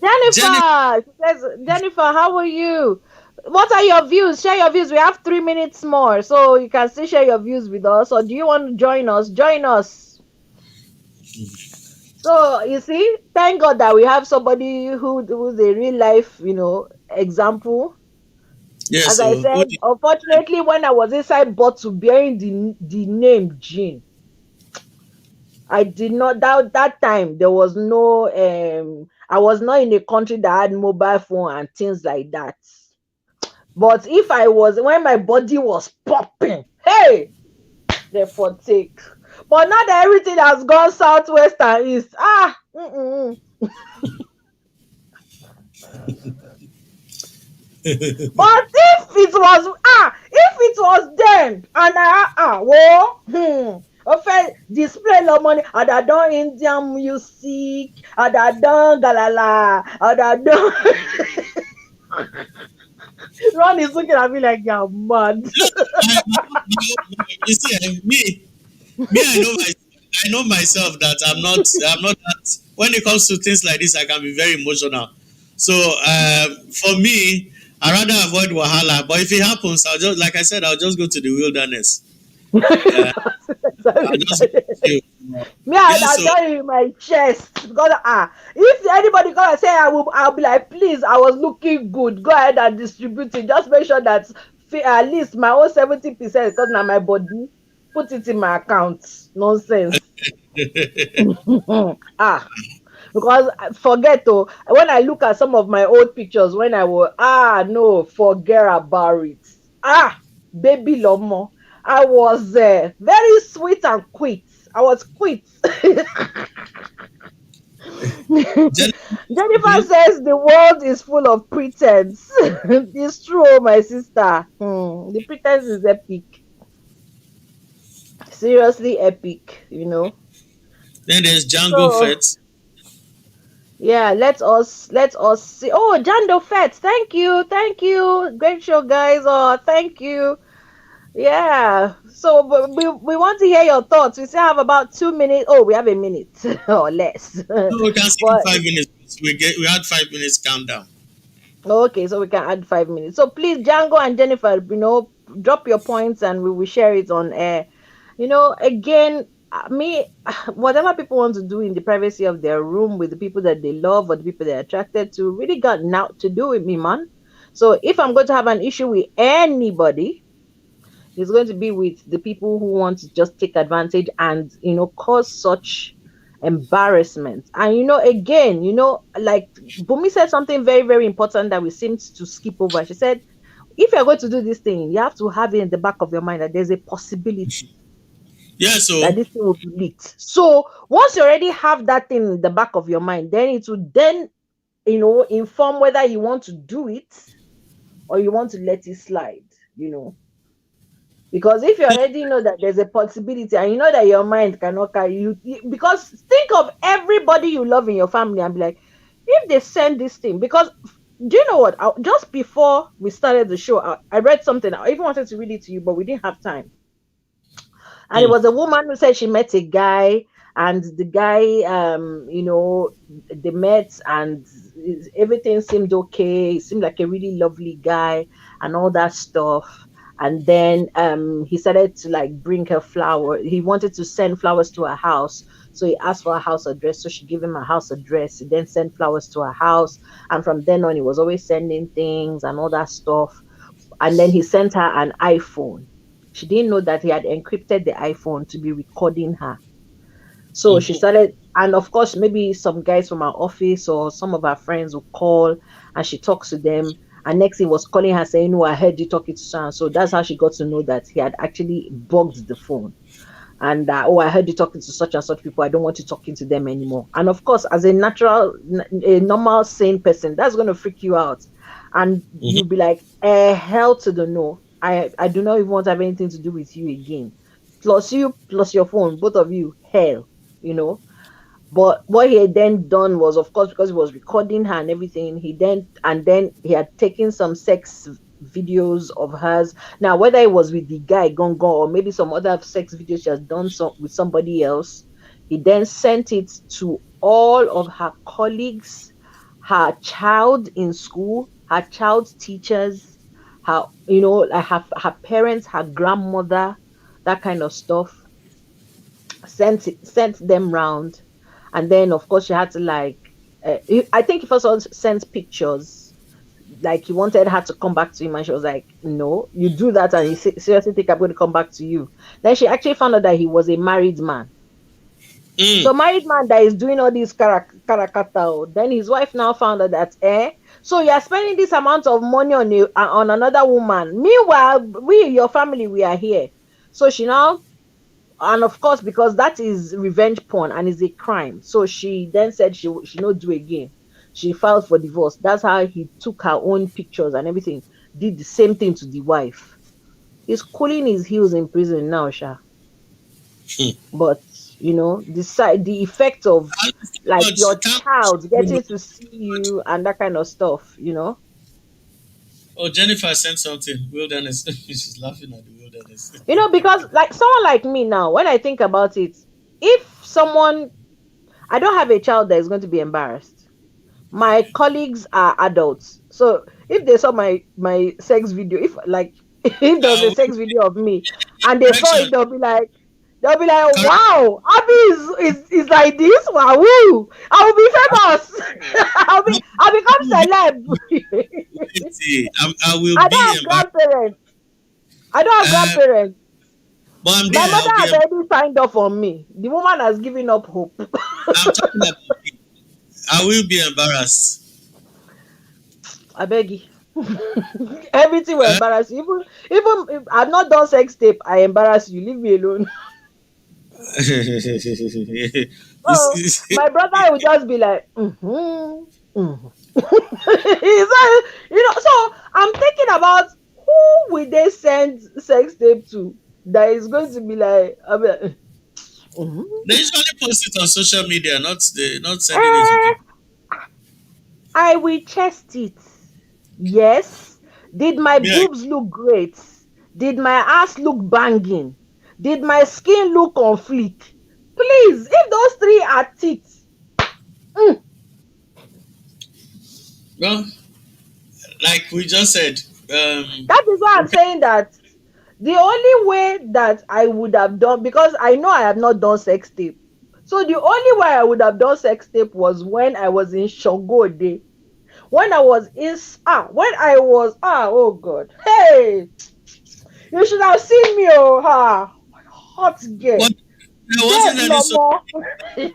Jennifer says, Jennifer, how are you? What are your views? Share your views. We have 3 minutes more, so you can still share your views with us. Or do you want to join us? Join us. So you see, thank God that we have somebody who's a real life, example. Yes. As I said, unfortunately, when I was inside bottle bearing the name Jean, I did not that time. There was no I was not in a country that had mobile phone and things like that. But if I was, when my body was popping, hey, therefore take. But now that everything has gone southwest and east, But if it was then, and display no money, and I done Indian music, and I done galala, and I done. Ron is looking at me like you're mad. You see, me, I know myself that I'm not that. When it comes to things like this, I can be very emotional. So for me, I rather avoid wahala. But if it happens, I'll just go to the wilderness. I'll tell you in my chest because if anybody gonna say I'll be like, please, I was looking good. Go ahead and distribute it. Just make sure that at least my own 70% because now my body, put it in my account. Nonsense. Because forget though, when I look at some of my old pictures when I was no, forget about it. Baby Lomo. I was very sweet and quit. I was quit. Jennifer Jennifer, says the world is full of pretense. It's true, oh, my sister. The pretense is epic. Seriously epic. then there's Django So Fett. yeah, let us see. Oh, Jando Fett, thank you. Great show, guys. Oh, thank you. Yeah. So we want to hear your thoughts. We still have about 2 minutes. Oh, we have a minute or less. No, we can skip But 5 minutes. We had 5 minutes countdown. okay, so we can add 5 minutes. So please, Django and Jennifer, drop your points and we will share it on air. Again, me, whatever people want to do in the privacy of their room with the people that they love or the people they're attracted to, really got now to do with me, man. So if I'm going to have an issue with anybody, it's going to be with the people who want to just take advantage and cause such embarrassment. And again, like Bumi said something very, very important that we seemed to skip over. She said, if you're going to do this thing, you have to have it in the back of your mind that there's a possibility Yeah, so that this thing will be leaked. So once you already have that thing in the back of your mind, then it will then inform whether you want to do it or you want to let it slide. Because if you already know that there's a possibility and you know that your mind cannot carry because think of everybody you love in your family and be like, if they send this thing, because do you know what? Just before we started the show, I read something. I even wanted to read it to you, but we didn't have time. And it mm, was a woman who said she met a guy, and the guy, they met, and everything seemed okay. He seemed like a really lovely guy, and all that stuff. And then he started to like bring her flower. He wanted to send flowers to her house, so he asked for a house address. So she gave him a house address. He then sent flowers to her house, and from then on, he was always sending things and all that stuff. And then he sent her an iPhone. She didn't know that he had encrypted the iPhone to be recording her. So she mm, started, and of course, maybe some guys from our office or some of our friends will call and she talks to them. And next he was calling her saying, "Oh, I heard you talking to someone." So that's how she got to know that he had actually bugged the phone. And "Oh, I heard you talking to such and such people. I don't want you talking to them anymore." And of course, as a a normal, sane person, that's going to freak you out. And you'll mhm. be like, hell to the no. I do not even want to have anything to do with you again. Plus you, plus your phone, both of you, hell, you know. But what he had then done was, of course, because he was recording her and everything, then he had taken some sex videos of hers. Now, whether it was with the guy Gongo or maybe some other sex videos she has done with somebody else, he then sent it to all of her colleagues, her child in school, her child's teachers, like her parents, her grandmother, that kind of stuff. Sent them round, and then of course she had to like I think he first all sent pictures, like he wanted her to come back to him, and she was like, "No, you do that and you seriously think I'm going to come back to you?" Then she actually found out that he was a married man. So Mm. married man that is doing all these karakata. Then his wife now found out that so you are spending this amount of money on another woman, meanwhile we, your family, we are here. So she now, and of course, because that is revenge porn and is a crime, so she then said she not do again. She filed for divorce. That's how he took her own pictures and everything, did the same thing to the wife. He's cooling his heels in prison now, Sha. Hmm. But the effect of like But your can't child getting to see you and that kind of stuff. Oh, Jennifer sent something. Wilderness. She's laughing at the wilderness. Because like someone like me now, when I think about it, if someone, I don't have a child that is going to be embarrassed. My colleagues are adults, so if they saw my sex video, if like if there was a Now, sex video of me and they saw it, correction. they'll be like, Correct. wow, Abi is like this. Wow, woo, I will be famous. I'll become celeb. I will I don't be have embarrassed. grandparents. I don't have Uh, grandparents. but I'm My there. mother I'll be. has already signed off on me. The woman has given up hope. I'm talking about me. I will be embarrassed. I beg you. Everything will Eh? embarrass you. Even if I've not done sex tape, I embarrass you. Leave me alone. Oh, my brother will just be like, He's like, so I'm thinking about who will they send sex tape to that is going to be like, mhm. They usually post it on social media, not sending it to Eh, people. I will test it. Yes. Did my Me, I, boobs look great? Did my ass look banging? Did my skin look on fleek? Please, if those three are tits, mm, well, like we just said, that is why I'm saying that the only way that I would have done, because I know I have not done sex tape. So the only way I would have done sex tape was when I was in Shogode. When I was in oh God. Hey, you should have seen me, hot girl. but there Get wasn't any no more. there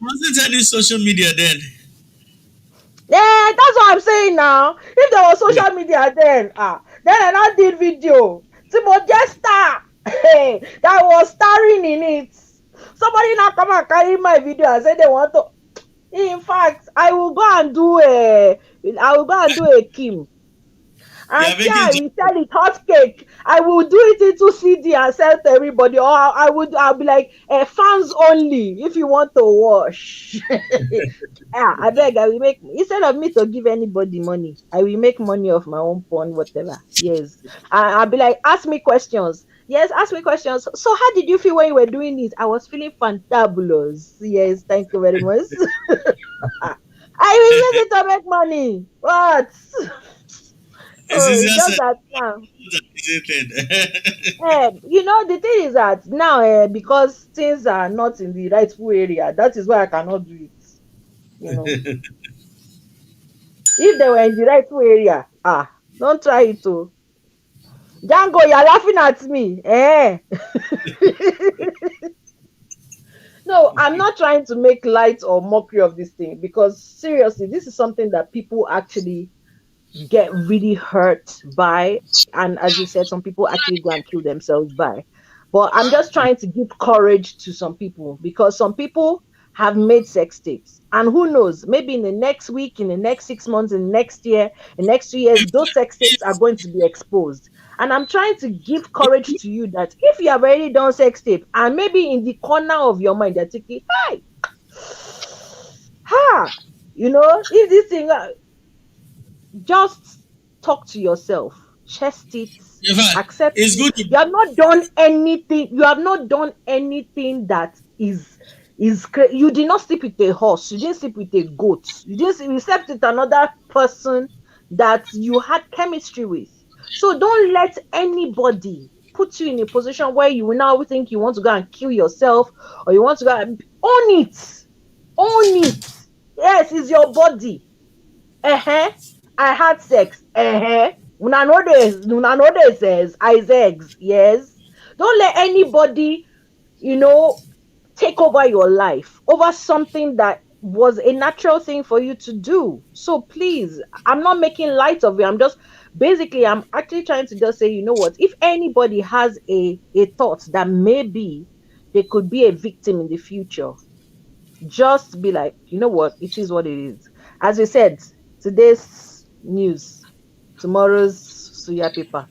wasn't any social media then. Yeah, that's what I'm saying now. If there was Yeah. social media then I now did video. Timo star that was starring in it. Somebody now come and carry my video and say they want to. In fact, I will go and do a Kim. They And are making I will sell it hot cake. I will do it into CD and sell to everybody. Or I'll be like fans only if you want to watch. I beg, I will make, instead of me to give anybody money, I will make money off my own porn, whatever. Yes. I'll be like, ask me questions. Yes, ask me questions. So how did you feel when you were doing it? I was feeling fantabulous. Yes, thank you very much. I will use it to make money. What? it's Oh, it's easier just said that now. than easy thing. The thing is that now, because things are not in the rightful area, that is why I cannot do it. You know, if they were in the rightful area, don't try it. Oh, Django, you're laughing at me. No, I'm not trying to make light or mockery of this thing because seriously, this is something that people actually get really hurt by. And as you said, some people actually go and kill themselves by. But I'm just trying to give courage to some people because some people have made sex tapes. And who knows, maybe in the next week, in the next 6 months, in the next year, in the next 2 years, those sex tapes are going to be exposed. And I'm trying to give courage to you that if you have already done sex tape and maybe in the corner of your mind, you're thinking, hey, if this thing, just talk to yourself, chest it, In fact, accept it's it. good to You have not done anything. You have not done anything that you did not sleep with a horse. You didn't sleep with a goat. You slept with another person that you had chemistry with. So don't let anybody put you in a position where you will now think you want to go and kill yourself or you want to go and own it. Own it. Yes, it's your body. I had sex. Una know this says Isaacs. Yes. Don't let anybody, you know, take over your life over something that was a natural thing for you to do. So please, I'm not making light of it. I'm actually trying to just say, you know what, if anybody has a thought that maybe they could be a victim in the future, just be like, you know what, it is what it is. As we said, today's news, tomorrow's suya paper.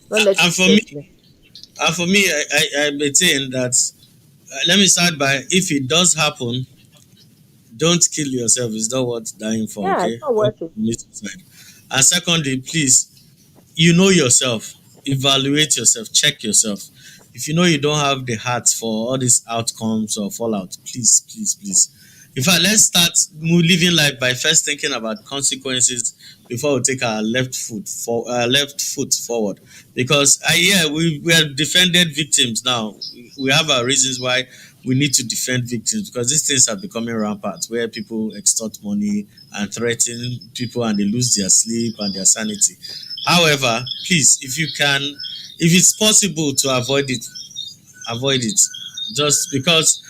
Don't let and it for me stress me. I maintain that let me start by if it does happen, don't kill yourself. It's not worth dying for, Yeah, it's okay? not Don't worth it. commit suicide. And secondly, please, you know yourself, evaluate yourself, check yourself. If you know you don't have the heart for all these outcomes or fallout, please, please, please. In fact, let's start living life by first thinking about consequences before we take our left foot forward. Because we are defended victims now. We have our reasons why we need to defend victims because these things are becoming rampant, where people extort money and threaten people and they lose their sleep and their sanity. However, please, if you can, if it's possible to avoid it, avoid it. Just because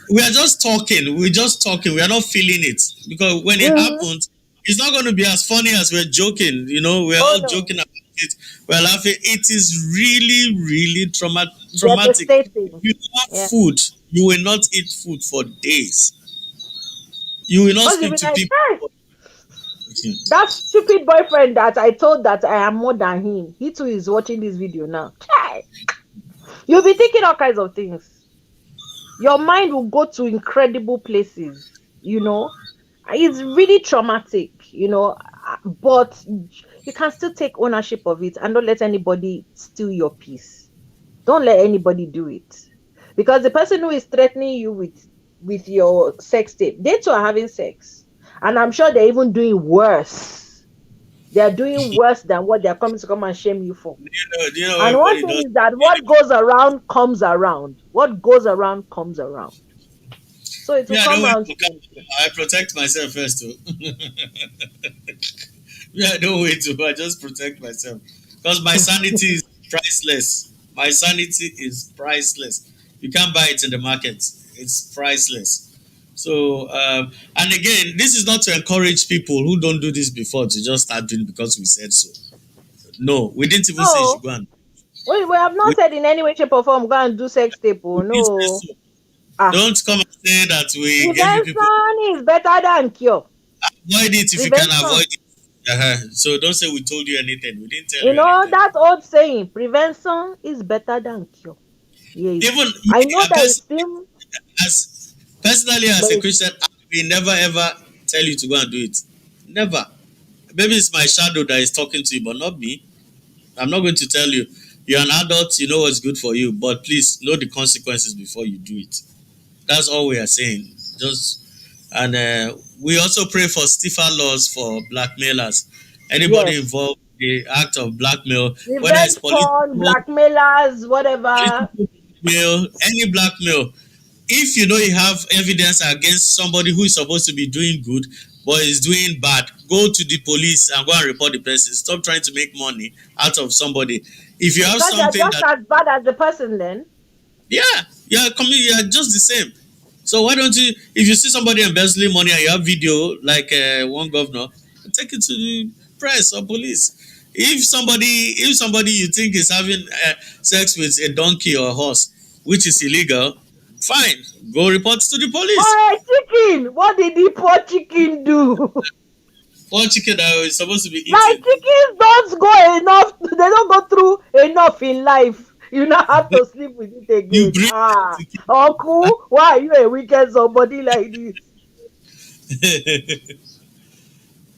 we are just talking. We're just talking. We are not feeling it because when it Mhm. happens, it's not going to be as funny as we're joking. You know, we're Oh all no, joking about it. We're laughing. It is really, really traumatic. devastating. You have Yeah, food. You will not eat food for days. You will not because you'll speak be to like, people. hey, that stupid boyfriend that I told that I am more than him. He too is watching this video now. Hey, you'll be thinking all kinds of things. Your mind will go to incredible places. You know, it's really traumatic. But you can still take ownership of it and don't let anybody steal your peace. Don't let anybody do it, because the person who is threatening you with your sex tape, they too are having sex, and I'm sure they're even doing worse. They are doing worse than what they're coming to come and shame you for. Do you know what And one everybody thing does? is that what goes around comes around. What goes around comes around. So it Me, will I don't come wait around to to come. bite you. I protect myself first, too. Me, I don't wait to. I just protect myself because my sanity is priceless. My sanity is priceless. You can't buy it in the market. It's priceless. So, and again, this is not to encourage people who don't do this before to just start doing it because we said so. No, we didn't even say you should No, go and. we have We, not said in any way, shape, or form go and do sex tape. Oh, we didn't say no. so. Ah, Don't come and say that we gave you people. prevention is better than cure. Avoid it if you can Prevention. avoid it. So don't say we told you anything. We didn't tell You you know anything. that old saying, prevention is better than cure. Yes. Even I me, know that it seems, as personally as but a Christian, I will never ever tell you to go and do it. Never. Maybe it's my shadow that is talking to you, but not me. I'm not going to tell you. You're an adult, you know what's good for you, but please know the consequences before you do it. That's all we are saying. Just and we also pray for stiffer laws for blackmailers. Anybody yes. involved in the act of blackmail, whether it's Revenge porn, political, blackmailers, whatever. political blackmail, any blackmail, if you know you have evidence against somebody who is supposed to be doing good but is doing bad, go to the police and go and report the person. Stop trying to make money out of somebody. If you have Because they're something just that, as bad as the person then. yeah, you're just the same. So why don't you, if you see somebody embezzling money and you have video like one governor, take it to the press or police. If somebody you think is having sex with a donkey or a horse, which is illegal, fine, go report to the police. Oh, chicken! What did the poor chicken do? One chicken that is supposed to be Like eaten. chickens don't go enough, they don't go through enough in life. You now have to sleep with it You again. bring Ah, the uncle, why are you a wicked somebody like this? chicken.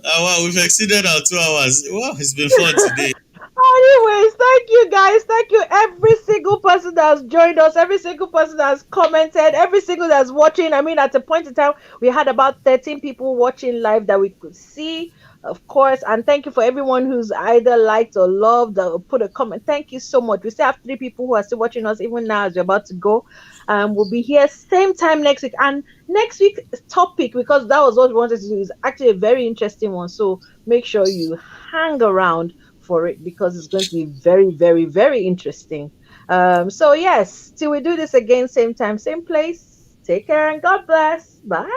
Wow, we've exceeded our 2 hours. Wow, it's been fun today. Anyways, thank you guys. Thank you, every single person that's joined us, every single person that's commented, every single that's watching. I mean, at a point in time, we had about 13 people watching live that we could see, of course. And thank you for everyone who's either liked or loved or put a comment. Thank you so much. We still have 3 people who are still watching us even now as we're about to go. We'll be here same time next week. And next week's topic, because that was what we wanted to do, is actually a very interesting one. So make sure you hang around for it, because it's going to be very, very, very interesting. So yes, till we do this again, same time, same place. Take care and God bless. Bye.